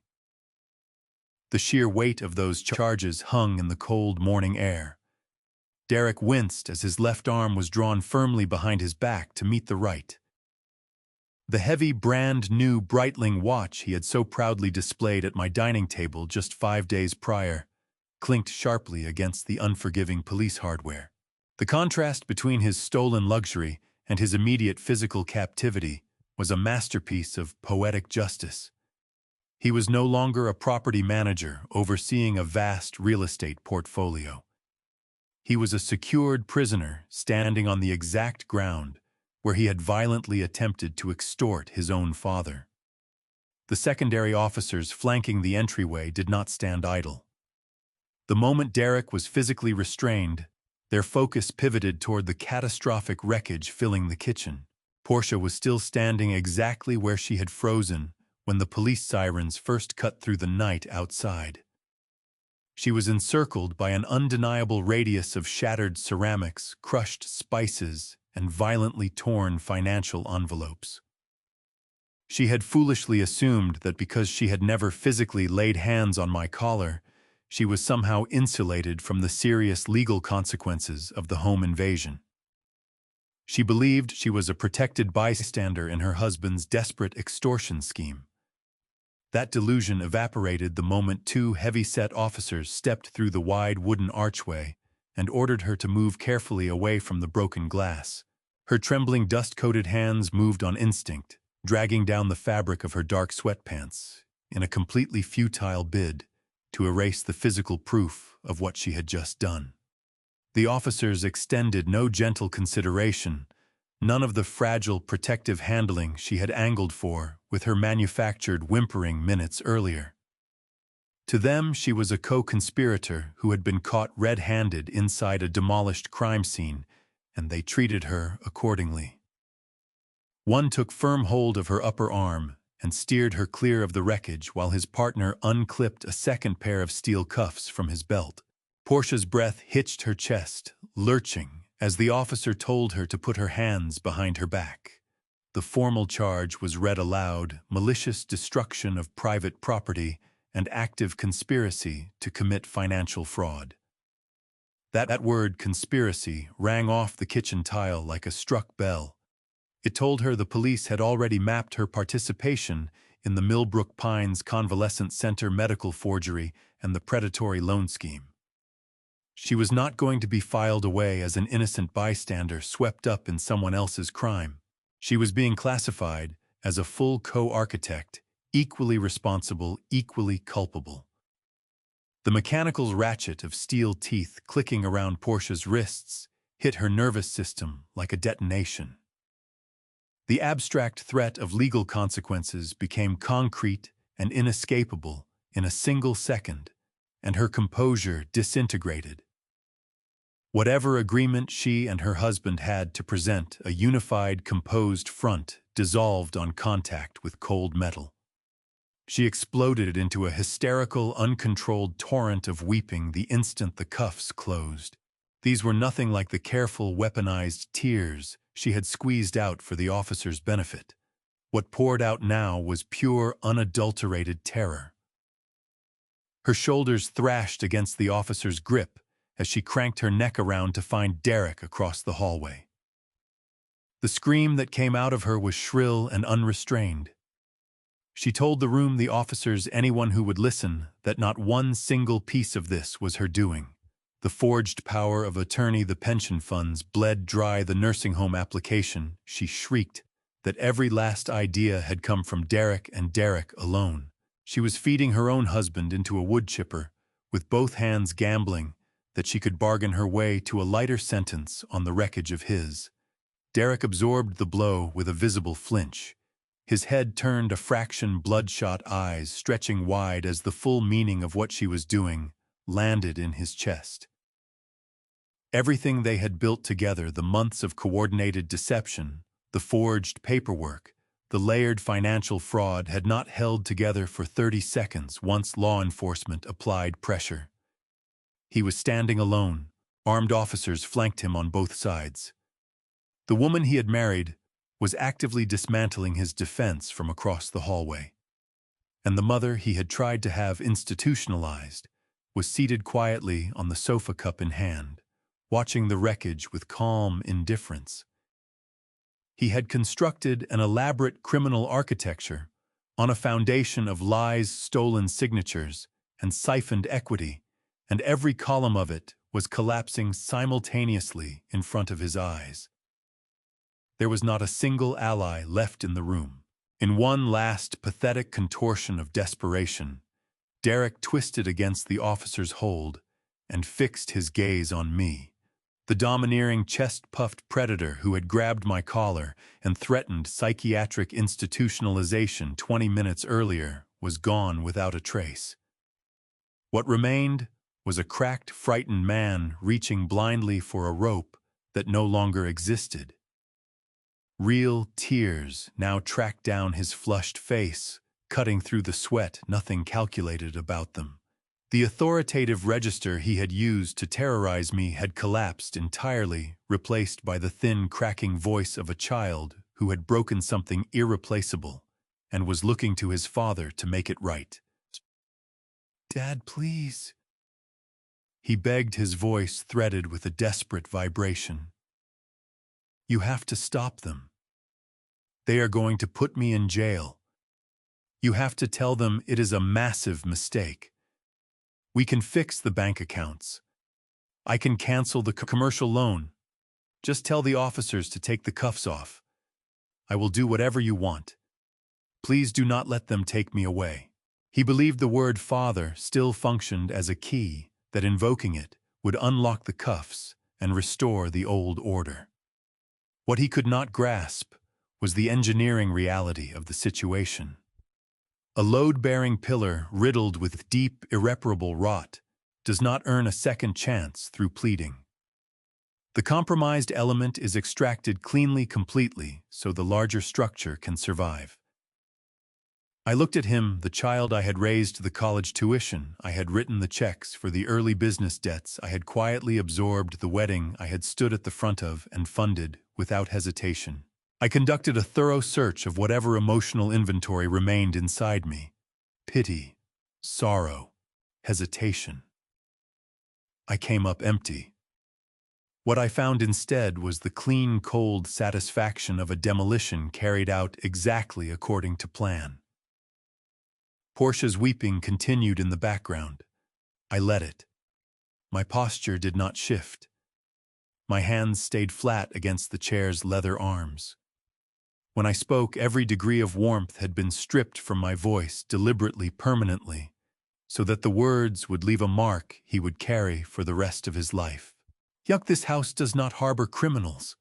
The sheer weight of those charges hung in the cold morning air. Derek winced as his left arm was drawn firmly behind his back to meet the right. The heavy, brand-new Breitling watch he had so proudly displayed at my dining table just 5 days prior clinked sharply against the unforgiving police hardware. The contrast between his stolen luxury and his immediate physical captivity was a masterpiece of poetic justice. He was no longer a property manager overseeing a vast real estate portfolio. He was a secured prisoner standing on the exact ground where he had violently attempted to extort his own father. The secondary officers flanking the entryway did not stand idle. The moment Derek was physically restrained, their focus pivoted toward the catastrophic wreckage filling the kitchen. Portia was still standing exactly where she had frozen when the police sirens first cut through the night outside. She was encircled by an undeniable radius of shattered ceramics, crushed spices, and violently torn financial envelopes. She had foolishly assumed that because she had never physically laid hands on my collar, she was somehow insulated from the serious legal consequences of the home invasion. She believed she was a protected bystander in her husband's desperate extortion scheme. That delusion evaporated the moment 2 heavy-set officers stepped through the wide wooden archway and ordered her to move carefully away from the broken glass. Her trembling dust-coated hands moved on instinct, dragging down the fabric of her dark sweatpants in a completely futile bid to erase the physical proof of what she had just done. The officers extended no gentle consideration, none of the fragile protective handling she had angled for with her manufactured whimpering minutes earlier. To them, she was a co-conspirator who had been caught red-handed inside a demolished crime scene, and they treated her accordingly. One took firm hold of her upper arm and steered her clear of the wreckage while his partner unclipped a second pair of steel cuffs from his belt. Portia's breath hitched her chest, lurching, as the officer told her to put her hands behind her back. The formal charge was read aloud: malicious destruction of private property and active conspiracy to commit financial fraud. That word, conspiracy, rang off the kitchen tile like a struck bell. It told her the police had already mapped her participation in the Millbrook Pines Convalescent Center medical forgery and the predatory loan scheme. She was not going to be filed away as an innocent bystander swept up in someone else's crime. She was being classified as a full co-architect, equally responsible, equally culpable. The mechanical ratchet of steel teeth clicking around Portia's wrists hit her nervous system like a detonation. The abstract threat of legal consequences became concrete and inescapable in a single second, and her composure disintegrated. Whatever agreement she and her husband had to present a unified, composed front dissolved on contact with cold metal. She exploded into a hysterical, uncontrolled torrent of weeping the instant the cuffs closed. These were nothing like the careful, weaponized tears she had squeezed out for the officer's benefit. What poured out now was pure, unadulterated terror. Her shoulders thrashed against the officer's grip as she cranked her neck around to find Derek across the hallway. The scream that came out of her was shrill and unrestrained. She told the room, the officers, anyone who would listen, that not one single piece of this was her doing. The forged power of attorney, the pension funds, bled dry the nursing home application. She shrieked that every last idea had come from Derek and Derek alone. She was feeding her own husband into a wood chipper, with both hands gambling that she could bargain her way to a lighter sentence on the wreckage of his. Derek absorbed the blow with a visible flinch. His head turned a fraction, bloodshot eyes stretching wide as the full meaning of what she was doing landed in his chest. Everything they had built together, the months of coordinated deception, the forged paperwork, the layered financial fraud, had not held together for 30 seconds once law enforcement applied pressure. He was standing alone. Armed officers flanked him on both sides. The woman he had married was actively dismantling his defense from across the hallway. And the mother he had tried to have institutionalized was seated quietly on the sofa, cup in hand, watching the wreckage with calm indifference. He had constructed an elaborate criminal architecture on a foundation of lies, stolen signatures, and siphoned equity, and every column of it was collapsing simultaneously in front of his eyes. There was not a single ally left in the room. In one last pathetic contortion of desperation, Derek twisted against the officer's hold and fixed his gaze on me. The domineering, chest-puffed predator who had grabbed my collar and threatened psychiatric institutionalization 20 minutes earlier was gone without a trace. What remained was a cracked, frightened man reaching blindly for a rope that no longer existed. Real tears now tracked down his flushed face, cutting through the sweat, nothing calculated about them. The authoritative register he had used to terrorize me had collapsed entirely, replaced by the thin, cracking voice of a child who had broken something irreplaceable and was looking to his father to make it right. "Dad, please." He begged, his voice threaded with a desperate vibration. "You have to stop them. They are going to put me in jail. You have to tell them it is a massive mistake. We can fix the bank accounts. I can cancel the commercial loan. Just tell the officers to take the cuffs off. I will do whatever you want. Please do not let them take me away." He believed the word father still functioned as a key, that invoking it would unlock the cuffs and restore the old order. What he could not grasp was the engineering reality of the situation. A load-bearing pillar riddled with deep, irreparable rot does not earn a second chance through pleading. The compromised element is extracted cleanly, completely, so the larger structure can survive. I looked at him, the child I had raised, the college tuition I had written, the checks for the early business debts I had quietly absorbed, the wedding I had stood at the front of and funded without hesitation. I conducted a thorough search of whatever emotional inventory remained inside me. Pity, sorrow, hesitation. I came up empty. What I found instead was the clean, cold satisfaction of a demolition carried out exactly according to plan. Portia's weeping continued in the background. I let it. My posture did not shift. My hands stayed flat against the chair's leather arms. When I spoke, every degree of warmth had been stripped from my voice deliberately, permanently, so that the words would leave a mark he would carry for the rest of his life. "Yuck, this house does not harbor criminals."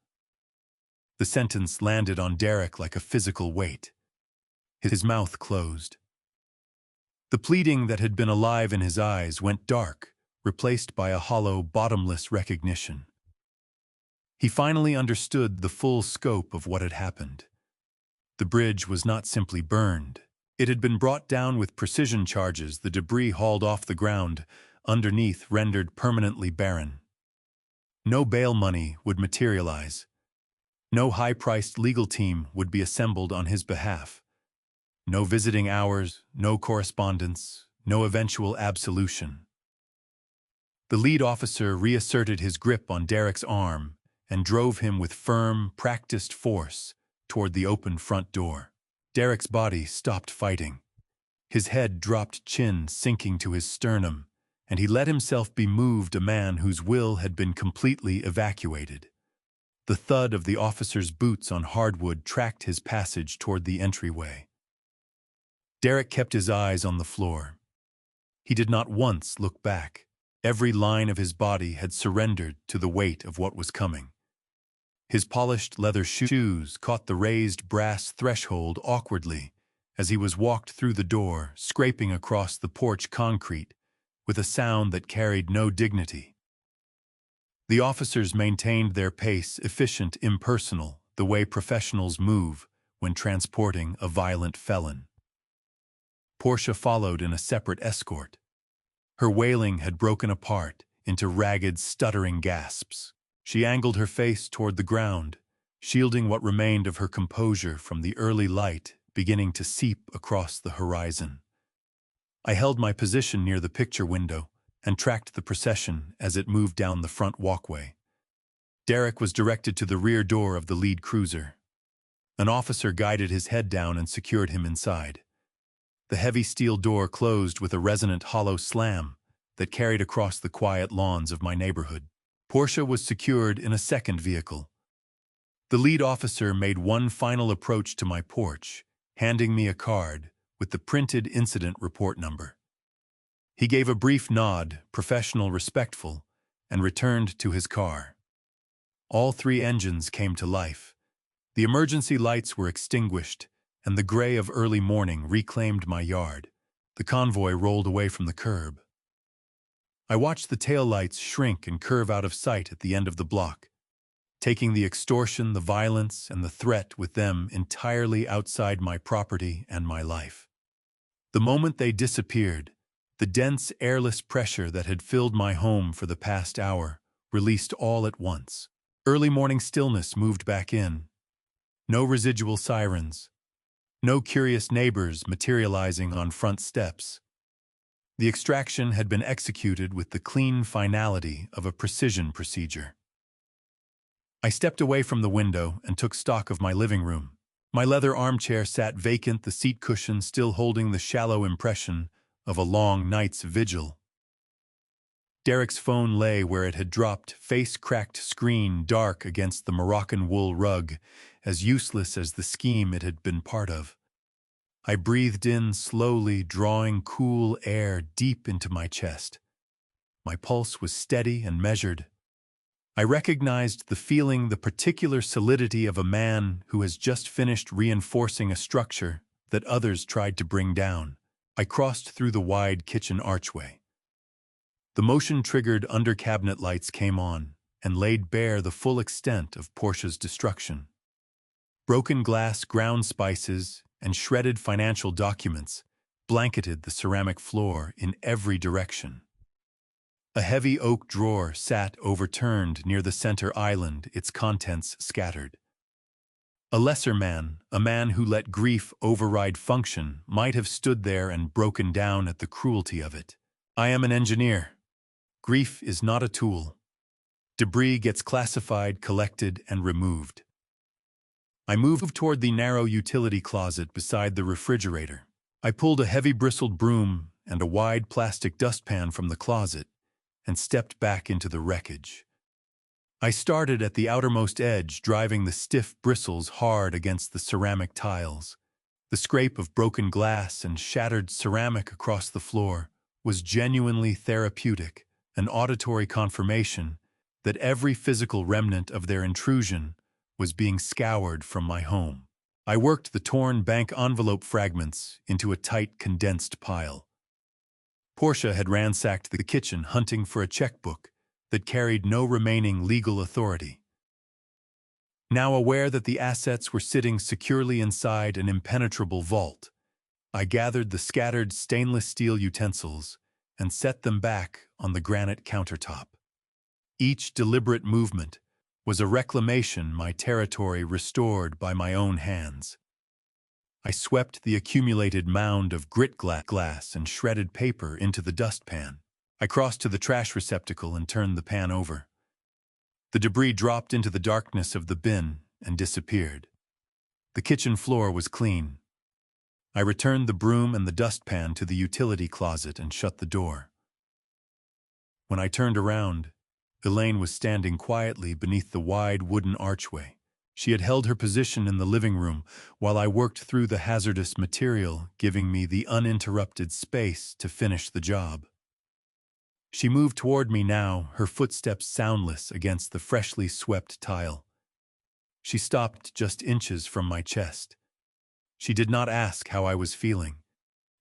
The sentence landed on Derek like a physical weight. His mouth closed. The pleading that had been alive in his eyes went dark, replaced by a hollow, bottomless recognition. He finally understood the full scope of what had happened. The bridge was not simply burned. It had been brought down with precision charges, the debris hauled off the ground, underneath rendered permanently barren. No bail money would materialize. No high-priced legal team would be assembled on his behalf. No visiting hours, no correspondence, no eventual absolution. The lead officer reasserted his grip on Derek's arm and drove him with firm, practiced force toward the open front door. Derek's body stopped fighting. His head dropped, chin sinking to his sternum, and he let himself be moved, a man whose will had been completely evacuated. The thud of the officer's boots on hardwood tracked his passage toward the entryway. Derek kept his eyes on the floor. He did not once look back. Every line of his body had surrendered to the weight of what was coming. His polished leather shoes caught the raised brass threshold awkwardly as he was walked through the door, scraping across the porch concrete with a sound that carried no dignity. The officers maintained their pace, efficient, impersonal, the way professionals move when transporting a violent felon. Portia followed in a separate escort. Her wailing had broken apart into ragged, stuttering gasps. She angled her face toward the ground, shielding what remained of her composure from the early light beginning to seep across the horizon. I held my position near the picture window and tracked the procession as it moved down the front walkway. Derek was directed to the rear door of the lead cruiser. An officer guided his head down and secured him inside. The heavy steel door closed with a resonant hollow slam that carried across the quiet lawns of my neighborhood. Portia was secured in a second vehicle. The lead officer made one final approach to my porch, handing me a card with the printed incident report number. He gave a brief nod, professional, respectful, and returned to his car. All three engines came to life. The emergency lights were extinguished, and the gray of early morning reclaimed my yard. The convoy rolled away from the curb. I watched the taillights shrink and curve out of sight at the end of the block, taking the extortion, the violence, and the threat with them entirely outside my property and my life. The moment they disappeared, the dense, airless pressure that had filled my home for the past hour released all at once. Early morning stillness moved back in. No residual sirens. No curious neighbors materializing on front steps. The extraction had been executed with the clean finality of a precision procedure. I stepped away from the window and took stock of my living room. My leather armchair sat vacant, the seat cushion still holding the shallow impression of a long night's vigil. Derek's phone lay where it had dropped, face-cracked screen dark against the Moroccan wool rug, as useless as the scheme it had been part of. I breathed in slowly, drawing cool air deep into my chest. My pulse was steady and measured. I recognized the feeling, the particular solidity of a man who has just finished reinforcing a structure that others tried to bring down. I crossed through the wide kitchen archway. The motion-triggered under-cabinet lights came on and laid bare the full extent of Portia's destruction. Broken glass, ground spices, and shredded financial documents blanketed the ceramic floor in every direction. A heavy oak drawer sat overturned near the center island, its contents scattered. A lesser man, a man who let grief override function, might have stood there and broken down at the cruelty of it. I am an engineer. Grief is not a tool. Debris gets classified, collected, and removed. I moved toward the narrow utility closet beside the refrigerator. I pulled a heavy bristled broom and a wide plastic dustpan from the closet and stepped back into the wreckage. I started at the outermost edge, driving the stiff bristles hard against the ceramic tiles. The scrape of broken glass and shattered ceramic across the floor was genuinely therapeutic, an auditory confirmation that every physical remnant of their intrusion was being scoured from my home. I worked the torn bank envelope fragments into a tight, condensed pile. Portia had ransacked the kitchen hunting for a checkbook that carried no remaining legal authority. Now aware that the assets were sitting securely inside an impenetrable vault, I gathered the scattered stainless steel utensils and set them back on the granite countertop. Each deliberate movement was a reclamation, my territory restored by my own hands. I swept the accumulated mound of grit glass and shredded paper into the dustpan. I crossed to the trash receptacle and turned the pan over. The debris dropped into the darkness of the bin and disappeared. The kitchen floor was clean. I returned the broom and the dustpan to the utility closet and shut the door. When I turned around, Elaine was standing quietly beneath the wide wooden archway. She had held her position in the living room while I worked through the hazardous material, giving me the uninterrupted space to finish the job. She moved toward me now, her footsteps soundless against the freshly swept tile. She stopped just inches from my chest. She did not ask how I was feeling.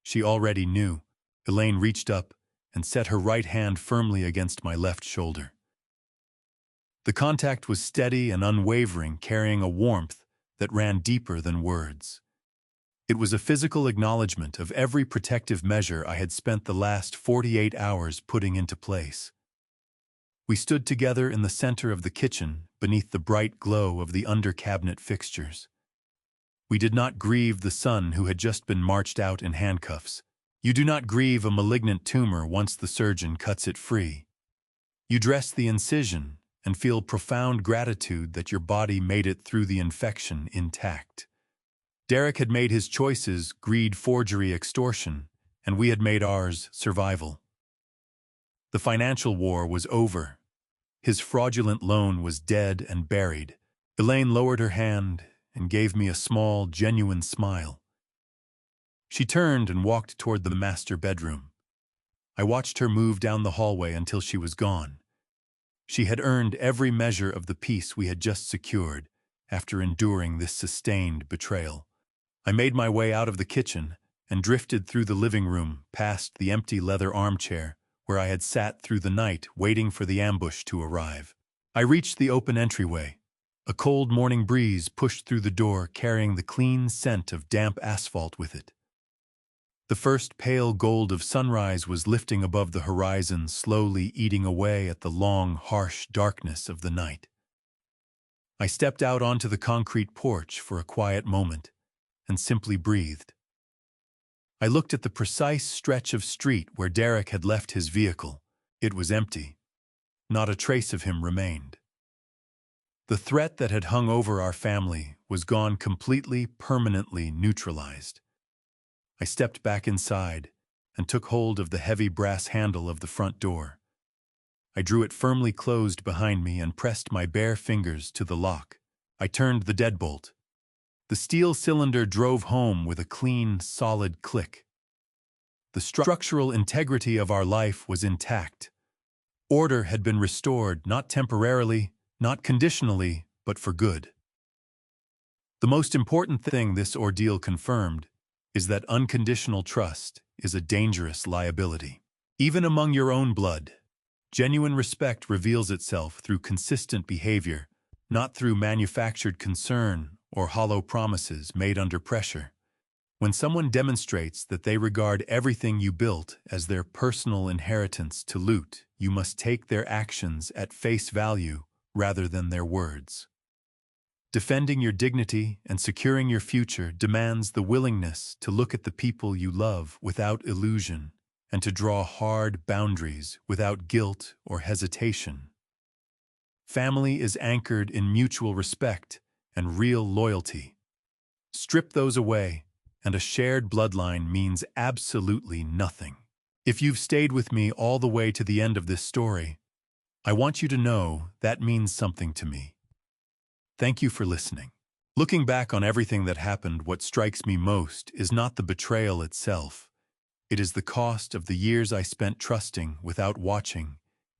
She already knew. Elaine reached up and set her right hand firmly against my left shoulder. The contact was steady and unwavering, carrying a warmth that ran deeper than words. It was a physical acknowledgement of every protective measure I had spent the last 48 hours putting into place. We stood together in the center of the kitchen, beneath the bright glow of the under-cabinet fixtures. We did not grieve the son who had just been marched out in handcuffs. You do not grieve a malignant tumor once the surgeon cuts it free. You dress the incision and feel profound gratitude that your body made it through the infection intact. Derek had made his choices, greed, forgery, extortion, and we had made ours, survival. The financial war was over. His fraudulent loan was dead and buried. Elaine lowered her hand and gave me a small, genuine smile. She turned and walked toward the master bedroom. I watched her move down the hallway until she was gone. She had earned every measure of the peace we had just secured after enduring this sustained betrayal. I made my way out of the kitchen and drifted through the living room past the empty leather armchair where I had sat through the night waiting for the ambush to arrive. I reached the open entryway. A cold morning breeze pushed through the door, carrying the clean scent of damp asphalt with it. The first pale gold of sunrise was lifting above the horizon, slowly eating away at the long, harsh darkness of the night. I stepped out onto the concrete porch for a quiet moment and simply breathed. I looked at the precise stretch of street where Derek had left his vehicle. It was empty. Not a trace of him remained. The threat that had hung over our family was gone, completely, permanently neutralized. I stepped back inside and took hold of the heavy brass handle of the front door. I drew it firmly closed behind me and pressed my bare fingers to the lock. I turned the deadbolt. The steel cylinder drove home with a clean, solid click. The structural integrity of our life was intact. Order had been restored, not temporarily, not conditionally, but for good. The most important thing this ordeal confirmed is that unconditional trust is a dangerous liability. Even among your own blood, genuine respect reveals itself through consistent behavior, not through manufactured concern or hollow promises made under pressure. When someone demonstrates that they regard everything you built as their personal inheritance to loot, you must take their actions at face value rather than their words. Defending your dignity and securing your future demands the willingness to look at the people you love without illusion and to draw hard boundaries without guilt or hesitation. Family is anchored in mutual respect and real loyalty. Strip those away, and a shared bloodline means absolutely nothing. If you've stayed with me all the way to the end of this story, I want you to know that means something to me. Thank you for listening. Looking back on everything that happened, what strikes me most is not the betrayal itself. It is the cost of the years I spent trusting without watching,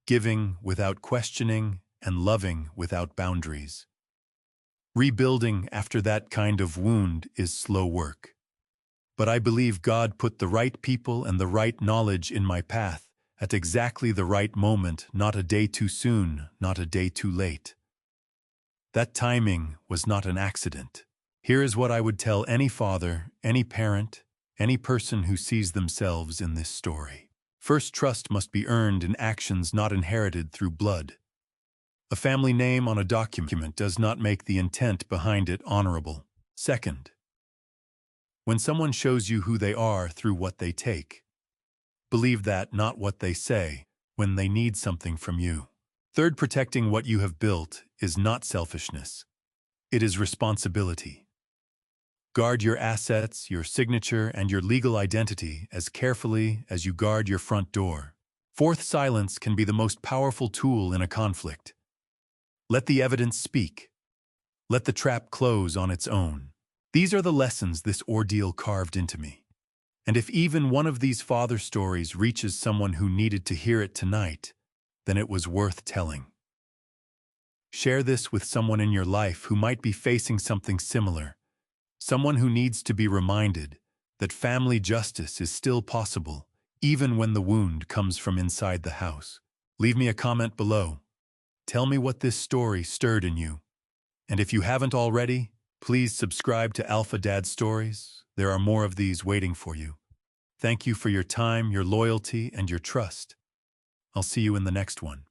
giving without questioning, and loving without boundaries. Rebuilding after that kind of wound is slow work. But I believe God put the right people and the right knowledge in my path at exactly the right moment, not a day too soon, not a day too late. That timing was not an accident. Here is what I would tell any father, any parent, any person who sees themselves in this story. First, trust must be earned in actions not inherited through blood. A family name on a document does not make the intent behind it honorable. Second, When someone shows you who they are through what they take. Believe that, not what they say, when they need something from you. Third, protecting what you have built is not selfishness. It is responsibility. Guard your assets, your signature, and your legal identity as carefully as you guard your front door. Fourth, silence can be the most powerful tool in a conflict. Let the evidence speak. Let the trap close on its own. These are the lessons this ordeal carved into me. And if even one of these father stories reaches someone who needed to hear it tonight, then it was worth telling. Share this with someone in your life who might be facing something similar, someone who needs to be reminded that family justice is still possible, even when the wound comes from inside the house. Leave me a comment below. Tell me what this story stirred in you. And if you haven't already, please subscribe to Alpha Dad Stories. There are more of these waiting for you. Thank you for your time, your loyalty, and your trust. I'll see you in the next one.